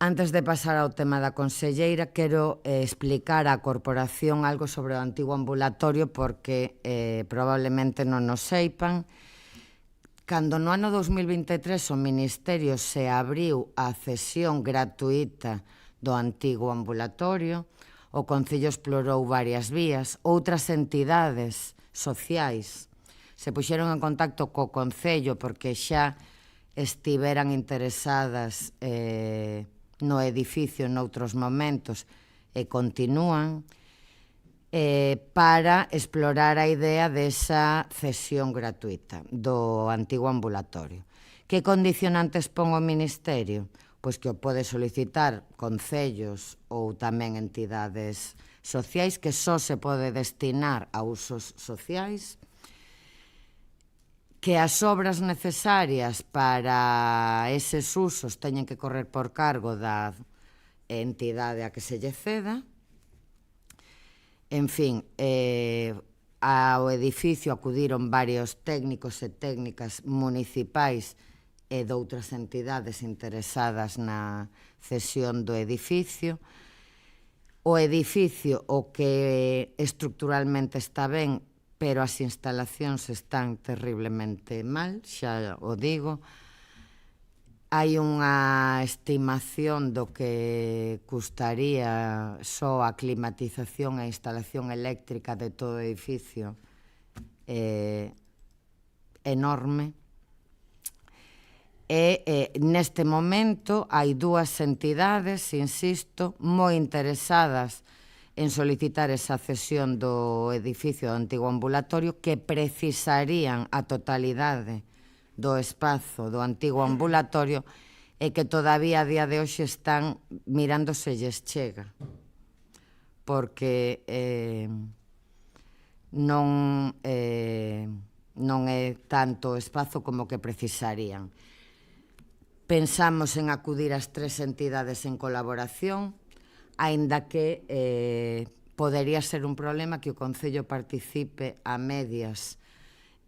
Antes de pasar ao tema da conselleira, quero explicar á corporación algo sobre o antigo ambulatorio porque probablemente non nos seipan. Cando no ano 2023 o Ministerio se abriu a cesión gratuita do antigo ambulatorio, o Concello explorou varias vías. Outras entidades sociais se puxeron en contacto co Concello porque xa estiveran interesadas no edificio noutros momentos e continúan para explorar a idea desa cesión gratuita do antigo ambulatorio. Que condicionantes pon o Ministerio? Pois que o pode solicitar concellos ou tamén entidades sociais, que só se pode destinar a usos sociais, que as obras necesarias para eses usos teñen que correr por cargo da entidade a que se lle ceda. En fin, ao edificio acudiron varios técnicos e técnicas municipais e doutras entidades interesadas na cesión do edificio. O edificio, o que estructuralmente está ben, pero as instalacións están terriblemente mal, xa o digo. Hai unha estimación do que custaría só a climatización e a instalación eléctrica de todo o edificio enorme. E neste momento hai 2 entidades, insisto, moi interesadas en solicitar esa cesión do edificio do antigo ambulatorio, que precisarían a totalidade do espazo do antigo ambulatorio e que todavía a día de hoxe están mirando se lles chega, porque non é tanto espazo como que precisarían. Pensamos en acudir ás 3 entidades en colaboración, aínda que podería ser un problema que o Concello participe a medias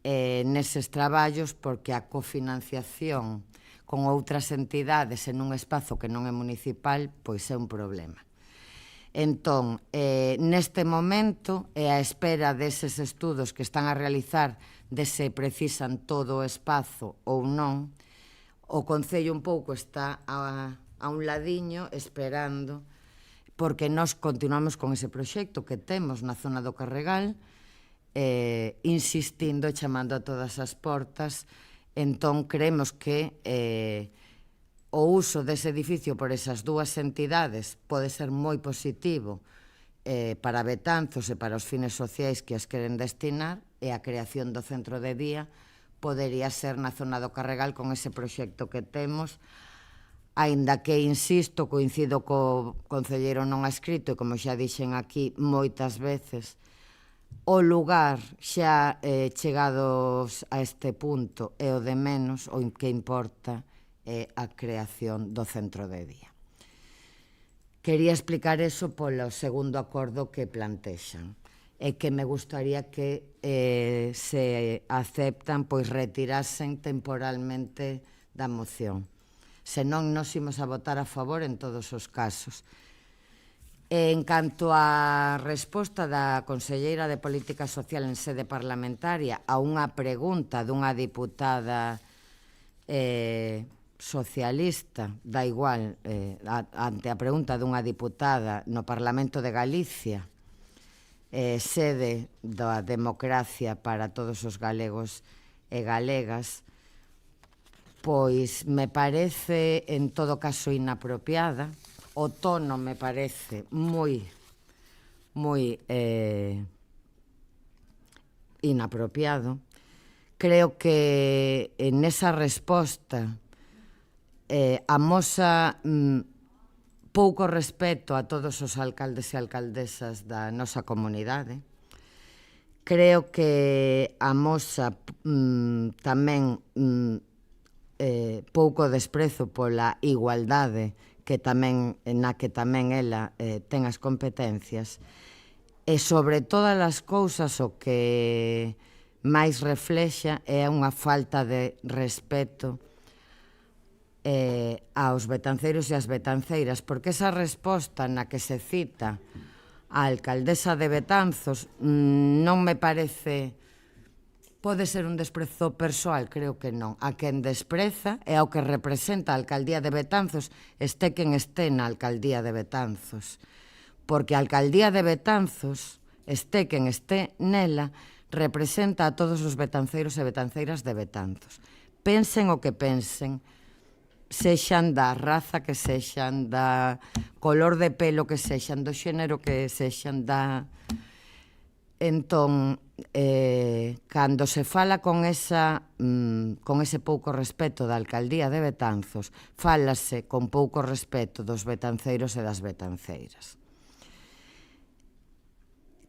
neses traballos, porque a cofinanciación con outras entidades en un espazo que non é municipal, pois é un problema. Entón, neste momento, e a espera deses estudos que están a realizar de se precisan todo o espazo ou non, o Concello un pouco está a un ladiño esperando, porque nós continuamos con ese proxecto que temos na zona do Carregal, insistindo e chamando a todas as portas. Entón, creemos que o uso dese edificio por esas dúas entidades pode ser moi positivo para Betanzos e para os fines sociais que as queren destinar, e a creación do centro de día podería ser na zona do Carregal con ese proxecto que temos, aínda que, insisto, coincido co concelleiro non adscrito, e como xa dixen aquí moitas veces, o lugar xa chegados a este punto é o de menos, o que importa é a creación do centro de día. Quería explicar eso polo segundo acordo que plantexan, e que me gustaría que se aceptan, pois retirasen temporalmente da moción. Senón, nos imos a votar a favor en todos os casos. En canto á resposta da conselleira de Política Social en sede parlamentaria a unha pregunta dunha diputada socialista, da igual, ante a pregunta dunha diputada no Parlamento de Galicia, sede da democracia para todos os galegos e galegas, pois me parece en todo caso inapropiada, o tono me parece moi inapropiado. Creo que en esa resposta amosa pouco respeto a todos os alcaldes e alcaldesas da nosa comunidade. Creo que amosa tamén pouco desprezo pola igualdade na que tamén ela ten as competencias, e sobre todas as cousas o que máis reflexa é unha falta de respeto aos betanceiros e as betanceiras, porque esa resposta na que se cita a alcaldesa de Betanzos non me parece... Pode ser un desprezo persoal, creo que non. A quen despreza é ao que representa a alcaldía de Betanzos, este quen este na alcaldía de Betanzos. Porque a alcaldía de Betanzos, este quen este nela, representa a todos os betanceiros e betanceiras de Betanzos. Pensen o que pensen, sexan da raza que sexan, da color de pelo que sexan, do xénero que sexan, da... Entón, cando se fala con ese pouco respeto da alcaldía de Betanzos, fálase con pouco respeto dos betanceiros e das betanceiras.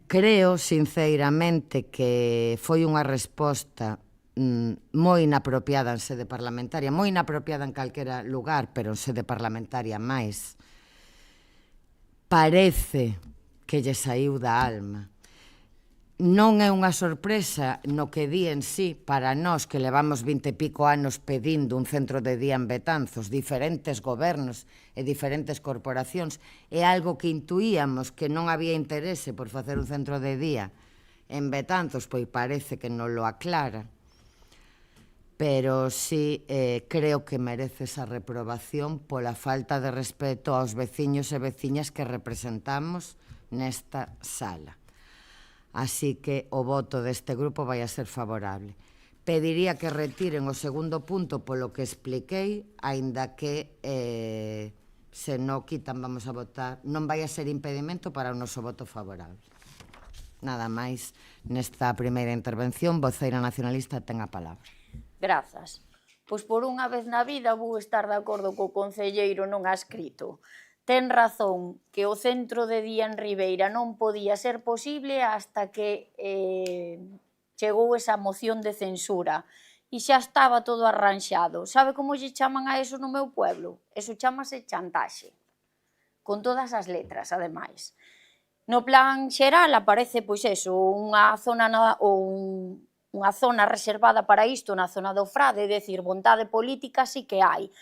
Creo, sinceramente, que foi unha resposta moi inapropiada en sede parlamentaria, moi inapropiada en calquera lugar, pero en sede parlamentaria máis. Parece que lle saiu da alma. Non é unha sorpresa no que di en sí para nós que levamos 20 e pico anos pedindo un centro de día en Betanzos, diferentes gobernos e diferentes corporacións, é algo que intuíamos que non había interese por facer un centro de día en Betanzos, pois parece que non lo aclara. Pero sí creo que merece esa reprobación pola falta de respeto aos veciños e veciñas que representamos nesta sala. Así que o voto deste grupo vai a ser favorable. Pediría que retiren o segundo punto polo que expliquei, aínda que se non quitan vamos a votar, non vai a ser impedimento para o noso voto favorable. Nada máis nesta primeira intervención, voceira nacionalista ten a palabra. Grazas. Pois por unha vez na vida vou estar de acordo co concelleiro non adscrito. Ten razón que o centro de día en Ribeira non podía ser posible hasta que chegou esa moción de censura e xa estaba todo arranxado. Sabe como lle chaman a eso no meu pueblo? Eso chamase chantaxe, con todas as letras, ademais. No plan xeral aparece, pois eso, unha zona reservada para isto na zona do Frade, é dicir, vontade política sí que hai.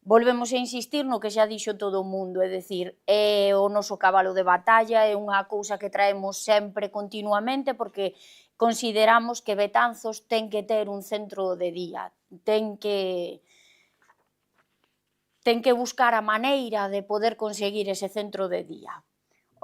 volvemos a insistir no que xa dixo todo o mundo, é dicir, é o noso cabalo de batalla, é unha cousa que traemos sempre continuamente, porque consideramos que Betanzos ten que ter un centro de día, ten que buscar a maneira de poder conseguir ese centro de día.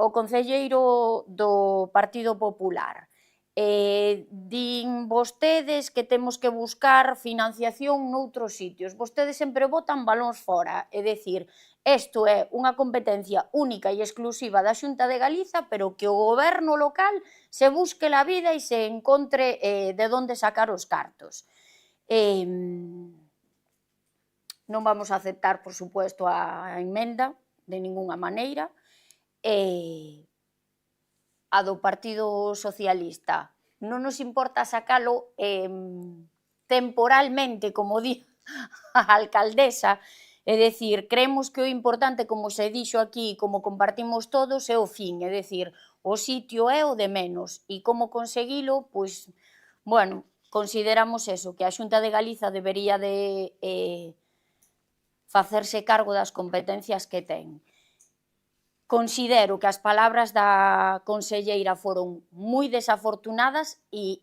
O concelleiro do Partido Popular, din vostedes que temos que buscar financiación noutros sitios. Vostedes sempre botan balóns fora, é dicir, isto é unha competencia única e exclusiva da Xunta de Galiza, pero que o goberno local se busque la vida e se encontre de onde sacar os cartos. Non vamos a aceptar, por suposto, a emenda de ningunha maneira. A do Partido Socialista non nos importa sacalo temporalmente, como di a alcaldesa, é dicir, creemos que o importante, como se dixo aquí, como compartimos todos, é o fin, é dicir, o sitio é o de menos, e como conseguilo, pois, bueno, consideramos eso, que a Xunta de Galiza debería de facerse cargo das competencias que ten. Considero que as palabras da conselleira foron moi desafortunadas e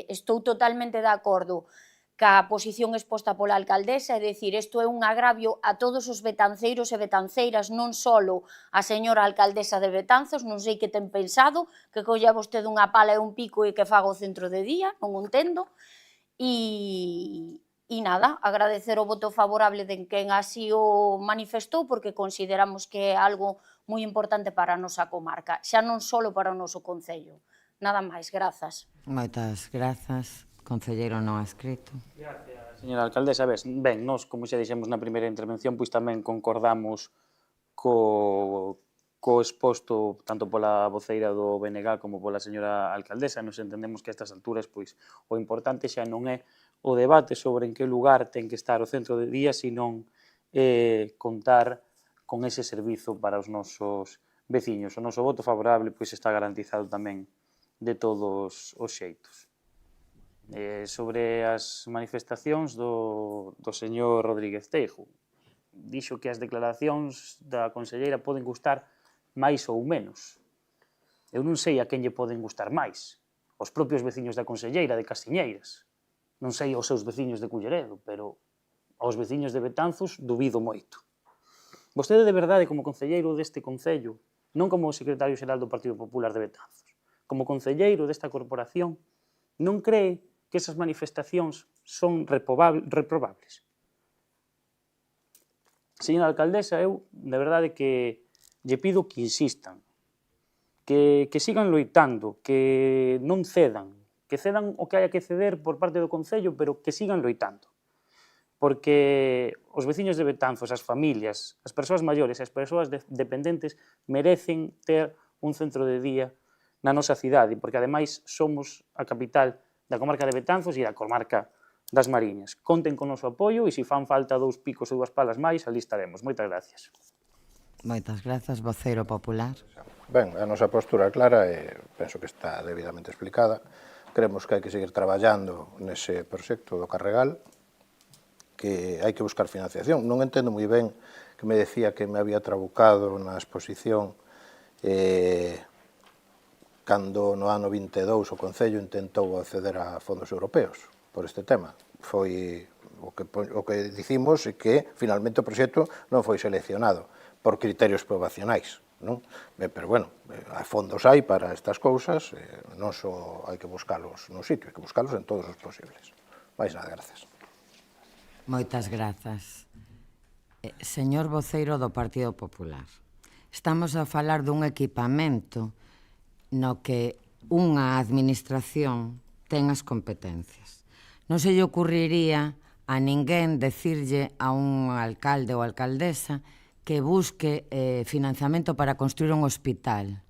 estou totalmente de acordo ca posición exposta pola alcaldesa, é dicir, isto é un agravio a todos os betanceiros e betanceiras, non só a señora alcaldesa de Betanzos, non sei que ten pensado, que colla vostede unha pala e un pico e que faga o centro de día, non o entendo, e nada, agradecer o voto favorable de quen así o manifestou, porque consideramos que é algo moi importante para a nosa comarca, xa non só para o noso concello. Nada máis, grazas. Moitas grazas, concelleiro non adscrito. Gracias, señora alcaldesa. Ben, nós, como xa dixemos na primeira intervención, pois tamén concordamos co exposto tanto pola voceira do BNG como pola señora alcaldesa. Nos entendemos que a estas alturas pois o importante xa non é o debate sobre en que lugar ten que estar o centro de día, senón contar con ese servizo para os nosos veciños. O noso voto favorable pois está garantizado tamén de todos os xeitos. Sobre as manifestacións do señor Rodríguez Teijo, dixo que as declaracións da conselleira poden gustar máis ou menos. Eu non sei a quen lle poden gustar máis. Os propios veciños da conselleira de Castiñeiras. Non sei aos seus veciños de Culleredo, pero aos veciños de Betanzos dubido moito. Vostede de verdade, como concelleiro deste concello, non como secretario xeral do Partido Popular de Betanzos, como concelleiro desta corporación, non cree que esas manifestacións son reprobables? Señora alcaldesa, eu de verdade que lle pido que insistan, que sigan loitando, que non cedan, que cedan o que haya que ceder por parte do concello, pero que sigan loitando. Porque os veciños de Betanzos, as familias, as persoas maiores e as persoas dependentes merecen ter un centro de día na nosa cidade, porque ademais somos a capital da comarca de Betanzos e da comarca das Mariñas. Conten con o noso apoio e se fan falta 2 picos ou 2 palas máis, ali estaremos. Moitas gracias. Moitas grazas, voceiro popular. Ben, a nosa postura é clara e penso que está debidamente explicada. Creemos que hai que seguir traballando nese proxecto do Carregal, que hai que buscar financiación. Non entendo moi ben que me decía que me había trabucado na exposición cando no ano 22 o Concello intentou acceder a fondos europeos por este tema. Foi o que dicimos e que finalmente o proxecto non foi seleccionado por criterios probacionais, non? Pero bueno, fondos hai para estas cousas, non só hai que buscalos no sitio, hai que buscalos en todos os posibles. Mais nada, gracias. Moitas grazas. Señor voceiro do Partido Popular, estamos a falar dun equipamento no que unha administración ten as competencias. Non se lle ocurriría a ninguén decirlle a un alcalde ou alcaldesa que busque financiamento para construir un hospital,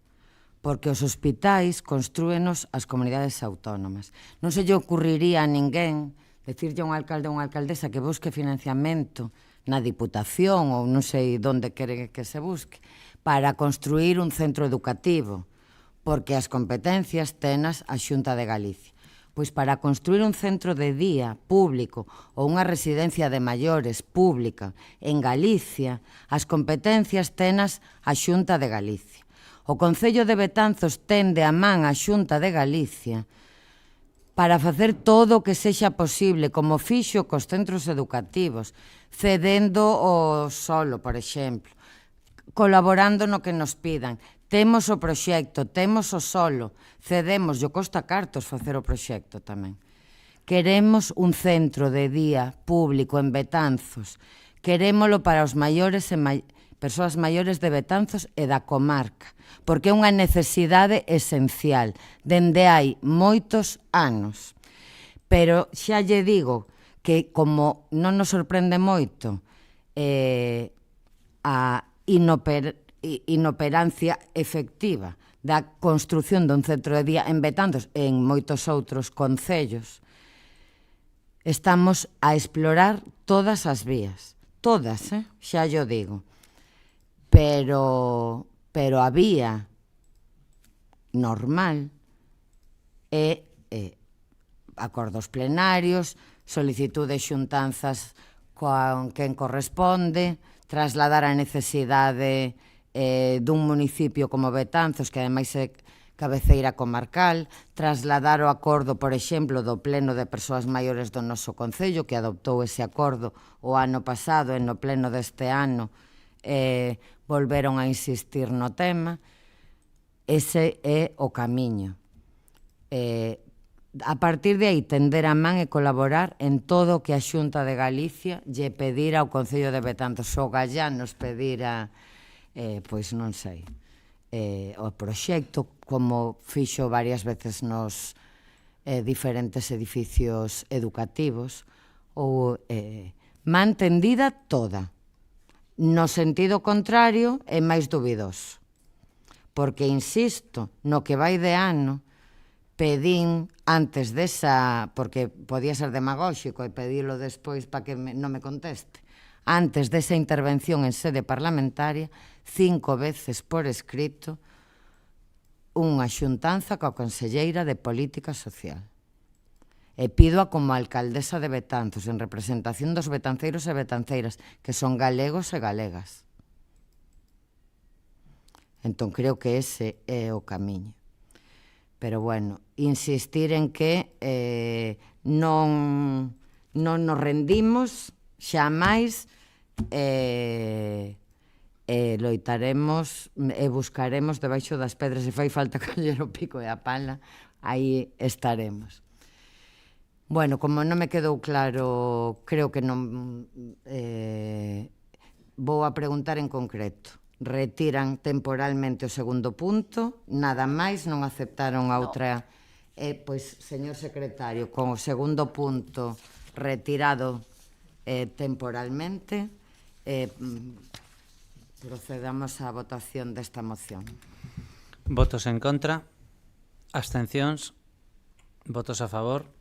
porque os hospitais construínos as comunidades autónomas. Non se lle ocurriría a ninguén decirlle a un alcalde ou unha alcaldesa que busque financiamento na Diputación ou non sei onde quere que se busque para construir un centro educativo, porque as competencias tenas a Xunta de Galicia. Pois para construir un centro de día público ou unha residencia de maiores pública en Galicia, as competencias tenas a Xunta de Galicia. O Concello de Betanzos tende a man a Xunta de Galicia para facer todo o que sexa posible, como fixo cos centros educativos, cedendo o solo, por exemplo, colaborando no que nos pidan. Temos o proxecto, temos o solo, cedemos, e costa cartos facer o proxecto tamén. Queremos un centro de día público en Betanzos, querémolo para os maiores e persoas maiores de Betanzos e da comarca, porque é unha necesidade esencial, dende hai moitos anos. Pero xa lle digo que como non nos sorprende moito a inoperancia efectiva da construción dun centro de día en Betanzos e en moitos outros concellos, estamos a explorar todas as vías. Todas, xa yo digo. Pero a vía normal é acordos plenarios, solicitudes xuntanzas con quen corresponde, trasladar a necesidade dun municipio como Betanzos, que ademais é cabeceira comarcal, trasladar o acordo, por exemplo, do Pleno de Persoas Maiores do noso Concello, que adoptou ese acordo o ano pasado e no Pleno deste ano volveron a insistir no tema. Ese é o camiño. A partir de aí, tender a man e colaborar en todo o que a Xunta de Galicia lle pedira ao Concello de Betanzos. O Gallán nos pedira, pois non sei, o proxecto, como fixo varias veces nos diferentes edificios educativos, ou man tendida toda. No sentido contrario, é máis dubidoso. Porque, insisto, no que vai de ano, pedín antes desa, porque podía ser demagóxico e pedilo despois para que non me conteste, antes desa intervención en sede parlamentaria, 5 veces por escrito, unha xuntanza coa Conselleira de Política Social. E pido como alcaldesa de Betanzos, en representación dos betanceiros e betanceiras, que son galegos e galegas. Entón, creo que ese é o camiño. Pero, bueno, insistir en que non nos rendimos xamais loitaremos e buscaremos debaixo das pedras, se fai falta coller o pico e a pala, aí estaremos. Bueno, como non me quedou claro, creo que non vou a preguntar en concreto. Retiran temporalmente o segundo punto, nada máis, non aceptaron a outra. Pois, señor secretario, con o segundo punto retirado temporalmente, procedamos á votación desta moción. Votos en contra, abstencións, votos a favor.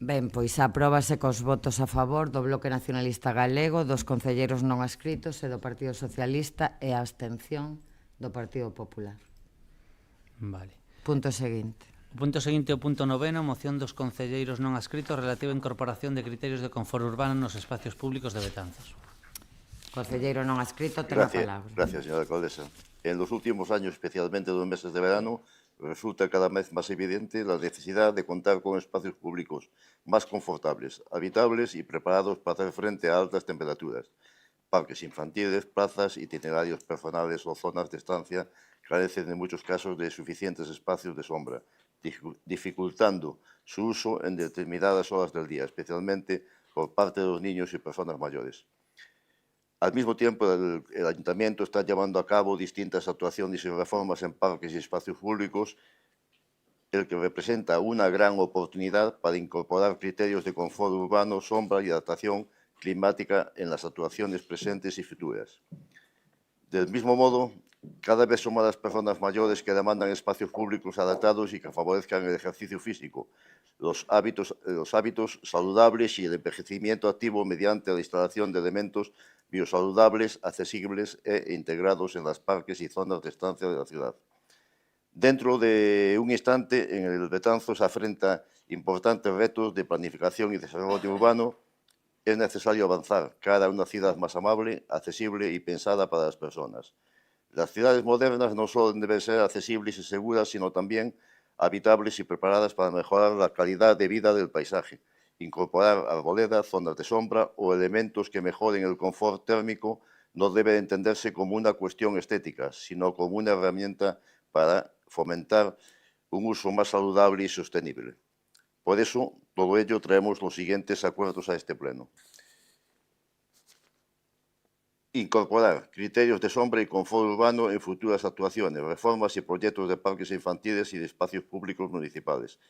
Ben, pois apróbase cos votos a favor do Bloque Nacionalista Galego, dos concelleiros non adscritos e do Partido Socialista e a abstención do Partido Popular. Vale. Punto seguinte. O punto seguinte, o punto noveno, moción dos concelleiros non adscritos relativa á incorporación de criterios de confort urbano nos espacios públicos de Betanzos. Concelleiro non adscrito, ten a palabra. Gracias, señora alcaldesa. En los últimos años, especialmente en los meses de verano, resulta cada vez más evidente la necesidad de contar con espacios públicos más confortables, habitables y preparados para hacer frente a altas temperaturas. Parques infantiles, plazas, itinerarios personales o zonas de estancia carecen en muchos casos de suficientes espacios de sombra, dificultando su uso en determinadas horas del día, especialmente por parte de los niños y personas mayores. Al mismo tiempo, el Ayuntamiento está llevando a cabo distintas actuaciones y reformas en parques y espacios públicos, el que representa una gran oportunidad para incorporar criterios de confort urbano, sombra y adaptación climática en las actuaciones presentes y futuras. Del mismo modo, cada vez son más las personas mayores que demandan espacios públicos adaptados y que favorezcan el ejercicio físico, los hábitos saludables y el envejecimiento activo mediante la instalación de elementos biosaludables, accesibles e integrados en los parques y zonas de estancia de la ciudad. Dentro de un instante, en el Betanzos afrenta importantes retos de planificación y desarrollo urbano. Es necesario avanzar cara a una ciudad más amable, accesible y pensada para las personas. Las ciudades modernas no solo deben ser accesibles y seguras, sino también habitables y preparadas para mejorar la calidad de vida del paisaje, incorporar arboledas, zonas de sombra o elementos que mejoren el confort térmico no debe entenderse como una cuestión estética, sino como una herramienta para fomentar un uso más saludable y sostenible. Por eso, todo ello traemos los siguientes acuerdos a este Pleno. Incorporar criterios de sombra y confort urbano en futuras actuaciones, reformas y proyectos de parques infantiles y de espacios públicos municipales.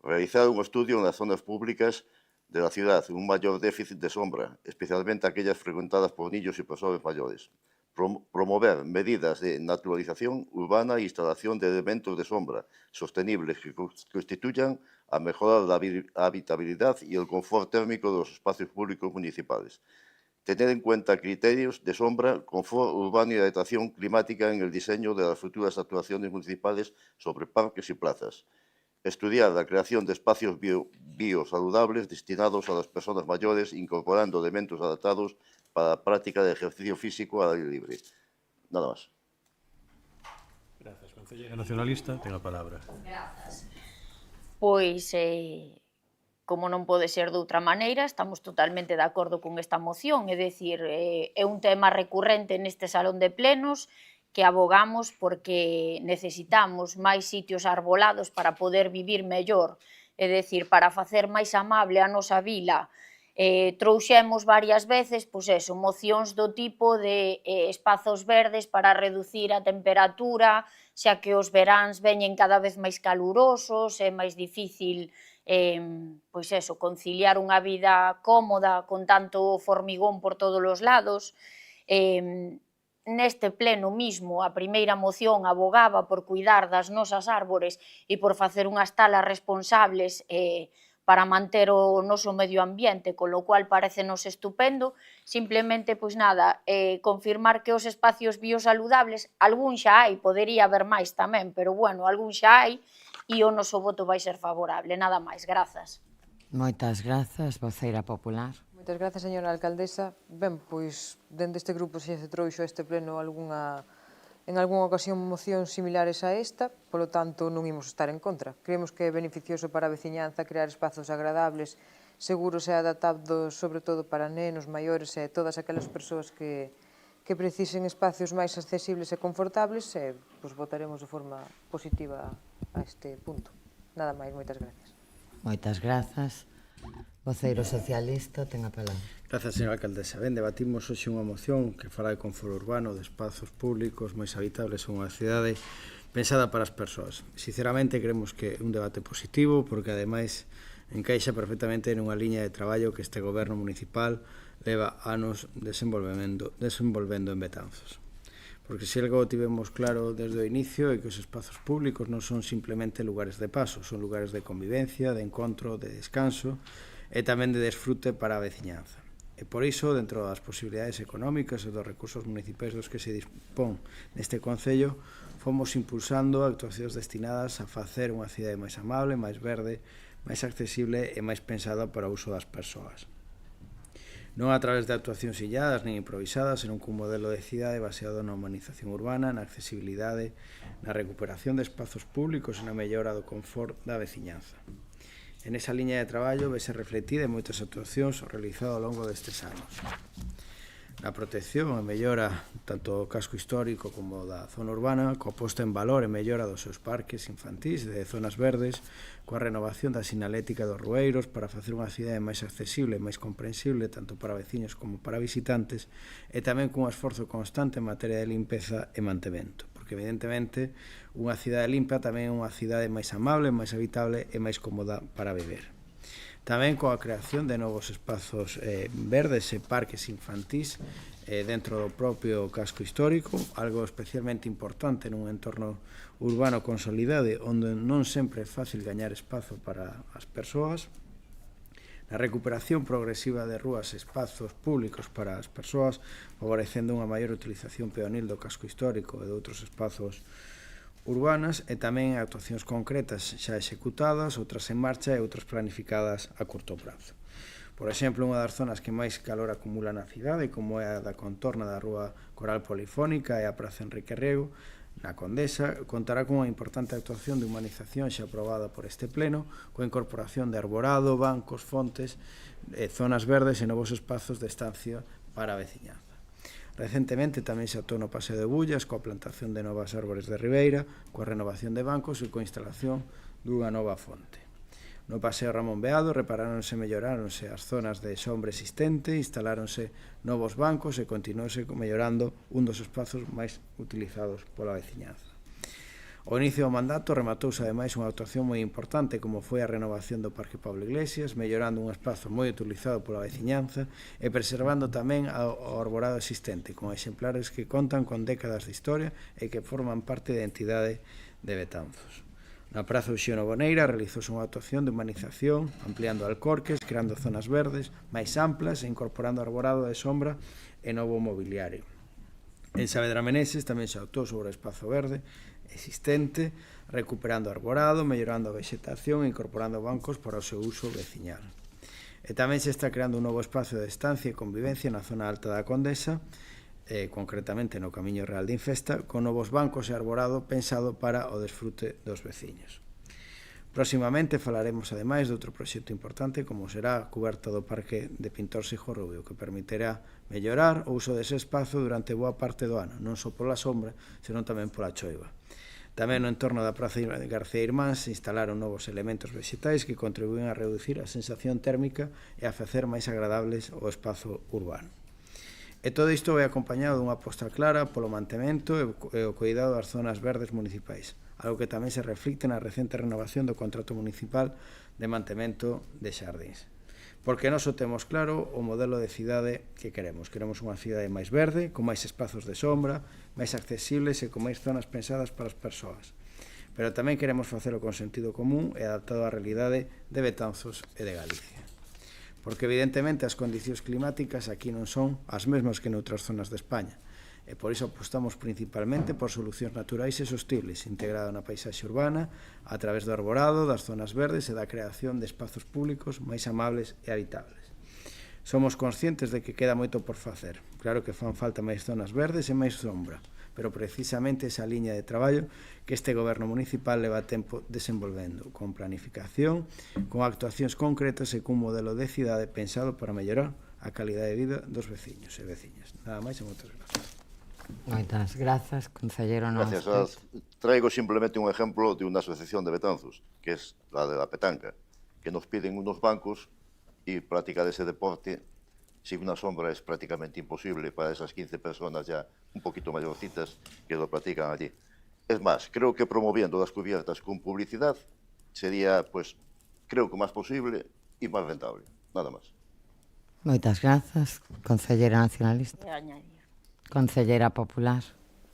Realizar un estudio en las zonas públicas de la ciudad, un mayor déficit de sombra, especialmente aquellas frecuentadas por niños y personas mayores. Promover medidas de naturalización urbana e instalación de elementos de sombra sostenibles que constituyan a mejorar la habitabilidad y el confort térmico de los espacios públicos municipales. Tener en cuenta criterios de sombra, confort urbano y adaptación climática en el diseño de las futuras actuaciones municipales sobre parques y plazas. Estudiar la creación de espacios biosaludables destinados a las personas mayores, incorporando elementos adaptados para la práctica de ejercicio físico al aire libre. Nada más. Gracias. Concelleira nacionalista, ten a palabra. Grazas. Pois, como non pode ser de outra maneira, estamos totalmente de acordo con esta moción, é dicir, é un tema recurrente neste salón de plenos que abogamos porque necesitamos máis sitios arbolados para poder vivir mellor, é dicir, para facer máis amable a nosa vila. Trouxemos varias veces, pois eso, mocións do tipo de espazos verdes para reducir a temperatura, xa que os veráns veñen cada vez máis calurosos, é máis difícil pois eso, conciliar unha vida cómoda con tanto formigón por todos os lados. Neste pleno mismo, a primeira moción abogaba por cuidar das nosas árbores e por facer unhas talas responsables para manter o noso medio ambiente, con lo cual parecenos estupendo. Simplemente, pois nada, confirmar que os espacios biosaludables, algún xa hai, podería haber máis tamén, pero bueno, algún xa hai, e o noso voto vai ser favorable. Nada máis, grazas. Moitas grazas, voceira popular. Moitas grazas, señora alcaldesa. Ben, pois, dende este grupo se trouxo este pleno en algunha ocasión mocións similares a esta, polo tanto non imos estar en contra. Creemos que é beneficioso para a veciñanza crear espazos agradables, seguros e adaptados, sobre todo para nenos, maiores e todas aquelas persoas que precisen espacios máis accesibles e confortables, e pois, votaremos de forma positiva a este punto. Nada máis, moitas gracias. Moitas grazas. Voceiro socialista, ten a palabra. Grazas, señora alcaldesa. Ben, debatimos hoxe unha moción que fala de confort urbano, de espazos públicos máis habitables en unha cidade pensada para as persoas. Sinceramente, creemos que é un debate positivo, porque ademais encaixa perfectamente nunha liña de traballo que este goberno municipal leva anos desenvolvendo en Betanzos. Porque se algo tivemos claro desde o inicio é que os espazos públicos non son simplemente lugares de paso, son lugares de convivencia, de encontro, de descanso e tamén de desfrute para a veciñanza. E por iso, dentro das posibilidades económicas e dos recursos municipais dos que se dispón neste Concello, fomos impulsando actuacións destinadas a facer unha cidade máis amable, máis verde, máis accesible e máis pensada para o uso das persoas. Non a través de actuacións illadas nin improvisadas, senón cun modelo de cidade baseado na humanización urbana, na accesibilidade, na recuperación de espazos públicos e na mellora do confort da veciñanza. En esa liña de traballo vese reflectida en moitas actuacións realizadas ao longo destes anos. Na protección e mellora tanto do casco histórico como da zona urbana, coa posta en valor e mellora dos seus parques infantís e de zonas verdes, coa renovación da sinalética dos rueiros para facer unha cidade máis accesible e máis comprensible tanto para veciños como para visitantes, e tamén cun esforzo constante en materia de limpeza e mantemento, porque evidentemente unha cidade limpa tamén é unha cidade máis amable, máis habitable e máis cómoda para viver. Tamén coa creación de novos espazos verdes e parques infantís dentro do propio casco histórico, algo especialmente importante nun entorno urbano consolidado onde non sempre é fácil gañar espazo para as persoas. Na recuperación progresiva de rúas e espazos públicos para as persoas, favorecendo unha maior utilización peonil do casco histórico e de outros espazos urbanas e tamén actuacións concretas xa executadas, outras en marcha e outras planificadas a curto prazo. Por exemplo, unha das zonas que máis calor acumula na cidade, como é a da contorna da Rúa Coral Polifónica e a Praza Enrique Rego, na Condesa, contará con unha importante actuación de humanización xa aprobada por este pleno, coa incorporación de arborado, bancos, fontes, zonas verdes e novos espazos de estancia para a veciñanza. Recentemente tamén se actuou no Paseo de Bullas coa plantación de novas árbores de ribeira, coa renovación de bancos e coa instalación dunha nova fonte. No Paseo Ramón Beado reparáronse e melloráronse as zonas de sombra existente, instaláronse novos bancos e continuouse mellorando un dos espazos máis utilizados pola veciñanza. Ao inicio do mandato rematouse ademais unha actuación moi importante como foi a renovación do Parque Pablo Iglesias, mellorando un espazo moi utilizado pola veciñanza e preservando tamén o arborado existente, con exemplares que contan con décadas de historia e que forman parte da identidade de Betanzos. Na Praza Uxío Boneira realizouse unha actuación de humanización, ampliando alcorques, creando zonas verdes máis amplas e incorporando arborado de sombra e novo mobiliario. En Saavedra Meneses tamén se actuou sobre o espazo verde existente, recuperando arborado, mellorando a vegetación e incorporando bancos para o seu uso veciñal. E tamén se está creando un novo espazo de estancia e convivencia na zona alta da Condesa, concretamente no Camiño Real de Infesta, con novos bancos e arborado pensado para o desfrute dos veciños. Próximamente falaremos ademais de outro proxecto importante como será a coberta do Parque de Pintor Sijo Rubio, que permitirá mellorar o uso dese espazo durante boa parte do ano, non só pola sombra, senón tamén pola choiva. Tamén no entorno da Praza García Irmáns se instalaron novos elementos vegetais que contribúen a reducir a sensación térmica e a facer máis agradables o espazo urbano. E todo isto vai acompañado dunha aposta clara polo mantemento e o cuidado das zonas verdes municipais, algo que tamén se reflicte na recente renovación do contrato municipal de mantemento de xardíns. Porque nós o temos claro o modelo de cidade que queremos. Queremos unha cidade máis verde, con máis espazos de sombra, máis accesibles e con máis zonas pensadas para as persoas. Pero tamén queremos facelo con sentido común e adaptado á realidade de Betanzos e de Galicia. Porque evidentemente as condicións climáticas aquí non son as mesmas que noutras zonas de España e por iso apostamos principalmente por solucións naturais e sostibles integrado na paisaxe urbana a través do arborado, das zonas verdes e da creación de espazos públicos máis amables e habitables. Somos conscientes de que queda moito por facer. Claro que fan falta máis zonas verdes e máis sombra, pero precisamente esa liña de traballo que este goberno municipal leva tempo desenvolvendo, con planificación, con actuacións concretas e cun modelo de cidade pensado para mellorar a calidade de vida dos veciños e veciñas. Nada máis e moitas gracias. Moitas grazas, concelleiro Gracias. Nostres. Traigo simplemente un ejemplo de una asociación de Betanzos, que es la de la petanca, que nos piden unos bancos y practicar ese deporte sin una sombra es prácticamente imposible para esas 15 personas ya un poquito mayorcitas que lo practican allí. Es más, creo que promoviendo las cubiertas con publicidad sería, pues, creo que más posible y más rentable. Nada más. Moitas grazas, concelleira nacionalista. Concelleira popular.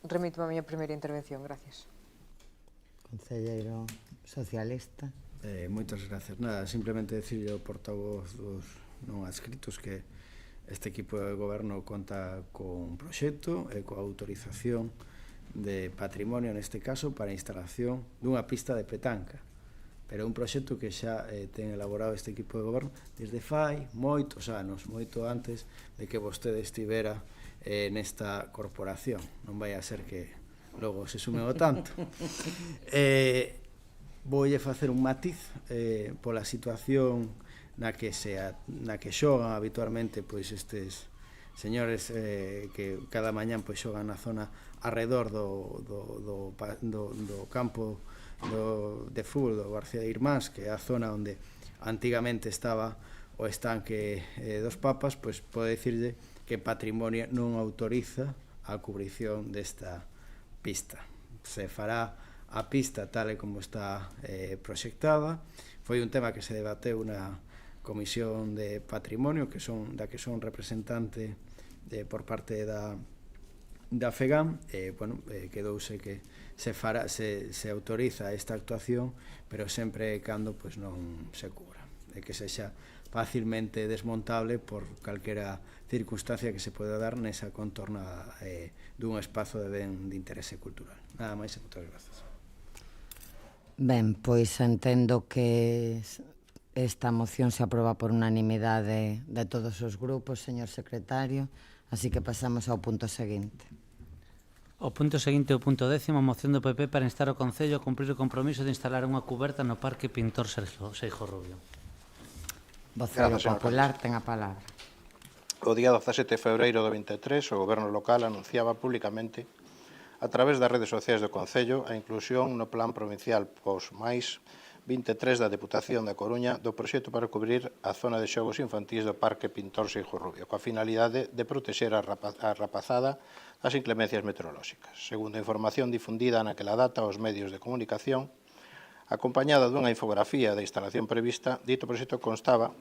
Remito a miña primeira intervención, gracias. Concelleiro socialista. Moitas gracias. Nada, simplemente decirle ao portavoz dos non adscritos que este equipo de goberno conta con un proxecto e coa autorización de patrimonio neste caso para a instalación dunha pista de petanca, pero é un proxecto que xa ten elaborado este equipo de goberno desde fai moitos anos, moito antes de que vostede estivera nesta corporación. Non vai a ser que logo se sume o tanto. Voulle facer un matiz pola situación na que xogan habitualmente pois estes señores que cada mañán pois xogan na zona arredor do campo de fútbol do García de Irmáns, que é a zona onde antigamente estaba o estanque dos Papas, pois pode dicirlle que Patrimonio non autoriza a cubrición desta pista. Se fará a pista tal e como está proxectada. Foi un tema que se debateu na Comisión de Patrimonio, da que son representante por parte da FEGAM, quedouse que se autoriza esta actuación, pero sempre cando non se cubra, e que sexa facilmente desmontable por calquera circunstancia que se pode dar nesa contorna dun espazo de ben de interese cultural. Nada máis e moitas grazas. Ben, pois entendo que esta moción se aproba por unanimidade de todos os grupos, señor secretario, así que pasamos ao punto seguinte. O punto seguinte é o punto 10º, moción do PP para instar o Concello a cumprir o compromiso de instalar unha cuberta no Parque Pintor Seixo Rubio. Voceiro Gracias, señor popular, ten a palabra. O día 17 de febreiro do 23, o Goberno local anunciaba públicamente a través das redes sociais do Concello a inclusión no Plan Provincial POS+, 23 da Deputación da Coruña do proxecto para cubrir a zona de xogos infantís do Parque Pintor Seixo Rubio, coa finalidade de protexer a rapazada das inclemencias meteorolóxicas. Segundo a información difundida naquela data aos medios de comunicación, acompañada dunha infografía da instalación prevista, dito proxecto constaba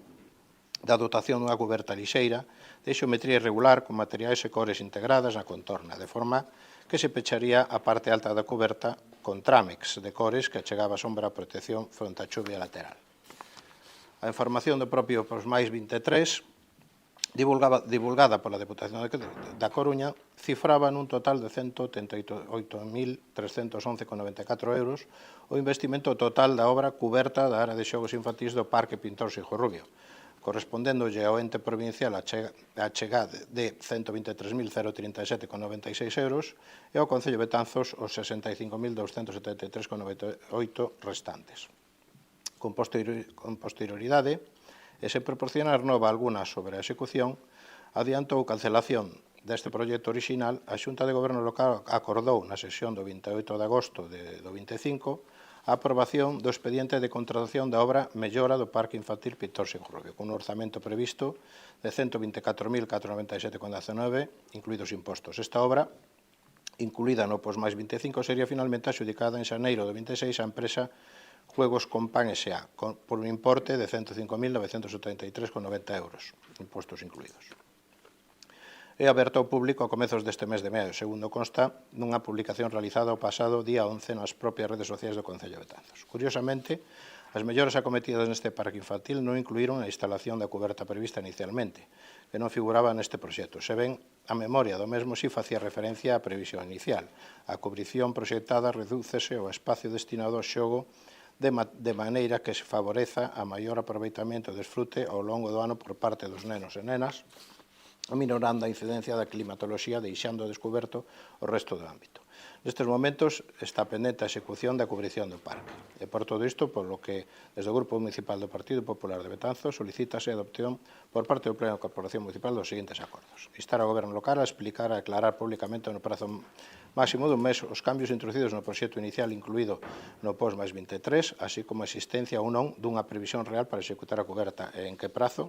da dotación dunha cuberta lixeira de xeometría irregular con materiais e cores integradas na contorna, de forma que se pecharía a parte alta da cuberta con trámex de cores que achegaba sombra a protección fronte á chuvia lateral. A información do propio POS+, 23, divulgada pola Deputación da Coruña, cifraba nun total de 188.311,94 euros o investimento total da obra cuberta da área de xogos infantís do Parque Pintor Seixo Rubio, correspondéndolle ao ente provincial a chegada de 123.037,96 euros e ao Concello de Betanzos os 65.273,98 restantes. Con posterioridade, e sen proporcionar nova alguna sobre a execución, adiantou cancelación deste proxecto orixinal, a Xunta de Goberno Local acordou na sesión do 28 de agosto do 25 a aprobación do expediente de contratación da obra mellora do Parque Infantil Pintor Seixo Rubio, con un orzamento previsto de 124.497,19, incluídos impostos. Esta obra, incluída no POS+, 25, sería finalmente adxudicada en xaneiro do 26 á empresa Juegos Compan S.A., por un importe de 105.973,90 euros, impostos incluídos. É aberto ao público a comezos deste mes de maio, segundo consta nunha publicación realizada o pasado día 11 nas propias redes sociais do Concello de Betanzos. Curiosamente, as melloras acometidas neste parque infantil non incluíron a instalación da cuberta prevista inicialmente, que non figuraba neste proxecto. Se ben, a memoria do mesmo si facía referencia á previsión inicial. A cubrición proxectada redúcese ao espacio destinado ao xogo de maneira que se favoreza a maior aproveitamento e desfrute ao longo do ano por parte dos nenos e nenas, aminorando a incidencia da climatoloxía, deixando descoberto o resto do ámbito. Nestes momentos está pendente a execución da cubrición do parque. E por todo isto, polo que desde o Grupo Municipal do Partido Popular de Betanzos solicítase a adopción por parte do Pleno da Corporación Municipal dos seguintes acordos. Instar ao Goberno local a explicar e aclarar públicamente no prazo máximo dun mes os cambios introducidos no proxecto inicial incluído no POS+ 23, así como a existencia ou non dunha previsión real para executar a coberta e en que prazo,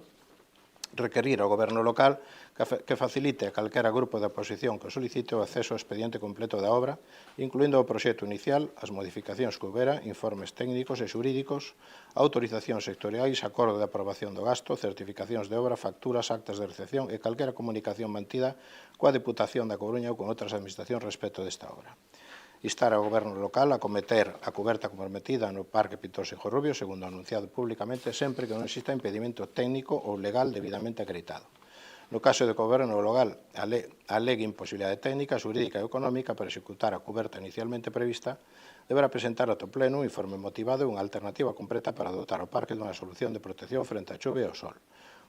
requerir ao Goberno local que facilite a calquera grupo de oposición que solicite o acceso ao expediente completo da obra, incluindo o proxecto inicial, as modificacións que houbera, informes técnicos e xurídicos, autorizacións sectoriais, acordo de aprobación do gasto, certificacións de obra, facturas, actas de recepción e calquera comunicación mantida coa Deputación da Coruña ou con outras administracións respecto desta obra. Instar ao Goberno local a cometer a coberta comprometida no Parque Pintor Seixo Rubio, segundo anunciado públicamente, sempre que non exista impedimento técnico ou legal debidamente acreditado. No caso de que o Goberno local alegue imposibilidade técnica, xurídica e económica para executar a coberta inicialmente prevista, deberá presentar ao Pleno un informe motivado e unha alternativa completa para dotar o parque dunha solución de protección frente á chuvia e ao sol,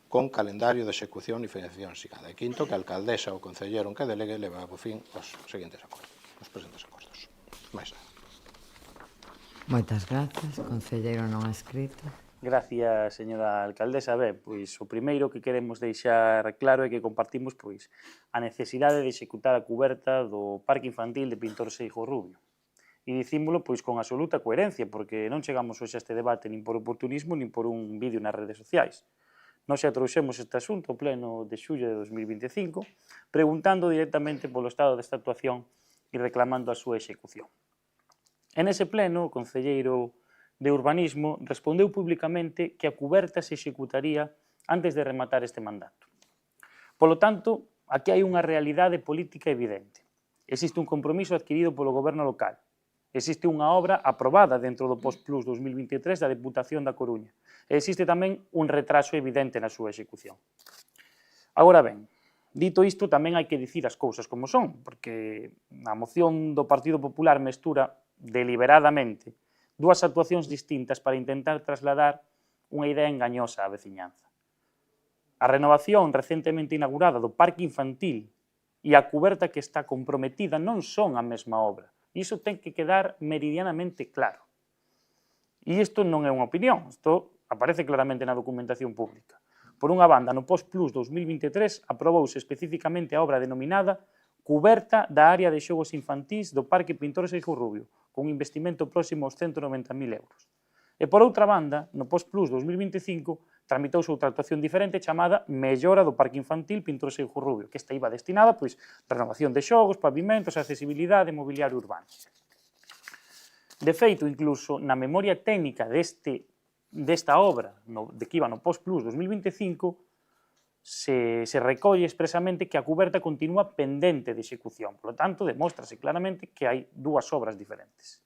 con calendario de execución e financiación asigada. E quinto, que a alcaldesa ou concellero que delegue leva a fin os seguintes acordos, os presentes acordos. Máis nada. Moitas gracias, concelleiro non escrito. Gracias, señora alcaldesa. Ben, pois o primeiro que queremos deixar claro é que compartimos pois a necesidade de executar a cuberta do Parque Infantil de Pintor Seixo Rubio. E dicímolo pois con absoluta coherencia, porque non chegamos hoxe a este debate nin por oportunismo nin por un vídeo nas redes sociais. Nós xa trouxemos este asunto ao pleno de xullo de 2025, preguntando directamente polo estado desta actuación e reclamando a súa execución. En ese pleno, o concelleiro de Urbanismo respondeu públicamente que a cuberta se executaría antes de rematar este mandato. Polo tanto, aquí hai unha realidade política evidente. Existe un compromiso adquirido polo Goberno local. Existe unha obra aprobada dentro do POS+ 2023 da Deputación da Coruña. E existe tamén un retraso evidente na súa execución. Agora ben, dito isto, tamén hai que dicir as cousas como son, porque a moción do Partido Popular mestura deliberadamente dúas actuacións distintas para intentar trasladar unha idea engañosa á veciñanza. A renovación recentemente inaugurada do parque infantil e a cuberta que está comprometida non son a mesma obra. E iso ten que quedar meridianamente claro. E isto non é unha opinión, isto aparece claramente na documentación pública. Por unha banda, no POSPLUS 2023 aprobouse especificamente a obra denominada Cuberta da área de xogos infantís do Parque Pintor Seixo Rubio, con un investimento próximo aos 190.000 euros. E por outra banda, no POSPLUS 2025 tramitouse outra actuación diferente chamada Mellora do Parque Infantil Pintor Seixo Rubio, que esta iba destinada a renovación de xogos, pavimentos, accesibilidade e mobiliario urbano. De feito, incluso na memoria técnica desta obra, de que iba no POSPLUS 2025, se recolle expresamente que a cuberta continúa pendente de execución. Por lo tanto, demóstrase claramente que hai dúas obras diferentes.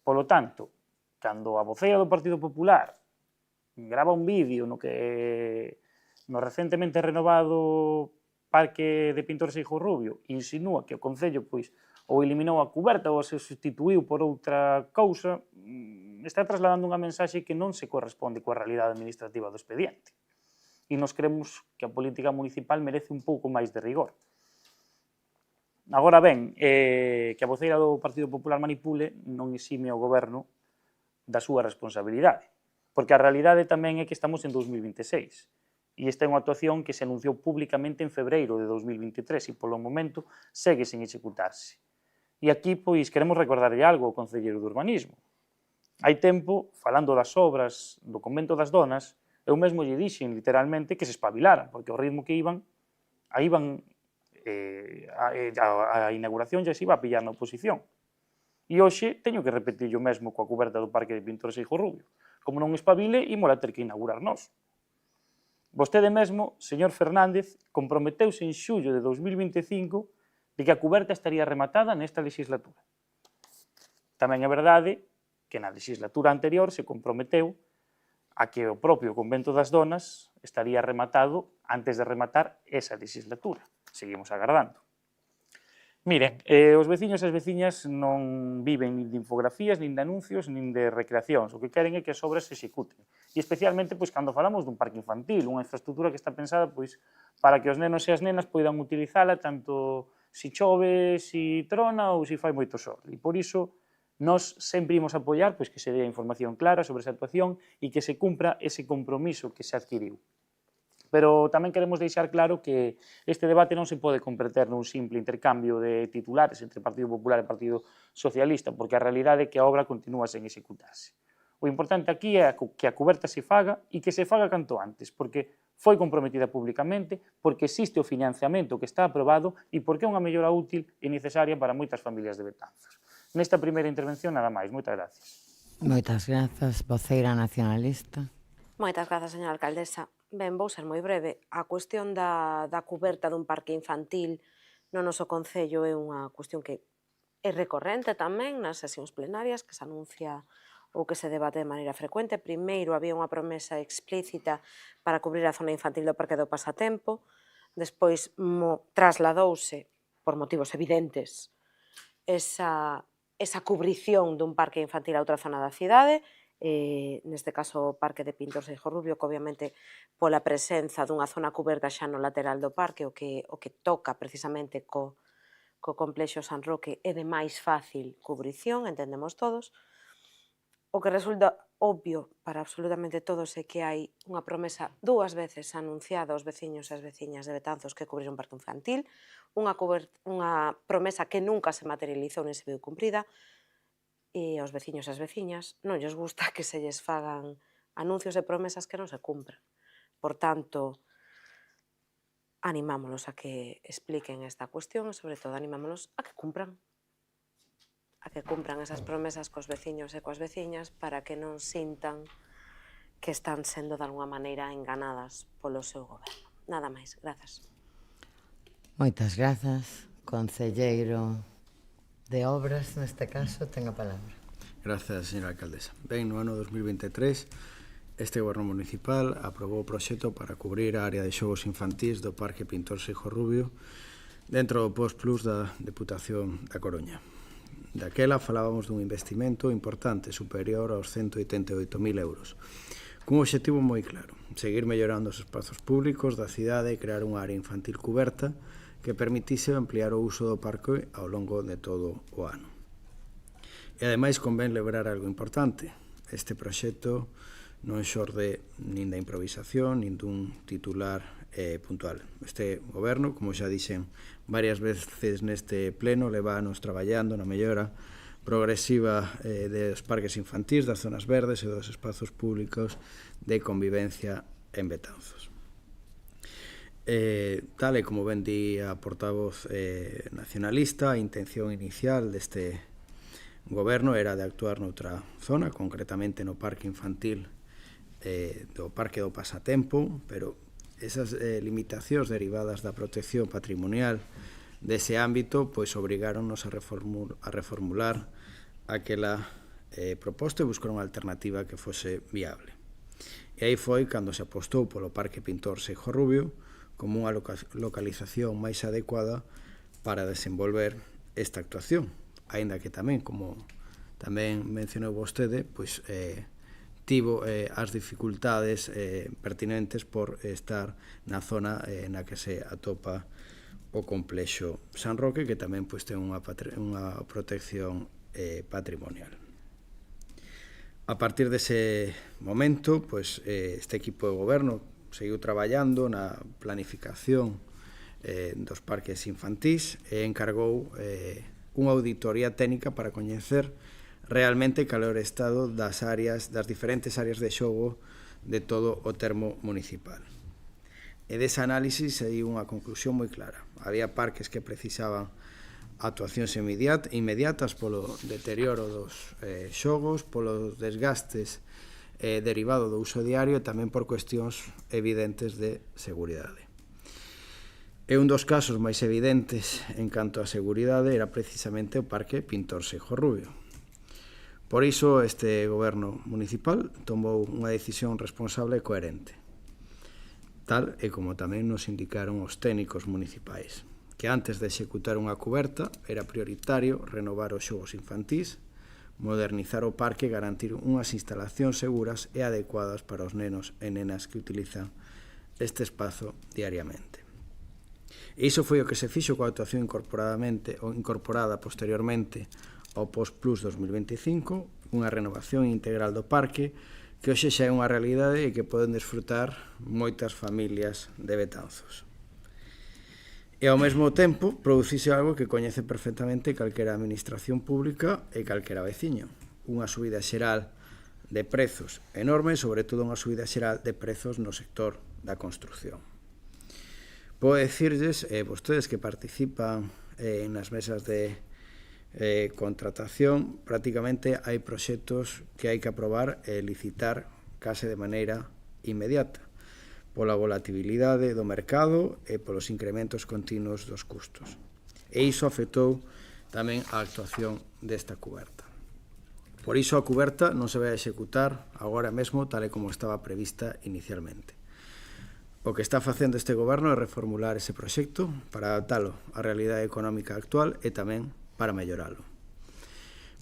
Por lo tanto, cando a voceira do Partido Popular grava un vídeo no recentemente renovado Parque de Pintor Seixo Rubio insinúa que o Concello ou eliminou a cuberta ou se sustituiu por outra cousa, está trasladando unha mensaxe que non se corresponde coa realidade administrativa do expediente. E nos creemos que a política municipal merece un pouco máis de rigor. Agora ben, que a voceira do Partido Popular manipule non exime ao goberno da súa responsabilidade, porque a realidade tamén é que estamos en 2026 e esta é unha actuación que se anunciou públicamente en febreiro de 2023 e polo momento segue sen executarse. E aquí, queremos recordarlle algo ao concelleiro de Urbanismo. Hai tempo, falando das obras do Convento das Donas, eu mesmo lle dixen, literalmente, que se espabilaran, porque ao ritmo que iban, a inauguración xa se iba a pillar na oposición. E hoxe teño que repetir o mesmo coa cuberta do Parque de Pintor Seixo Rubio. Como non espabile, ímola ter que inaugurar nós. Vostede mesmo, señor Fernández, comprometeuse en xullo de 2025 de que a cuberta estaría rematada nesta legislatura. Tamén é verdade que na legislatura anterior se comprometeu a que o propio Convento das Donas estaría rematado antes de rematar esa legislatura. Seguimos agardando. Miren, os veciños e as veciñas non viven nin de infografías, nin de anuncios, nin de recreacións. O que queren é que as obras se executen. E especialmente cando falamos dun parque infantil, unha infraestructura que está pensada para que os nenos e as nenas poidan utilizala tanto si chove, si trona ou si fai moito sol. E por iso nós sempre imos apoiar que se dé a información clara sobre esa actuación e que se cumpra ese compromiso que se adquiriu. Pero tamén queremos deixar claro que este debate non se pode converter nun simple intercambio de titulares entre Partido Popular e Partido Socialista, porque a realidade é que a obra continúa sen executarse. O importante aquí é que a cuberta se faga e que se faga canto antes, porque foi comprometida públicamente, porque existe o financiamento que está aprobado e porque é unha mellora útil e necesaria para moitas familias de Betanzos. Nesta primeira intervención, nada máis. Moitas gracias. Moitas grazas, voceira nacionalista. Moitas grazas, señora alcaldesa. Ben, vou ser moi breve. A cuestión da cuberta dun parque infantil no noso concello é unha cuestión que é recorrente tamén nas sesións plenarias que se anuncia ou que se debate de maneira frecuente. Primeiro había unha promesa explícita para cubrir a zona infantil do Parque do Pasatempo, despois trasladouse, por motivos evidentes, esa cubrición dun parque infantil a outra zona da cidade, neste caso o Parque de Pintor Seixo Rubio, que obviamente pola presenza dunha zona cuberta xa no lateral do parque, o que toca precisamente co complexo San Roque é de máis fácil cubrición, entendemos todos. O que resulta obvio para absolutamente todos é que hai unha promesa dúas veces anunciada aos veciños e as veciñas de Betanzos que cubrir un parque infantil, unha promesa que nunca se materializou nin se viu cumprida, e aos veciños e as veciñas non lles gusta que se lles fagan anuncios e promesas que non se cumpren. Por tanto, animámonos a que expliquen esta cuestión e, sobre todo, animámonos a que cumpran esas promesas cos veciños e coas veciñas para que non sintan que están sendo de alguna maneira enganadas polo seu goberno. Nada máis, grazas. Moitas grazas, concelleiro de Obras, neste caso, ten a palabra. Grazas, señora alcaldesa. Ben, no ano 2023, este goberno municipal aprobou o proxecto para cubrir a área de xogos infantís do Parque Pintor Seixo Rubio dentro do POSPLUS da Deputación da Coruña. daquela falábamos dun investimento importante, superior aos 188.000 euros, cun obxectivo moi claro, seguir mellorando os espazos públicos da cidade e crear unha área infantil cuberta que permitise ampliar o uso do parque ao longo de todo o ano. E ademais convén lembrar algo importante, este proxecto non xorde nin da improvisación, nin dun titular puntual. Este goberno, como xa dixen varias veces neste pleno, leva anos traballando na mellora progresiva dos parques infantís, das zonas verdes e dos espazos públicos de convivencia en Betanzos. Tal e como ben di a portavoz nacionalista, a intención inicial deste goberno era de actuar noutra zona, concretamente no parque infantil do Parque do Pasatempo, pero esas limitacións derivadas da protección patrimonial dese ámbito pois obrigáronnos a reformular aquela proposta e buscar unha alternativa que fose viable. E aí foi cando se apostou polo Parque Pintor Seijo Rubio como unha localización máis adecuada para desenvolver esta actuación, aínda que tamén, como tamén mencionou vostede, pois tivo as dificultades pertinentes por estar na zona na que se atopa o complexo San Roque, que tamén pois ten unha protección patrimonial. A partir dese momento, pois este equipo de goberno seguiu traballando na planificación dos parques infantís e encargou unha auditoría técnica para coñecer realmente cal é o estado das diferentes áreas de xogo de todo o termo municipal. E dese análisis hai unha conclusión moi clara. Había parques que precisaban actuacións inmediatas polo deterioro dos xogos, polos desgastes derivado do uso diario e tamén por cuestións evidentes de seguridade. E un dos casos máis evidentes en canto a seguridade era precisamente o Parque Pintor Seijo Rubio. Por iso, este goberno municipal tomou unha decisión responsable e coherente, tal e como tamén nos indicaron os técnicos municipais, que antes de executar unha cuberta era prioritario renovar os xogos infantís, modernizar o parque e garantir unhas instalacións seguras e adecuadas para os nenos e nenas que utilizan este espazo diariamente. E iso foi o que se fixo coa actuación incorporada posteriormente ao Postplus 2025, unha renovación integral do parque que hoxe xa é unha realidade e que poden desfrutar moitas familias de Betanzos. E ao mesmo tempo producise algo que coñece perfectamente calquera administración pública e calquera veciño, unha subida xeral de prezos enorme, sobre todo unha subida xeral de prezos no sector da construción. Podo dicirlles, vostedes que participan nas mesas de contratación, prácticamente hai proxectos que hai que aprobar e licitar case de maneira inmediata pola volatilidade do mercado e polos incrementos continuos dos custos. E iso afectou tamén a actuación desta cuberta. Por iso a cuberta non se vai a executar agora mesmo tal e como estaba prevista inicialmente. O que está facendo este goberno é reformular ese proxecto para adaptalo á realidade económica actual e tamén para melloralo.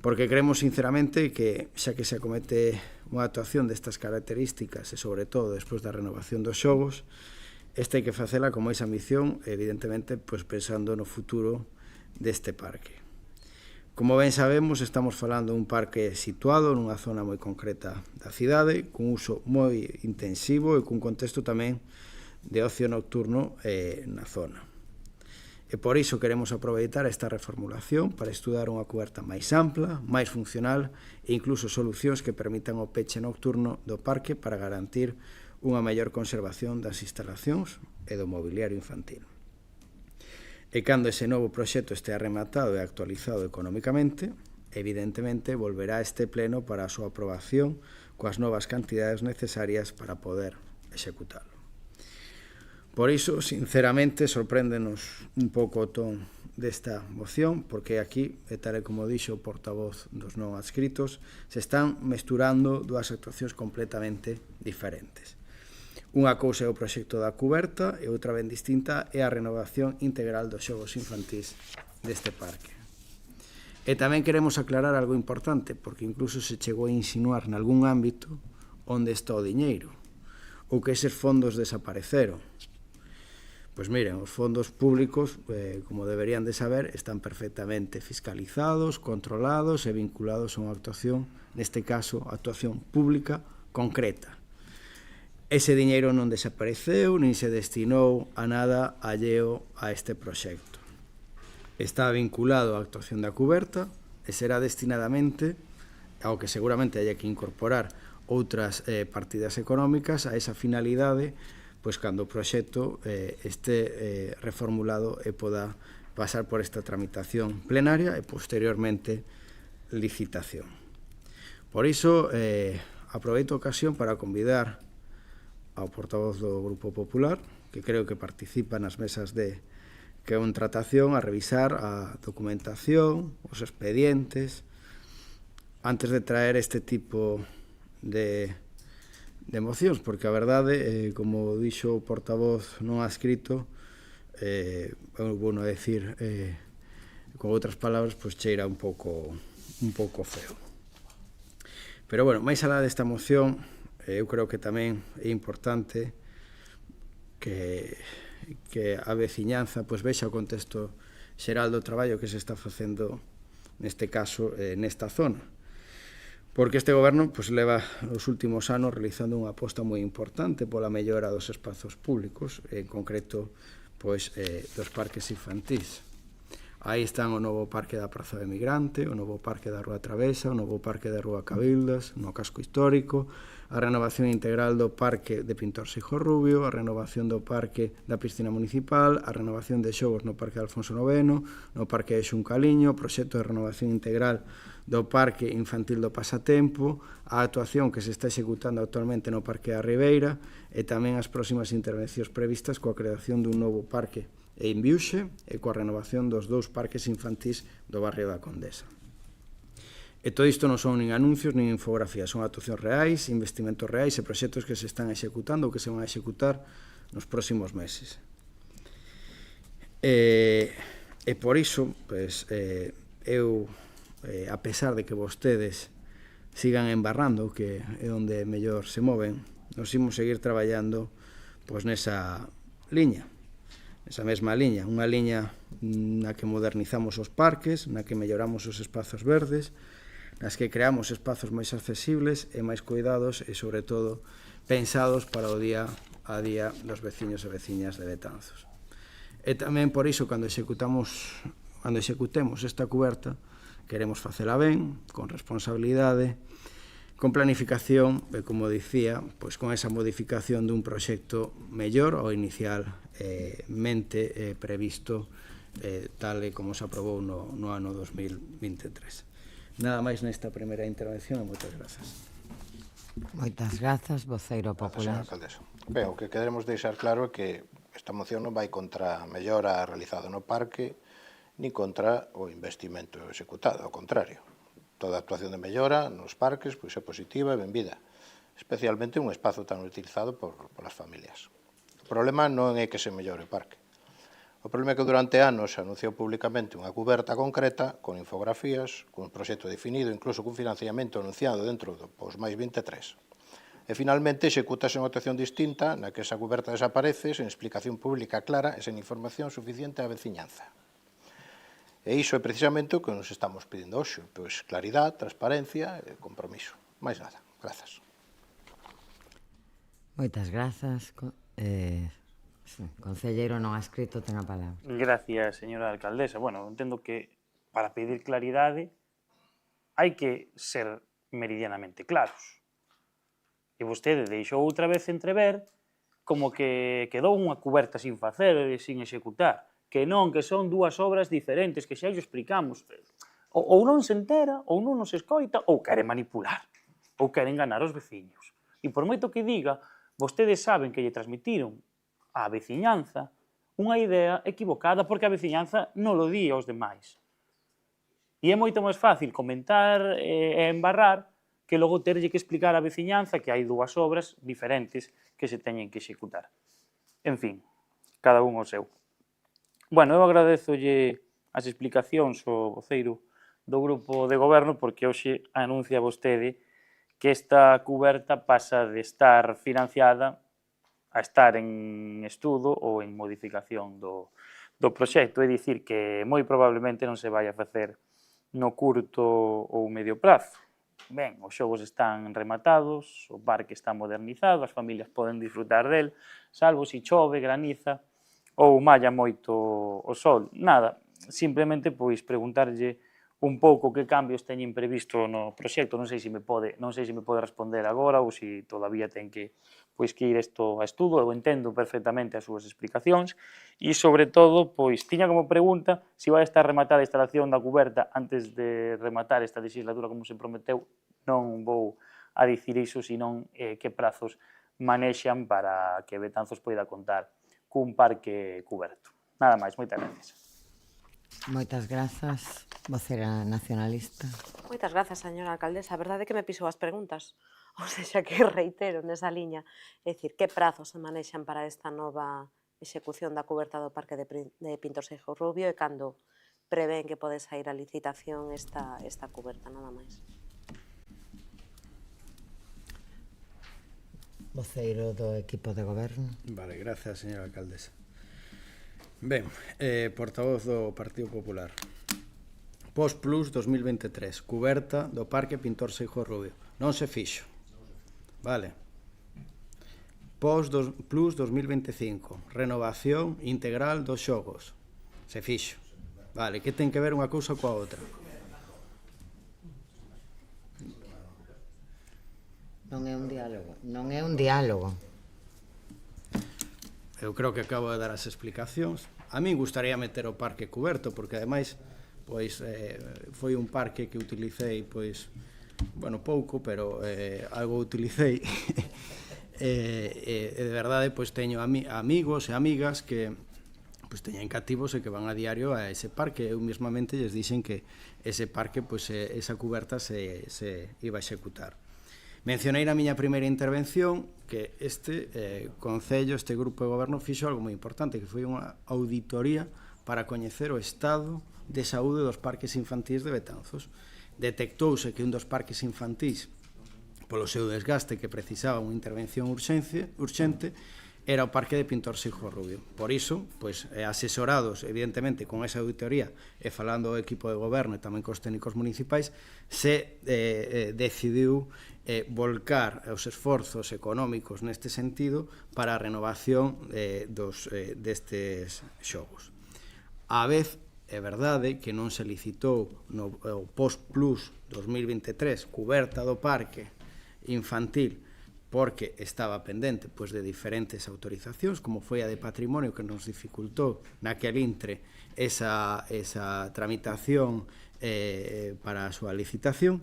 Porque creemos sinceramente que xa que se acomete unha actuación destas características e sobre todo despois da renovación dos xogos, esta hai que facela con máis ambición e evidentemente pois pensando no futuro deste parque. Como ben sabemos, estamos falando dun parque situado nunha zona moi concreta da cidade, cun uso moi intensivo e cun contexto tamén de ocio nocturno na zona. E por iso queremos aproveitar esta reformulación para estudar unha cuberta máis ampla, máis funcional e incluso solucións que permitan o peche nocturno do parque para garantir unha maior conservación das instalacións e do mobiliario infantil. E cando ese novo proxecto estea rematado e actualizado económicamente, evidentemente volverá a este pleno para a súa aprobación coas novas cantidades necesarias para poder executalo. Por iso, sinceramente, sorpréndenos un pouco o ton desta moción, porque aquí, e tal como dixo o portavoz dos non adscritos, se están mesturando dúas actuacións completamente diferentes. Unha cousa é o proxecto da cuberta e outra ben distinta é a renovación integral dos xogos infantís deste parque. E tamén queremos aclarar algo importante, porque incluso se chegou a insinuar nalgún ámbito onde está o diñeiro, ou que eses fondos desapareceron. Pois miren, os fondos públicos, como deberían de saber, están perfectamente fiscalizados, controlados e vinculados a unha actuación, neste caso, actuación pública concreta. Ese diñeiro non desapareceu, nin se destinou a nada alleo a este proxecto. Está vinculado á actuación da cuberta e será destinadamente ao que seguramente haya que incorporar outras partidas económicas a esa finalidade, pois cando o proxecto este reformulado e poda pasar por esta tramitación plenaria e posteriormente licitación. Por iso, aproveito a ocasión para convidar ao portavoz do Grupo Popular, que creo que participa nas mesas de contratación, a revisar a documentación, os expedientes, antes de traer este tipo de mocións, porque a verdade, como dixo o portavoz non adscrito, bueno, decir, con outras palabras, pois cheira un pouco feo. Pero, bueno, máis alá desta moción, eu creo que tamén é importante que a veciñanza vexa o contexto xeral do traballo que se está facendo, neste caso, nesta zona. Porque este goberno leva os últimos anos realizando unha aposta moi importante pola mellora dos espazos públicos, en concreto, dos parques infantís. Aí están o novo parque da Praza do Emigrante, o novo parque da Rúa Travesa, o novo parque da Rúa Cabildas, no casco histórico, a renovación integral do parque de Pintor Seijo Rubio, a renovación do parque da piscina municipal, a renovación de xogos no parque de Alfonso IX, no parque de Xuncaliño, o proxecto de renovación integral do parque infantil do Pasatempo, a actuación que se está executando actualmente no parque da Ribeira e tamén as próximas intervencións previstas coa creación dun novo parque en Biuxe e coa renovación dos 2 parques infantís do barrio da Condesa. E todo isto non son nin anuncios nin infografías, son actuacións reais, investimentos reais e proxectos que se están executando ou que se van a executar nos próximos meses. E por iso, eu, a pesar de que vostedes sigan embarrando, que é onde mellor se moven, nos imos seguir traballando nesa liña, esa mesma liña, unha liña na que modernizamos os parques, na que melloramos os espazos verdes, nas que creamos espazos máis accesibles e máis cuidados e, sobre todo, pensados para o día a día dos veciños e veciñas de Betanzos. E tamén por iso, cando executemos esta cuberta, queremos facela ben, con responsabilidade, con planificación e, como dicía, con esa modificación dun proxecto mellor ao inicialmente previsto, tal e como se aprobou no ano 2023. Nada máis nesta primeira intervención e moitas grazas. Moitas grazas, voceiro popular. Señora alcaldesa. Ben, o que queremos deixar claro é que esta moción non vai contra a mellora realizada no parque ni contra o investimento executado, ao contrario. Toda actuación de mellora nos parques é positiva e benvida, especialmente un espazo tan utilizado polas familias. O problema non é que se mellore o parque. O problema é que durante anos se anunciou públicamente unha cuberta concreta, con infografías, cun proxecto definido, incluso cun financiamento anunciado dentro do POSMAIS 23. E finalmente execútase unha actuación distinta na que esa cuberta desaparece sen explicación pública clara e sen información suficiente á veciñanza. E iso é precisamente o que nos estamos pedindo hoxe, claridade, transparencia e compromiso. Mais nada. Grazas. Moitas grazas. Concelleiro non adscrito, ten a palabra. Gracias, señora alcaldesa. Bueno, entendo que para pedir claridade hai que ser meridianamente claros. E vostede deixou outra vez entrever como que quedou unha cuberta sin facer e sin executar. Que non, que son 2 obras diferentes, que xa o explicamos. Ou non se entera, ou non nos escoita, ou quere manipular, ou quere enganar os veciños. E por moito que diga, vostedes saben que lle transmitiron á veciñanza unha idea equivocada porque a veciñanza non lo di aos demais. E é moito máis fácil comentar e embarrar que logo terlle que explicar á veciñanza que hai 2 obras diferentes que se teñen que executar. En fin, cada un o seu. Bueno, eu agradezolle as explicacións ao voceiro do grupo de goberno, porque hoxe anuncia vostede que esta cuberta pasa de estar financiada a estar en estudo ou en modificación do proxecto, é dicir, que moi probablemente non se vai a facer no curto ou medio prazo. Ben, os xogos están rematados, o parque está modernizado, as familias poden disfrutar del, salvo se chove, graniza ou malla moito o sol. Nada, simplemente pois preguntarlle un pouco que cambios teñen previsto no proxecto, non sei se me pode responder agora ou se todavía ten que ir isto a estudo, eu entendo perfectamente as súas explicacións e, sobre todo, pois tiña como pregunta se vai estar rematada a instalación da cuberta antes de rematar esta legislatura como se prometeu. Non vou a dicir iso, senón que prazos manexan para que Betanzos poida contar cun parque cuberto. Nada máis, moitas gracias. Moitas grazas, vocera nacionalista. Moitas grazas, señora alcaldesa. A verdade é que me pisou as preguntas. Ou seja, que reitero nesa liña. É dicir, que prazos se manexan para esta nova execución da cuberta do Parque de Pintor Seijo Rubio e cando prevén que pode sair a licitación esta cuberta, nada máis. Voceiro do equipo de goberno. Vale, gracias, señora alcaldesa. Ben, portavoz do Partido Popular. Post Plus 2023, cuberta do Parque Pintor Seijo Rubio. Non se fixo. Vale. Post Plus 2025, renovación integral dos xogos. Se fixo. Vale, que ten que ver unha cousa coa outra? Non é un diálogo. Non é un diálogo. Eu creo que acabo de dar as explicacións. A mí gustaría meter o parque cuberto, porque ademais pois foi un parque que utilicei pois, bueno, pouco, pero algo utilicei. E de verdade pois teño amigos e amigas que pois teñen cativos e que van a diario a ese parque. Eu mesmamente lles dixen que ese parque, pois esa cuberta se iba a executar. Mencionei na miña primeira intervención que este Concello, este grupo de goberno, fixo algo moi importante, que foi unha auditoría para coñecer o estado de saúde dos parques infantís de Betanzos. Detectouse que un dos parques infantís, polo seu desgaste que precisaba unha intervención urxente, era o Parque de Pintor Seijo Rubio. Por iso, pois, asesorados, evidentemente, con esa auditoría e falando o equipo de goberno e tamén cos técnicos municipais, se decidiu volcar os esforzos económicos neste sentido para a renovación destes xogos. A vez, é verdade que non se licitou no Post Plus 2023 cuberta do parque infantil porque estaba pendente pois, de diferentes autorizacións, como foi a de patrimonio, que nos dificultou naquel intre esa tramitación para a súa licitación.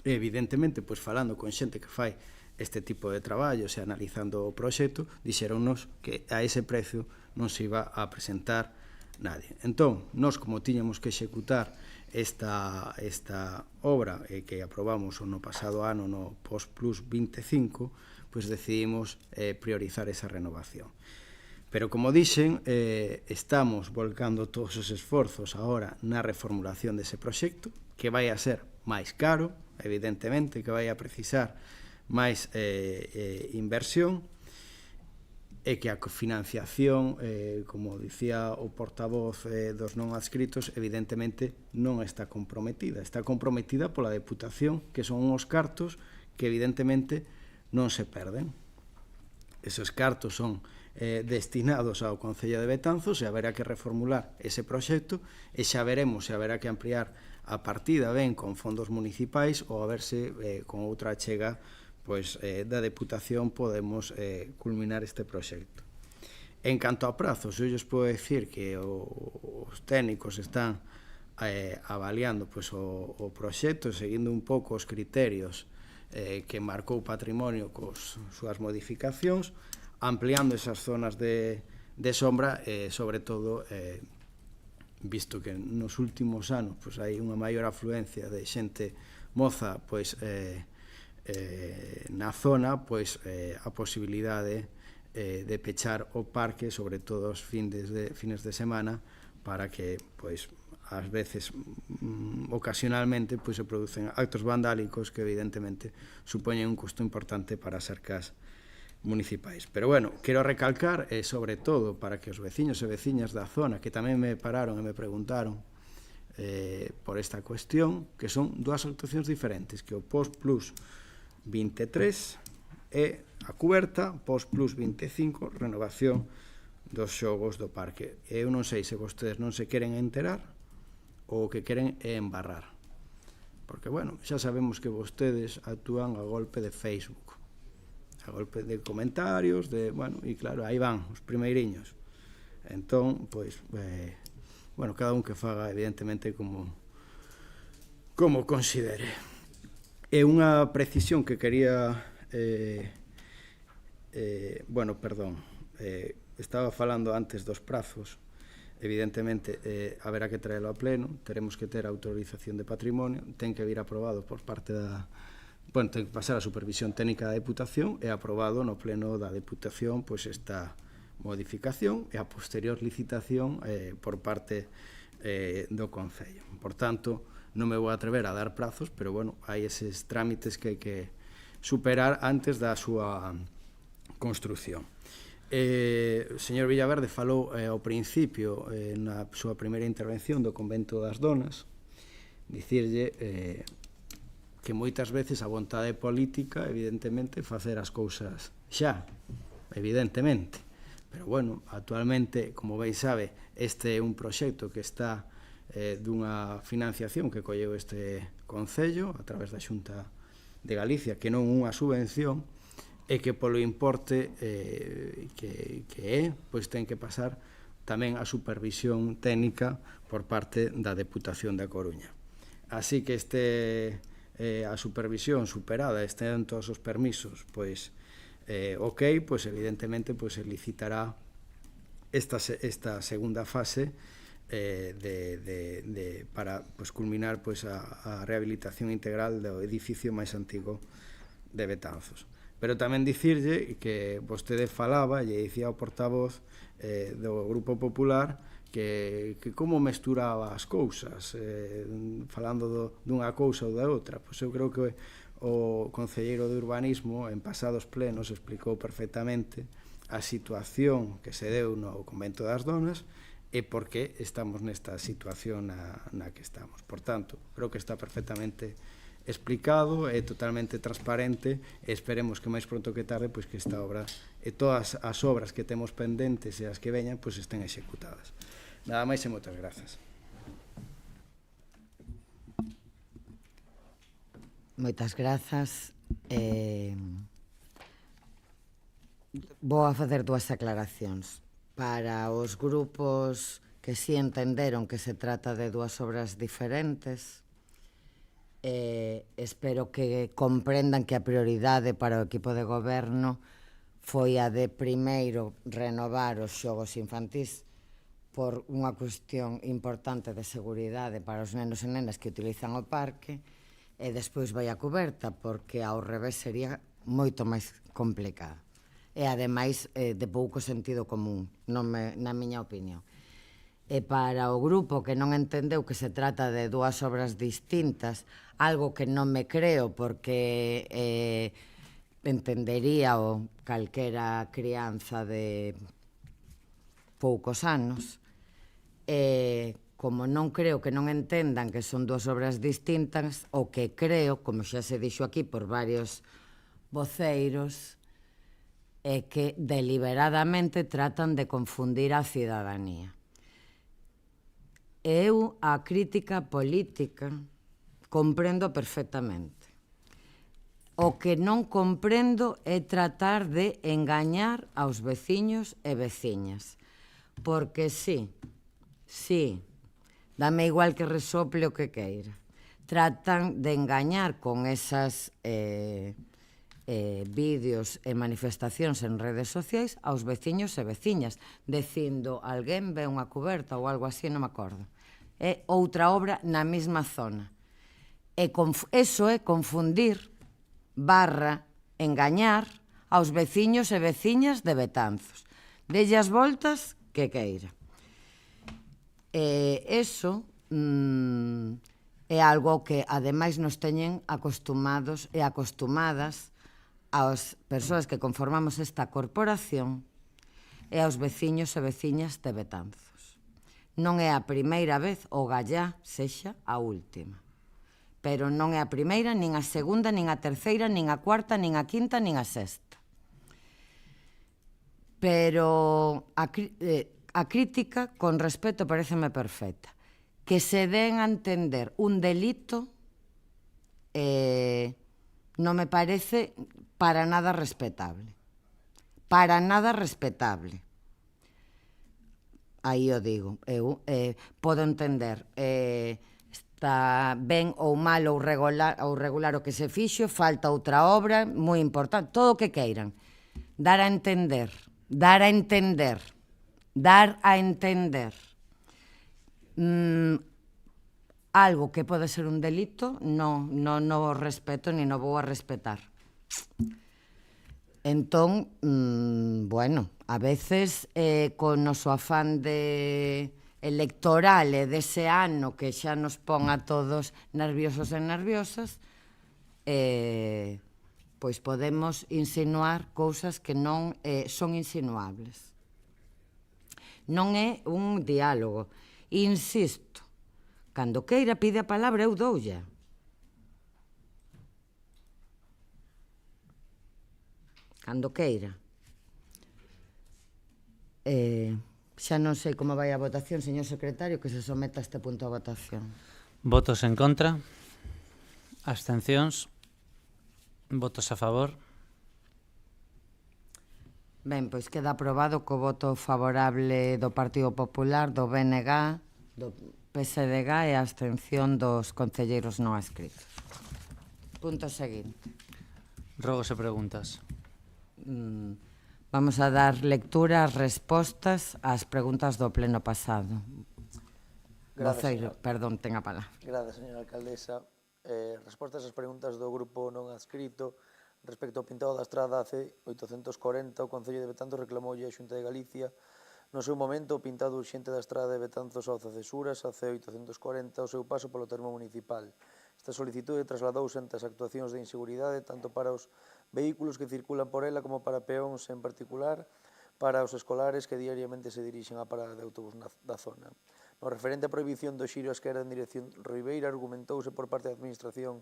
Evidentemente, pois, falando con xente que fai este tipo de traballos e analizando o proxecto, dixeronnos que a ese precio non se iba a presentar nadie. Entón, nós como tiñamos que executar esta obra que aprobamos no pasado ano no Post Plus 25, pois decidimos priorizar esa renovación. Pero, como dixen, estamos volcando todos os esforzos agora na reformulación dese proxecto, que vai a ser máis caro, evidentemente, que vai a precisar máis inversión, e que a cofinanciación, como dicía o portavoz dos non adscritos, evidentemente non está comprometida. Está comprometida pola Deputación, que son uns cartos que evidentemente non se perden. Esos cartos son destinados ao Concello de Betanzos e haberá que reformular ese proxecto e xa veremos se haberá que ampliar a partida ben con fondos municipais ou a verse con outra achega pois da Deputación podemos culminar este proxecto. En canto a prazos, eu lles podo decir que os técnicos están avaliando pois, o proxecto seguindo un pouco os criterios que marcou o patrimonio cos súas modificacións, ampliando esas zonas de sombra e, sobre todo, visto que nos últimos anos pois, hai unha maior afluencia de xente moza pois na zona, pois a posibilidade de pechar o parque, sobre todo os fines de semana, para que pois ás veces, ocasionalmente, pois se producen actos vandálicos que evidentemente supoñen un custo importante para as arcas municipais. Pero bueno, quero recalcar, sobre todo, para que os veciños e veciñas da zona, que tamén me pararon e me preguntaron por esta cuestión, que son dúas actuacións diferentes, que o Post Plus 23 e a cuberta, Post Plus 25, renovación dos xogos do parque. Eu non sei se vostedes non se queren enterar ou o que queren é embarrar. Porque, bueno, xa sabemos que vostedes actúan a golpe de Facebook, a golpe de comentarios, bueno, e claro, aí van os primeiriños. Entón, pois, bueno, cada un que faga, evidentemente, como considere. E unha precisión que quería... bueno, perdón, estaba falando antes dos prazos. Evidentemente, haberá que traerlo a pleno, teremos que ter autorización de patrimonio, ten que vir aprobado por parte da... Bueno, ten que pasar a supervisión técnica da Deputación e aprobado no pleno da Deputación pois esta modificación e a posterior licitación por parte do Concello. Por tanto, non me vou atrever a dar prazos, pero, bueno, hai eses trámites que hai que superar antes da súa construción. O señor Villaverde falou ao principio na súa primeira intervención do Convento das Donas, dicirlle que moitas veces a vontade política, evidentemente, facer as cousas xa, evidentemente, pero bueno, actualmente, como ben sabe, este é un proxecto que está dunha financiación que colleu este Concello a través da Xunta de Galicia, que non unha subvención, e que polo importe que é, pois ten que pasar tamén a supervisión técnica por parte da Deputación da Coruña. Así que a supervisión superada, estén todos os permisos, pois, ok, pois evidentemente pois se licitará esta segunda fase para pois culminar pois a rehabilitación integral do edificio máis antigo de Betanzos. Pero tamén dicirlle que vostede falaba, e dicía o portavoz do Grupo Popular, que como mesturaba as cousas, falando dunha cousa ou da outra. Pois eu creo que o concelleiro de Urbanismo, en pasados plenos, explicou perfectamente a situación que se deu no Convento das Donas e por que estamos nesta situación na que estamos. Por tanto, creo que está perfectamente explicado, é totalmente transparente e esperemos que máis pronto que tarde pois que esta obra e todas as obras que temos pendentes e as que veñan pois estén executadas. Nada máis e moitas grazas. Moitas grazas. Vou a facer dúas aclaracións. Para os grupos que si entenderon que se trata de dúas obras diferentes, espero que comprendan que a prioridade para o equipo de goberno foi a de primeiro renovar os xogos infantís por unha cuestión importante de seguridade para os nenos e nenas que utilizan o parque e despois vai a cuberta porque ao revés sería moito máis complicado e ademais de pouco sentido común na miña opinión. E para o grupo que non entendeu que se trata de dúas obras distintas, algo que non me creo porque entendería o calquera crianza de poucos anos, como non creo que non entendan que son dúas obras distintas, o que creo, como xa se dixo aquí por varios voceiros, é que deliberadamente tratan de confundir a cidadanía. Eu a crítica política comprendo perfectamente. O que non comprendo é tratar de engañar aos veciños e veciñas. Porque sí, dame igual que resople o que queira. Tratan de engañar con esas vídeos e manifestacións en redes sociais aos veciños e veciñas, dicindo alguén ve unha cuberta ou algo así, non me acordo. É outra obra na mesma zona. Eso é confundir / engañar aos veciños e veciñas de Betanzos. Delle as voltas que queira. Eso é algo que ademais nos teñen acostumados e acostumadas ás persoas que conformamos esta corporación e aos veciños e veciñas de Betanzos. Non é a primeira vez, o gallá sexa a última. Pero non é a primeira, nin a segunda, nin a terceira, nin a cuarta, nin a quinta, nin a sexta. Pero a crítica, con respeto, pareceme perfecta. Que se den a entender un delito non me parece para nada respetable. Para nada respetable. Aí o digo. Eu podo entender está ben ou mal ou regular o que se fixo, falta outra obra moi importante, todo o que queiran. Dar a entender. Algo que pode ser un delito, non o respeto ni non vou a respetar. Entón, bueno, a veces con o noso afán electoral e dese ano que xa nos pon a todos nerviosos e nerviosas, pois podemos insinuar cousas que non son insinuables. Non é un diálogo. Insisto, cando queira pide a palabra, eu doulla. Cando queira. Xa non sei como vai a votación, señor secretario, que se someta este punto a votación. Votos en contra? Abstencións? Votos a favor? Ben, pois queda aprobado co voto favorable do Partido Popular, do BNG, do PSDG e a abstención dos concelleiros non adscritos. Punto seguinte. Rogos e preguntas. Vamos a dar lectura ás respostas ás preguntas do pleno pasado. Voceiro, perdón, ten a palabra. Grazas, señora alcaldesa. Respostas ás preguntas do grupo non adscrito respecto ao pintado da estrada AC840, o Concello de Betanzos reclamoulle a Xunta de Galicia no seu momento o pintado urxente da estrada de Betanzos ao Cesuras, AC840, o seu paso polo termo municipal. Esta solicitude trasladouse ante as actuacións de inseguridade tanto para os vehículos que circulan por ela como para peóns en particular, para os escolares que diariamente se dirixen á parada de autobús da zona. No referente á prohibición do xiro á esquerda en dirección Ribeira, argumentouse por parte da Administración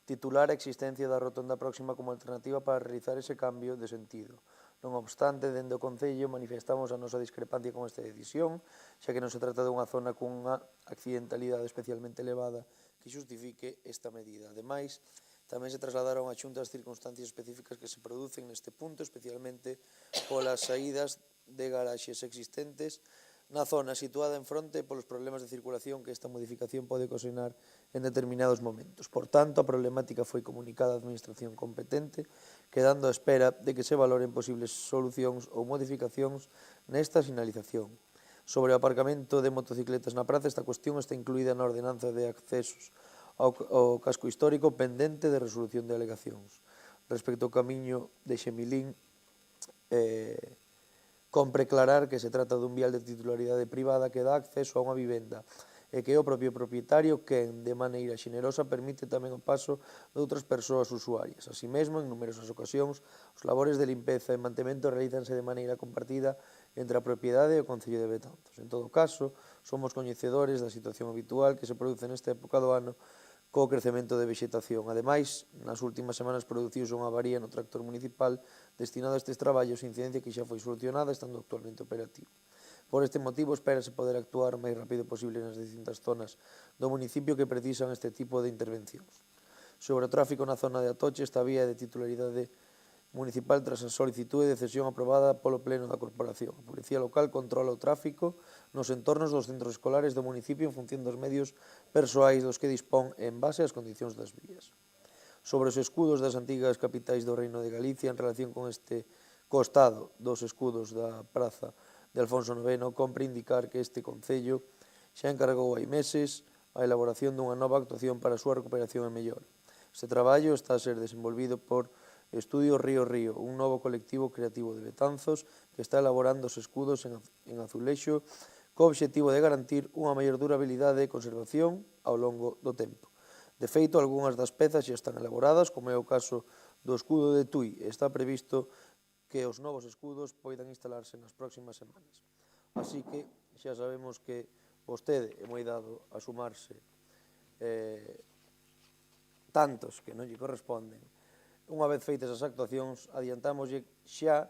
titular a existencia da rotonda próxima como alternativa para realizar ese cambio de sentido. Non obstante, dende o Concello manifestamos a nosa discrepancia con esta decisión, xa que non se trata dunha zona cunha accidentalidade especialmente elevada que xustifique esta medida. Ademais, tamén se trasladaron a Xunta as circunstancias específicas que se producen neste punto, especialmente polas saídas de garaxes existentes na zona situada en fronte polos problemas de circulación que esta modificación pode ocasionar en determinados momentos. Por tanto, a problemática foi comunicada á Administración competente, quedando á espera de que se valoren posibles solucións ou modificacións nesta sinalización. Sobre o aparcamento de motocicletas na praza, esta cuestión está incluída na ordenanza de accesos ao casco histórico pendente de resolución de alegacións. Respecto ao camiño de Xemilín, compre aclarar que se trata dun vial de titularidade privada que dá acceso a unha vivenda e que o propio propietario quen, de maneira xenerosa, permite tamén o paso de outras persoas usuarias. Así mesmo, en numerosas ocasións, os labores de limpeza e mantemento realízanse de maneira compartida entre a propiedade e o Concello de Betanzos. En todo caso, somos coñecedores da situación habitual que se produce nesta época do ano co crecemento de vexetación. Ademais, nas últimas semanas produciuse unha avaría no tractor municipal destinado a estes traballos, incidencia que xa foi solucionada estando actualmente operativo. Por este motivo, espérase poder actuar o máis rápido posible nas distintas zonas do municipio que precisan este tipo de intervencións. Sobre o tráfico na zona de Atoche, esta vía de titularidade municipal tras a solicitude de cesión aprobada polo Pleno da Corporación. A Policía Local controla o tráfico nos entornos dos centros escolares do municipio en función dos medios persoais dos que dispón en base ás condicións das vías. Sobre os escudos das antigas capitais do Reino de Galicia en relación con este costado dos escudos da Praza de Alfonso IX, compre indicar que este Concello xa encargou hai meses a elaboración dunha nova actuación para a súa recuperación e mellora. Este traballo está a ser desenvolvido por Estudio Río Río, un novo colectivo creativo de Betanzos que está elaborando os escudos en azulexo co obxectivo de garantir unha maior durabilidade e conservación ao longo do tempo. De feito, algunhas das pezas xa están elaboradas, como é o caso do escudo de Tui, e está previsto que os novos escudos poidan instalarse nas próximas semanas. Así que xa sabemos que vostede é moi dado a sumarse tantos que non lle corresponden. Unha vez feitas as actuacións, adiantámoslle xa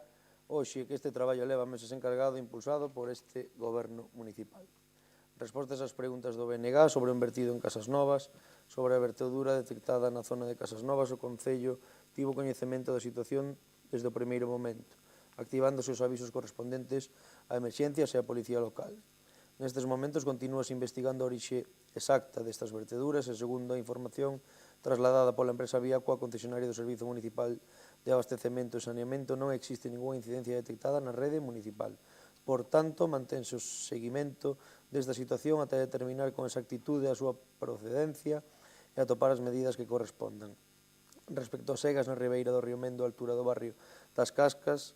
hoxe que este traballo leva meses encargado e impulsado por este goberno municipal. Respostas ás preguntas do BNG sobre o invertido en Casas Novas, sobre a vertedura detectada na zona de Casas Novas, o Concello tivo coñecemento da situación desde o primeiro momento, activándose os avisos correspondentes a emerxencias e a policía local. Nestes momentos continúase investigando a orixe exacta destas verteduras e, segundo a información trasladada pola empresa Viaco a concesionaria do Servizo Municipal de Abastecemento e Saneamento, non existe ninguna incidencia detectada na rede municipal. Por tanto, mantense o seguimento desta situación ata determinar con exactitude a súa procedencia e atopar as medidas que correspondan. Respecto ás segas na ribeira do Río Mendo, a altura do barrio das Cascas,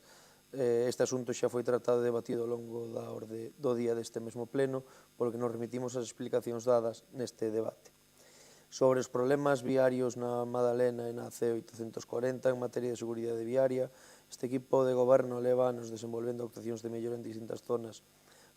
este asunto xa foi tratado e debatido ao longo da orde do día deste mesmo pleno, polo que nos remitimos ás explicacións dadas neste debate. Sobre os problemas viarios na Madalena e na C840 en materia de seguridade viaria, este equipo de goberno leva anos desenvolvendo actuacións de mellora en distintas zonas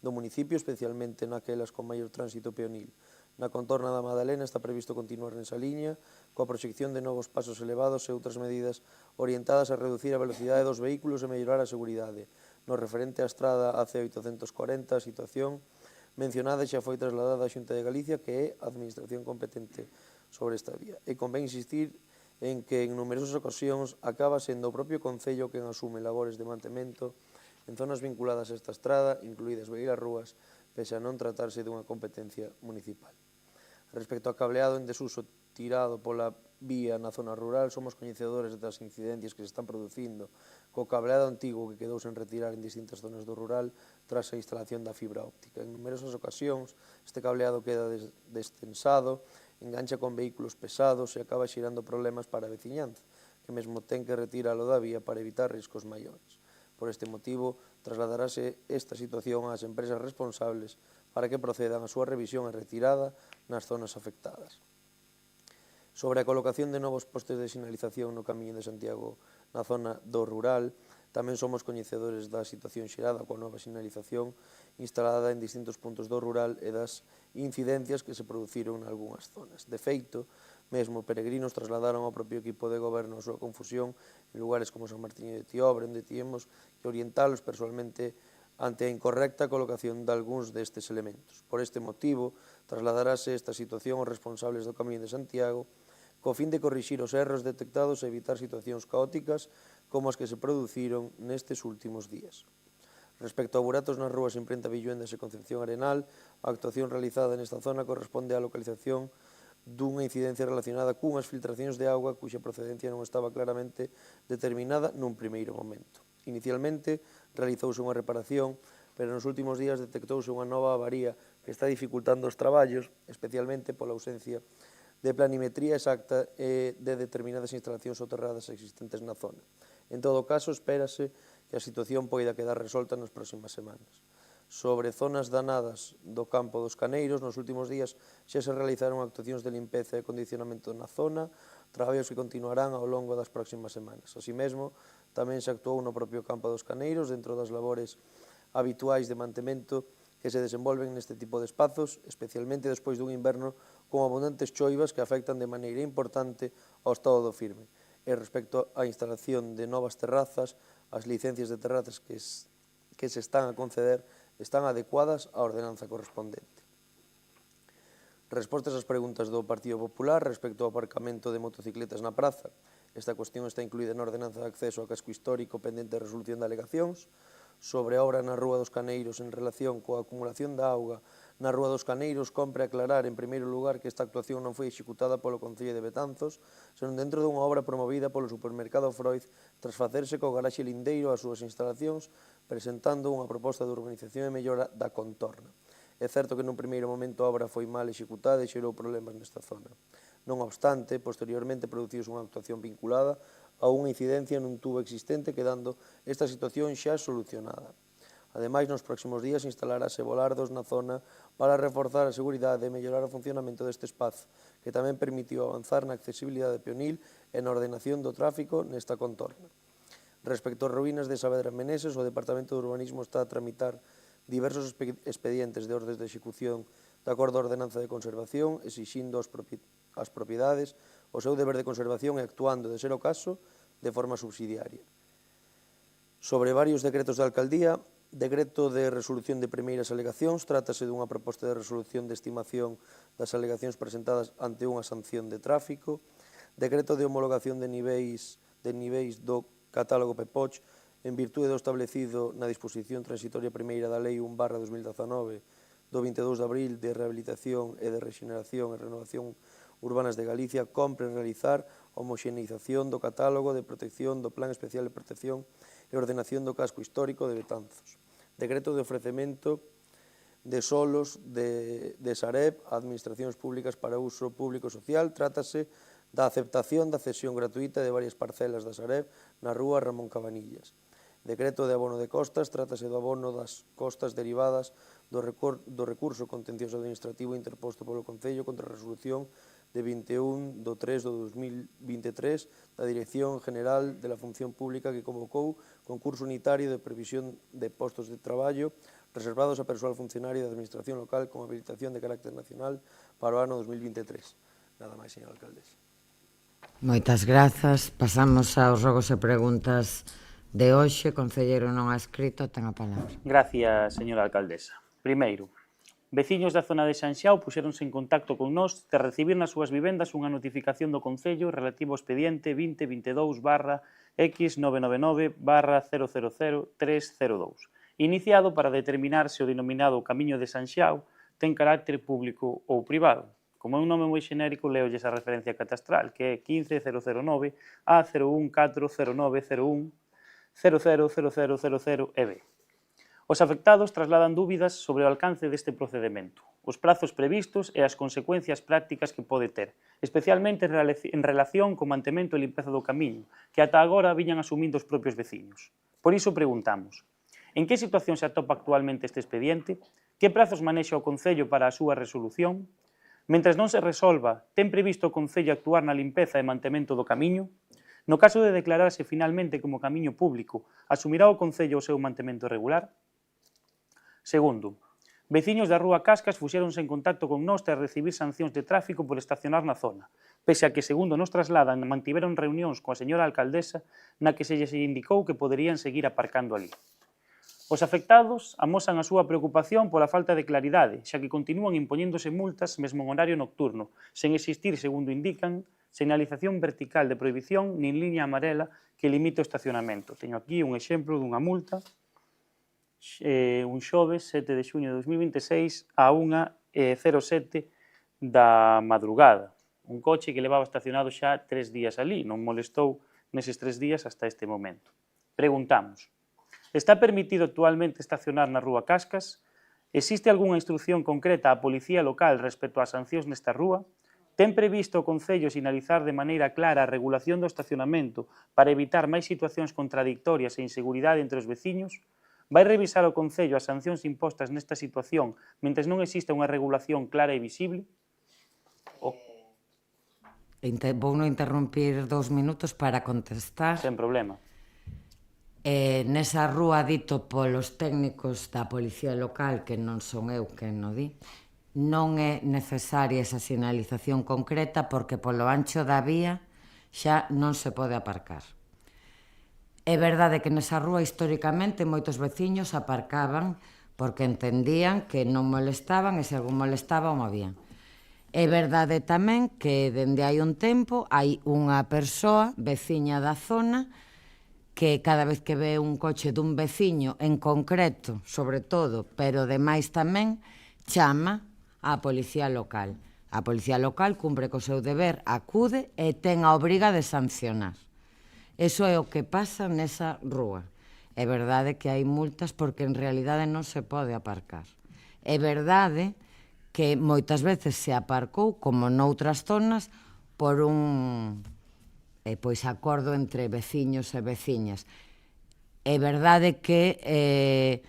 do municipio, especialmente naquelas con maior tránsito peonil. Na contorna da Madalena está previsto continuar nesa liña, coa proxección de novos pasos elevados e outras medidas orientadas a reducir a velocidade dos vehículos e mellorar a seguridade. No referente á estrada AC840, a situación mencionada xa foi trasladada á Xunta de Galicia, que é a administración competente sobre esta vía. E convén insistir en que en numerosas ocasións acaba sendo o propio Concello quen asume labores de mantemento en zonas vinculadas a esta estrada, incluídas Beiras Rúas, pese a non tratarse dunha competencia municipal. Respecto ao cableado en desuso tirado pola vía na zona rural, somos coñecedores das incidencias que se están producindo co cableado antigo que quedou sen retirar en distintas zonas do rural tras a instalación da fibra óptica. En numerosas ocasións, este cableado queda destensado, engancha con vehículos pesados e acaba xerando problemas para a veciñanza, que mesmo ten que retiralo da vía para evitar riscos maiores. Por este motivo, trasladarase esta situación ás empresas responsables para que procedan a súa revisión e retirada nas zonas afectadas. Sobre a colocación de novos postes de sinalización no Camiño de Santiago na zona do rural, tamén somos coñecedores da situación xerada coa nova sinalización instalada en distintos puntos do rural e das incidencias que se produciron en algunhas zonas. De feito, mesmo peregrinos trasladaron ao propio equipo de goberno a súa confusión en lugares como San Martiño de Tiobre, onde tiemos que orientalos persoalmente ante a incorrecta colocación de algúns destes elementos. Por este motivo, trasladarase esta situación aos responsables do Camiño de Santiago co fin de corrixir os erros detectados e evitar situacións caóticas como as que se produciron nestes últimos días. Respecto a buratos nas rúas Imprenta Villuendas e Concepción Arenal, a actuación realizada nesta zona corresponde á localización dunha incidencia relacionada cunhas filtracións de auga cuxa procedencia non estaba claramente determinada nun primeiro momento. Inicialmente, realizouse unha reparación, pero nos últimos días detectouse unha nova avaría que está dificultando os traballos, especialmente pola ausencia de planimetría exacta e de determinadas instalacións soterradas existentes na zona. En todo caso, espérase que a situación poida quedar resolta nas próximas semanas. Sobre zonas danadas do campo dos Caneiros, nos últimos días xa se realizaron actuacións de limpeza e acondicionamento na zona, traballos que continuarán ao longo das próximas semanas. Así mesmo, tamén se actuou no propio campo dos Caneiros dentro das labores habituais de mantemento que se desenvolven neste tipo de espazos, especialmente despois dun inverno con abundantes choivas que afectan de maneira importante ao estado do firme. E respecto á instalación de novas terrazas, as licencias de terrazas que se están a conceder están adecuadas á ordenanza correspondente. Respostas ás preguntas do Partido Popular respecto ao aparcamento de motocicletas na praza. Esta cuestión está incluída na ordenanza de acceso ao casco histórico pendente de resolución de alegacións. Sobre a obra na Rúa dos Caneiros en relación coa acumulación da auga na Rúa dos Caneiros, compre aclarar en primeiro lugar que esta actuación non foi executada polo Concello de Betanzos, senón dentro dunha obra promovida polo supermercado Freud tras facerse co garaxe lindeiro ás súas instalacións, presentando unha proposta de urbanización e mellora da contorna. É certo que nun primeiro momento a obra foi mal executada e xerou problemas nesta zona. Non obstante, posteriormente produciuse unha actuación vinculada a unha incidencia nun tubo existente, quedando esta situación xa solucionada. Ademais, nos próximos días instalarase volardos na zona para reforzar a seguridade e mellorar o funcionamento deste espazo, que tamén permitiu avanzar na accesibilidade peonil e na ordenación do tráfico nesta contorna. Respecto ás ruínas de Saavedra Meneses, o Departamento de Urbanismo está a tramitar diversos expedientes de ordes de execución de acordo á ordenanza de conservación, exixindo ás propiedades o seu deber de conservación e actuando, de ser o caso, de forma subsidiaria. Sobre varios decretos da Alcaldía, decreto de resolución de primeiras alegacións, trátase dunha proposta de resolución de estimación das alegacións presentadas ante unha sanción de tráfico, decreto de homologación de niveis do catálogo PEPOCH en virtude do establecido na disposición transitoria primeira da Lei 1/2019 do 22 de abril de rehabilitación e de rexeneración e renovación urbanas de Galicia, compre realizar homoxeneización do catálogo de protección do Plan Especial de Protección e ordenación do casco histórico de Betanzos. Decreto de ofrecemento de solos de Sareb a administracións públicas para uso público social. Trátase da aceptación da cesión gratuita de varias parcelas da Sareb na rúa Ramón Cabanillas. Decreto de abono de costas. Trátase do abono das costas derivadas do recurso contencioso administrativo interposto polo Concello contra a resolución de 21 de 3 de 2023 da Dirección General de la Función Pública que convocou concurso unitario de previsión de postos de traballo reservados a persoal funcionario da Administración local con habilitación de carácter nacional para o ano 2023. Nada máis, señora alcaldesa. Moitas grazas. Pasamos aos rogos e preguntas de hoxe. Concelleiro non adscrito, ten a palabra. Gracias, señora alcaldesa. Primeiro, veciños da zona de Sanxiao puxéronse en contacto con nós de recibir nas súas vivendas unha notificación do Concello relativo ao expediente 2022/X999/000-302, iniciado para determinar se o denominado Camiño de Sanxiao ten carácter público ou privado. Como é un nome moi xenérico, leolles a referencia catastral, que é 15009 A0140901 000000EB. Os afectados trasladan dúbidas sobre o alcance deste procedimento, os prazos previstos e as consecuencias prácticas que pode ter, especialmente en relación co mantemento e limpeza do camiño, que ata agora viñan asumindo os propios veciños. Por iso preguntamos, en que situación se atopa actualmente este expediente? Que prazos manexa o Concello para a súa resolución? Mentres non se resolva, ten previsto o Concello actuar na limpeza e mantemento do camiño? No caso de declararse finalmente como camiño público, asumirá o Concello o seu mantemento regular? Segundo, veciños da Rúa Cascas puxéronse en contacto con nós tras recibir sancións de tráfico por estacionar na zona, pese a que, segundo nos trasladan, mantiveron reunións coa señora alcaldesa na que se lles indicou que poderían seguir aparcando ali. Os afectados amosan a súa preocupación pola falta de claridade, xa que continúan impoñéndose multas mesmo en horario nocturno, sen existir, segundo indican, señalización vertical de prohibición nin liña amarela que limite o estacionamento. Teño aquí un exemplo dunha multa un xoves 7 de xuño de 2026 a 1:07 da madrugada. Un coche que levaba estacionado xa 3 días ali, non molestou neses 3 días hasta este momento. Preguntamos, está permitido actualmente estacionar na Rúa Cascas? Existe algunha instrucción concreta á Policía Local respecto ás sancións nesta rúa? Ten previsto o Concello sinalizar de maneira clara a regulación do estacionamento para evitar máis situacións contradictorias e inseguridade entre os veciños? Vai revisar o Concello as sancións impostas nesta situación mentres non exista unha regulación clara e visible? Vou non interrumpir 2 minutos para contestar. Sen problema. Nesa rúa, dito polos técnicos da Policía Local, que non son eu quen no di, non é necesaria esa sinalización concreta porque polo ancho da vía xa non se pode aparcar. É verdade que nesa rúa históricamente moitos veciños aparcaban porque entendían que non molestaban e se algún molestaba o movían. É verdade tamén que dende hai un tempo hai unha persoa veciña da zona que cada vez que ve un coche dun veciño en concreto, sobre todo, pero demais tamén, chama á Policía Local. A Policía Local cumpre co seu deber, acude e ten a obriga de sancionar. Eso é o que pasa nesa rúa. É verdade que hai multas porque en realidade non se pode aparcar. É verdade que moitas veces se aparcou, como noutras zonas, por un acordo entre veciños e veciñas. É verdade que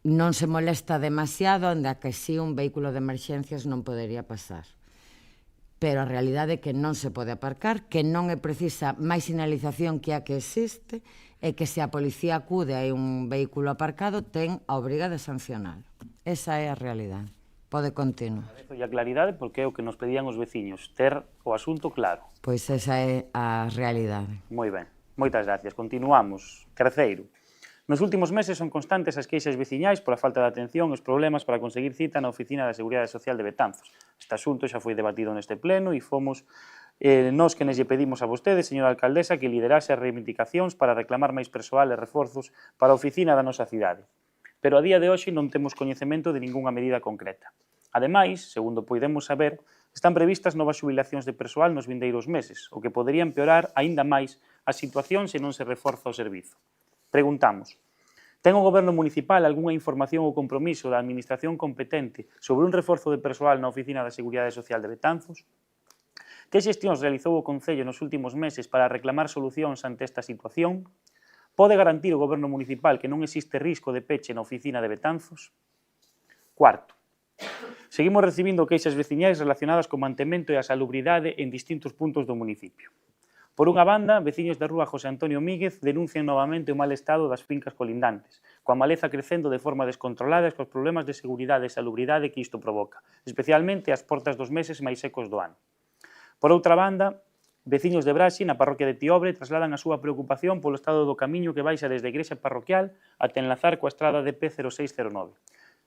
non se molesta demasiado, onde a que sí un vehículo de emerxencias non podería pasar. Pero a realidade é que non se pode aparcar, que non é precisa máis sinalización que a que existe, e que se a policía acude a un vehículo aparcado, ten a obriga de sancionar. Esa é a realidade. Pode continuar. Agradezo a claridade porque é o que nos pedían os veciños, ter o asunto claro. Pois esa é a realidade. Moi ben, moitas gracias. Continuamos. Terceiro. Nos últimos meses son constantes as queixas veciñais pola falta de atención e os problemas para conseguir cita na Oficina da Seguridade Social de Betanzos. Este asunto xa foi debatido neste pleno e fomos nós que lle pedimos a vostede, señora alcaldesa, que liderase as reivindicacións para reclamar máis persoal e reforzos para a oficina da nosa cidade. Pero a día de hoxe non temos coñecemento de ningunha medida concreta. Ademais, segundo poidemos saber, están previstas novas xubilacións de persoal nos vindeiros meses, o que podería empeorar aínda máis a situación se non se reforza o servizo. Preguntamos, ten o Goberno Municipal algunha información ou compromiso da Administración competente sobre un reforzo de persoal na Oficina da Seguridade Social de Betanzos? Que xestións realizou o Concello nos últimos meses para reclamar solucións ante esta situación? Pode garantir o Goberno Municipal que non existe risco de peche na Oficina de Betanzos? Cuarto, seguimos recibindo queixas veciñais relacionadas co mantemento e a salubridade en distintos puntos do municipio. Por unha banda, veciños da rúa José Antonio Míguez denuncian novamente o mal estado das fincas colindantes, coa maleza crecendo de forma descontrolada e cos problemas de seguridade e salubridade que isto provoca, especialmente ás portas dos meses máis secos do ano. Por outra banda, veciños de Braxe, na parroquia de Tiobre, trasladan a súa preocupación polo estado do camiño que baixa desde a igrexa parroquial ata enlazar coa estrada de P0609,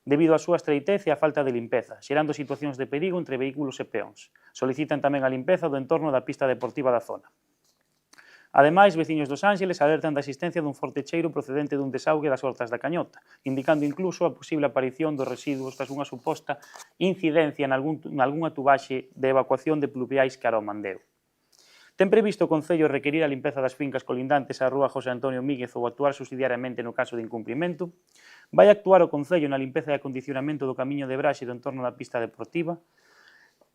debido á súa estreitez e á falta de limpeza, xerando situacións de perigo entre vehículos e peóns. Solicitan tamén a limpeza do entorno da pista deportiva da zona. Ademais, veciños dos Ángeles alertan da existencia dun forte cheiro procedente dun desaugue das Hortas da Cañota, indicando incluso a posible aparición dos residuos tras unha suposta incidencia nalgunha tubaxe de evacuación de pluviais cara ao Mandeo. Ten previsto o Concello requerir a limpeza das fincas colindantes á rúa José Antonio Míguez ou actuar subsidiariamente no caso de incumprimento? Vai actuar o Concello na limpeza e acondicionamento do camiño de Braxe do entorno da pista deportiva?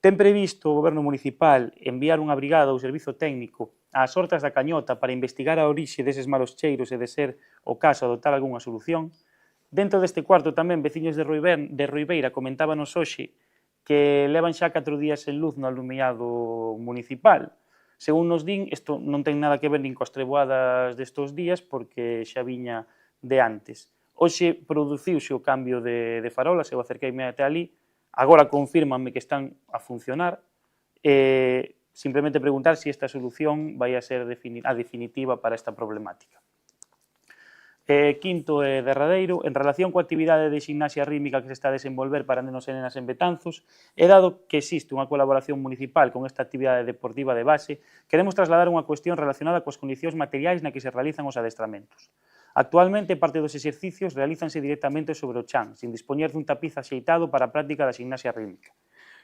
Ten previsto o Goberno Municipal enviar unha brigada ou servizo técnico ás Hortas da Cañota para investigar a orixe deses malos cheiros e de ser o caso adoptar algunha solución? Dentro deste cuarto tamén veciños de Roibeira comentábanos hoxe que levan xa 4 días sen luz no alumiado municipal. Según nos din, isto non ten nada que ver nin coas treboadas destos días porque xa viña de antes. Hoxe produciuse o cambio de farolas, eu acerqueime até ali, agora confírmanme que están a funcionar, simplemente preguntar se esta solución vai a ser a definitiva para esta problemática. Quinto e derradeiro, en relación coa actividade de ximnasia rítmica que se está a desenvolver para nenos e nenas en Betanzos, e dado que existe unha colaboración municipal con esta actividade deportiva de base, queremos trasladar unha cuestión relacionada coas condicións materiais na que se realizan os adestramentos. Actualmente, parte dos exercicios realízanse directamente sobre o chan, sin dispoñer dun tapiz axeitado para a práctica da ximnasia rítmica.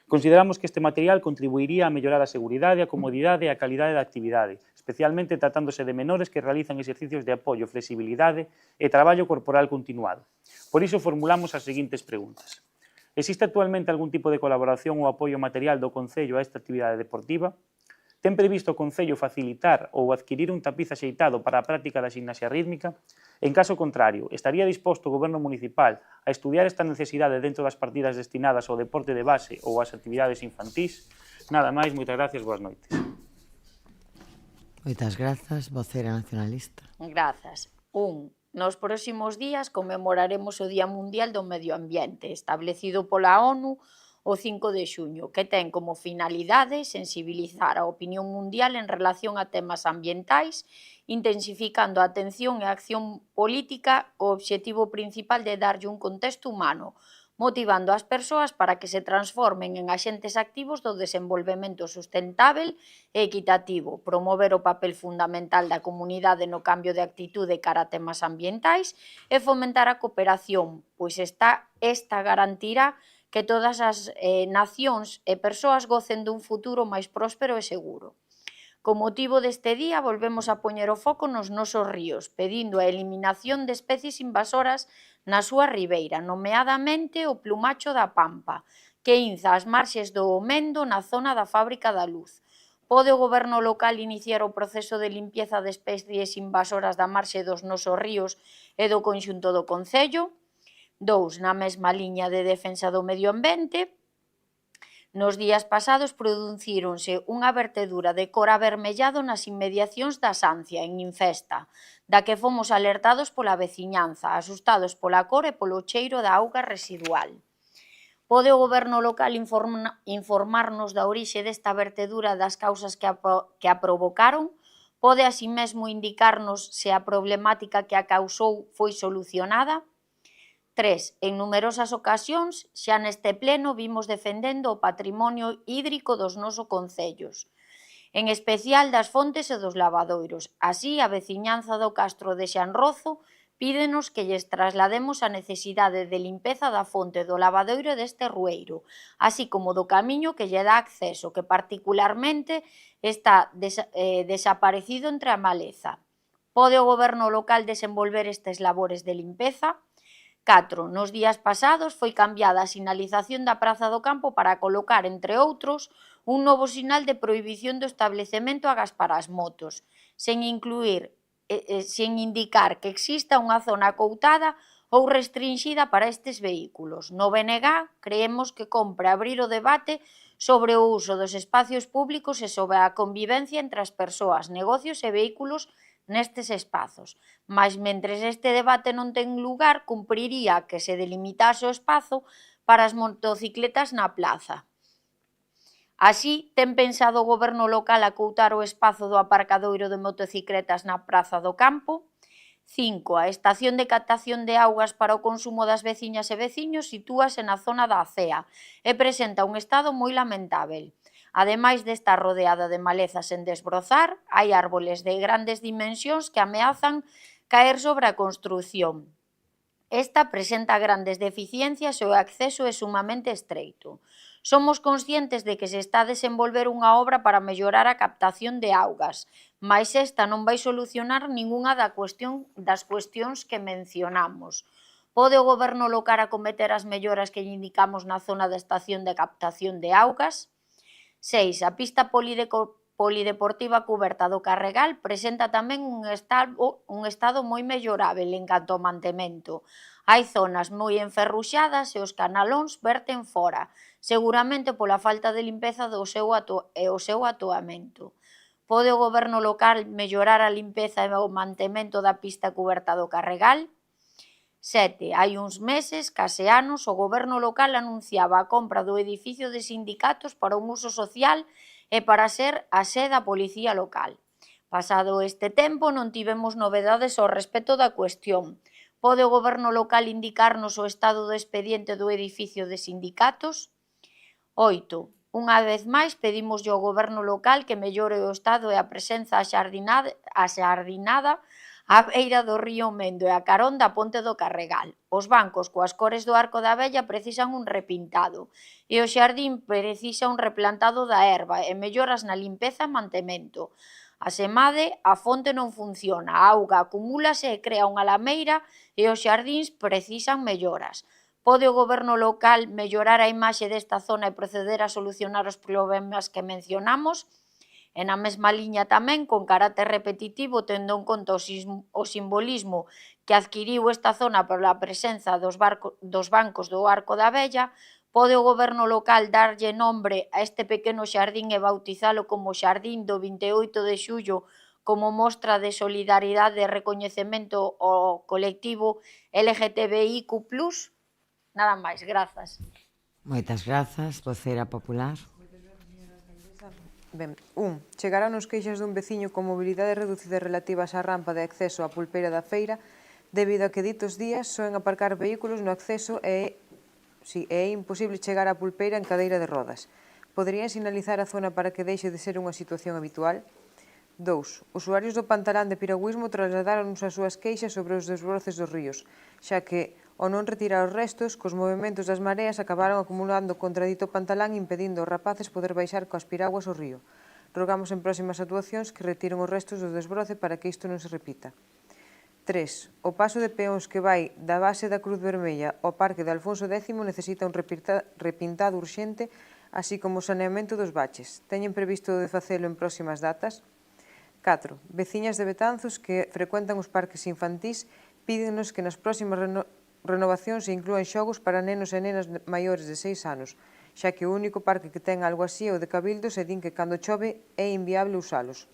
Consideramos que este material contribuiría a mellorar a seguridade, a comodidade e a calidade da actividade, especialmente tratándose de menores que realizan exercicios de apoio, flexibilidade e traballo corporal continuado. Por iso formulamos as seguintes preguntas. Existe actualmente algún tipo de colaboración ou apoio material do Concello a esta actividade deportiva? Ten previsto o Concello facilitar ou adquirir un tapiz axeitado para a práctica da ximnasia rítmica? En caso contrario, estaría disposto o Goberno Municipal a estudiar esta necesidade dentro das partidas destinadas ao deporte de base ou ás actividades infantís? Nada máis, moitas gracias, boas noites. Moitas grazas, vocera nacionalista. Grazas. Nos próximos días conmemoraremos o Día Mundial do Medio Ambiente, establecido pola ONU o 5 de xuño, que ten como finalidade sensibilizar a opinión mundial en relación a temas ambientais, intensificando a atención e a acción política co obxectivo principal de darlle un contexto humano, motivando as persoas para que se transformen en axentes activos do desenvolvemento sustentável e equitativo, promover o papel fundamental da comunidade no cambio de actitude cara a temas ambientais e fomentar a cooperación, pois esta garantirá que todas as nacións e persoas gocen dun futuro máis próspero e seguro. Con motivo deste día, volvemos a poñer o foco nos nosos ríos, pedindo a eliminación de especies invasoras na súa ribeira, nomeadamente o plumacho da pampa, que inza as marxes do Mendo na zona da Fábrica da Luz. Pode o Goberno local iniciar o proceso de limpieza de especies invasoras da marxe dos nosos ríos e do conxunto do Concello? 2. Na mesma liña de defensa do medio ambiente, nos días pasados producíronse unha vertedura de cor avermellado nas inmediacións da Sancia, en Infesta, da que fomos alertados pola veciñanza, asustados pola cor e polo cheiro da auga residual. Pode o Goberno local informarnos da orixe desta vertedura, das causas que a provocaron? Pode así mesmo indicarnos se a problemática que a causou foi solucionada? 3. En numerosas ocasións, xa neste pleno, vimos defendendo o patrimonio hídrico dos nosos concellos, en especial das fontes e dos lavadoiros. Así, a veciñanza do Castro de Xanrozo pídenos que lles traslademos a necesidade de limpeza da fonte do lavadoiro deste rueiro, así como do camiño que lle dá acceso, que particularmente está desaparecido entre a maleza. Pode o Goberno local desenvolver estes labores de limpeza? 4. Nos días pasados foi cambiada a sinalización da Praza do Campo para colocar, entre outros, un novo sinal de prohibición do establecemento agás para as motos, sen indicar que exista unha zona acoutada ou restrinxida para estes vehículos. No BNG, creemos que compre abrir o debate sobre o uso dos espacios públicos e sobre a convivencia entre as persoas, negocios e vehículos nestes espazos, mas mentres este debate non ten lugar, cumpriría que se delimitase o espazo para as motocicletas na plaza. Así, ten pensado o Goberno local acoutar o espazo do aparcadoiro de motocicletas na Praza do Campo? 5. A estación de captación de augas para o consumo das veciñas e veciños sitúase na zona da Cea e presenta un estado moi lamentável. Ademais de estar rodeada de malezas en desbrozar, hai árboles de grandes dimensións que ameazan caer sobre a construción. Esta presenta grandes deficiencias e o acceso é sumamente estreito. Somos conscientes de que se está a desenvolver unha obra para mellorar a captación de augas, mais esta non vai solucionar ningunha das cuestións que mencionamos. Pode o Goberno local acometer as melloras que lle indicamos na zona da estación de captación de augas? 6. A pista polideportiva cuberta do Carregal presenta tamén un estado moi mellorável en canto ao mantemento. Hai zonas moi enferruxadas e os canalóns verten fora, seguramente pola falta de limpeza e o seu atoamento. Pode o Goberno local mellorar a limpeza e o mantemento da pista cuberta do Carregal? 7. Hai uns meses, case anos, o Goberno local anunciaba a compra do edificio de sindicatos para un uso social e para ser a sede da Policía local. Pasado este tempo, non tivemos novedades ao respecto da cuestión. Pode o Goberno local indicarnos o estado do expediente do edificio de sindicatos? 8. Unha vez máis, pedimoslle ao Goberno local que mellore o estado e a presenza axardinada á beira do río Mendo e a carón da ponte do Carregal. Os bancos coas cores do Arco da Vella precisan un repintado e o xardín precisa un replantado da herba e melloras na limpeza e mantemento. Asemade, a fonte non funciona, a auga acumúlase e crea unha lameira e os xardíns precisan melloras. Pode o Goberno local mellorar a imaxe desta zona e proceder a solucionar os problemas que mencionamos? E na mesma liña tamén, con carácter repetitivo, tendo en conta o simbolismo que adquiriu esta zona pola presenza dos bancos do Arco da Vella, pode o Goberno local darlle nombre a este pequeno xardín e bautizalo como Xardín do 28 de xullo como mostra de solidaridade e recoñecemento ao colectivo LGTBIQ+. Nada máis, grazas. Moitas grazas, voceira popular. Ben, 1. Chegaron os queixas dun veciño con mobilidade reducida relativas á rampa de acceso á pulpeira da feira debido a que ditos días soen aparcar vehículos no acceso e é imposible chegar á pulpeira en cadeira de rodas. Poderían sinalizar a zona para que deixe de ser unha situación habitual? 2. Usuarios do Pantalán de piragüismo trasladaronnos as súas queixas sobre os desbroces dos ríos, xa que, ao non retirar os restos, cos movementos das mareas acabaron acumulando contra dito Pantalán impedindo aos rapaces poder baixar coas piraguas ao río. Rogamos en próximas actuacións que retiren os restos do desbroce para que isto non se repita. 3. O paso de peóns que vai da base da Cruz Vermella ao Parque de Alfonso X necesita un repintado urxente, así como o saneamento dos baches. Teñen previsto de facelo en próximas datas? 4. Veciñas de Betanzos que frecuentan os parques infantís pídennos que nas próximas renovación se inclúen xogos para nenos e nenas maiores de 6 anos, xa que o único parque que ten algo así é o de Cabildos e din que cando chove é inviable usalos.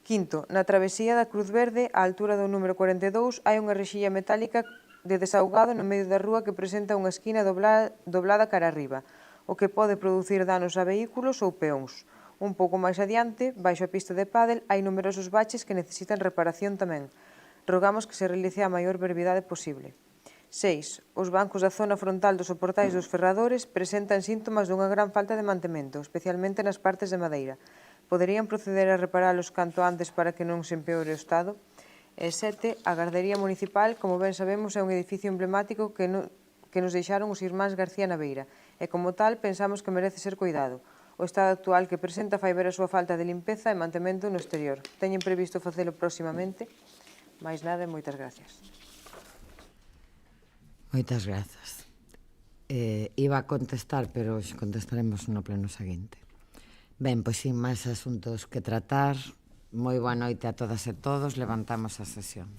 Quinto, na travesía da Cruz Verde, á altura do número 42, hai unha rexilla metálica de desaugado no medio da rúa que presenta unha esquina doblada cara arriba, o que pode producir danos a vehículos ou peóns. Un pouco máis adiante, baixo a pista de pádel, hai numerosos baches que necesitan reparación tamén. Rogamos que se realice a maior brevidade posible. 6. Os bancos da zona frontal dos soportais dos ferradores presentan síntomas dunha gran falta de mantemento, especialmente nas partes de madeira. Poderían proceder a reparalos canto antes para que non se empeore o estado? E 7. A Gardería Municipal, como ben sabemos, é un edificio emblemático que nos deixaron os irmáns García Naveira, e como tal pensamos que merece ser cuidado. O estado actual que presenta fai ver a súa falta de limpeza e mantemento no exterior. Teñen previsto facelo próximamente? Mais nada e moitas gracias. Moitas grazas. Iba a contestar, pero contestaremos no pleno seguinte. Ben, pois sin máis asuntos que tratar, moi boa noite a todas e todos, levantamos a sesión.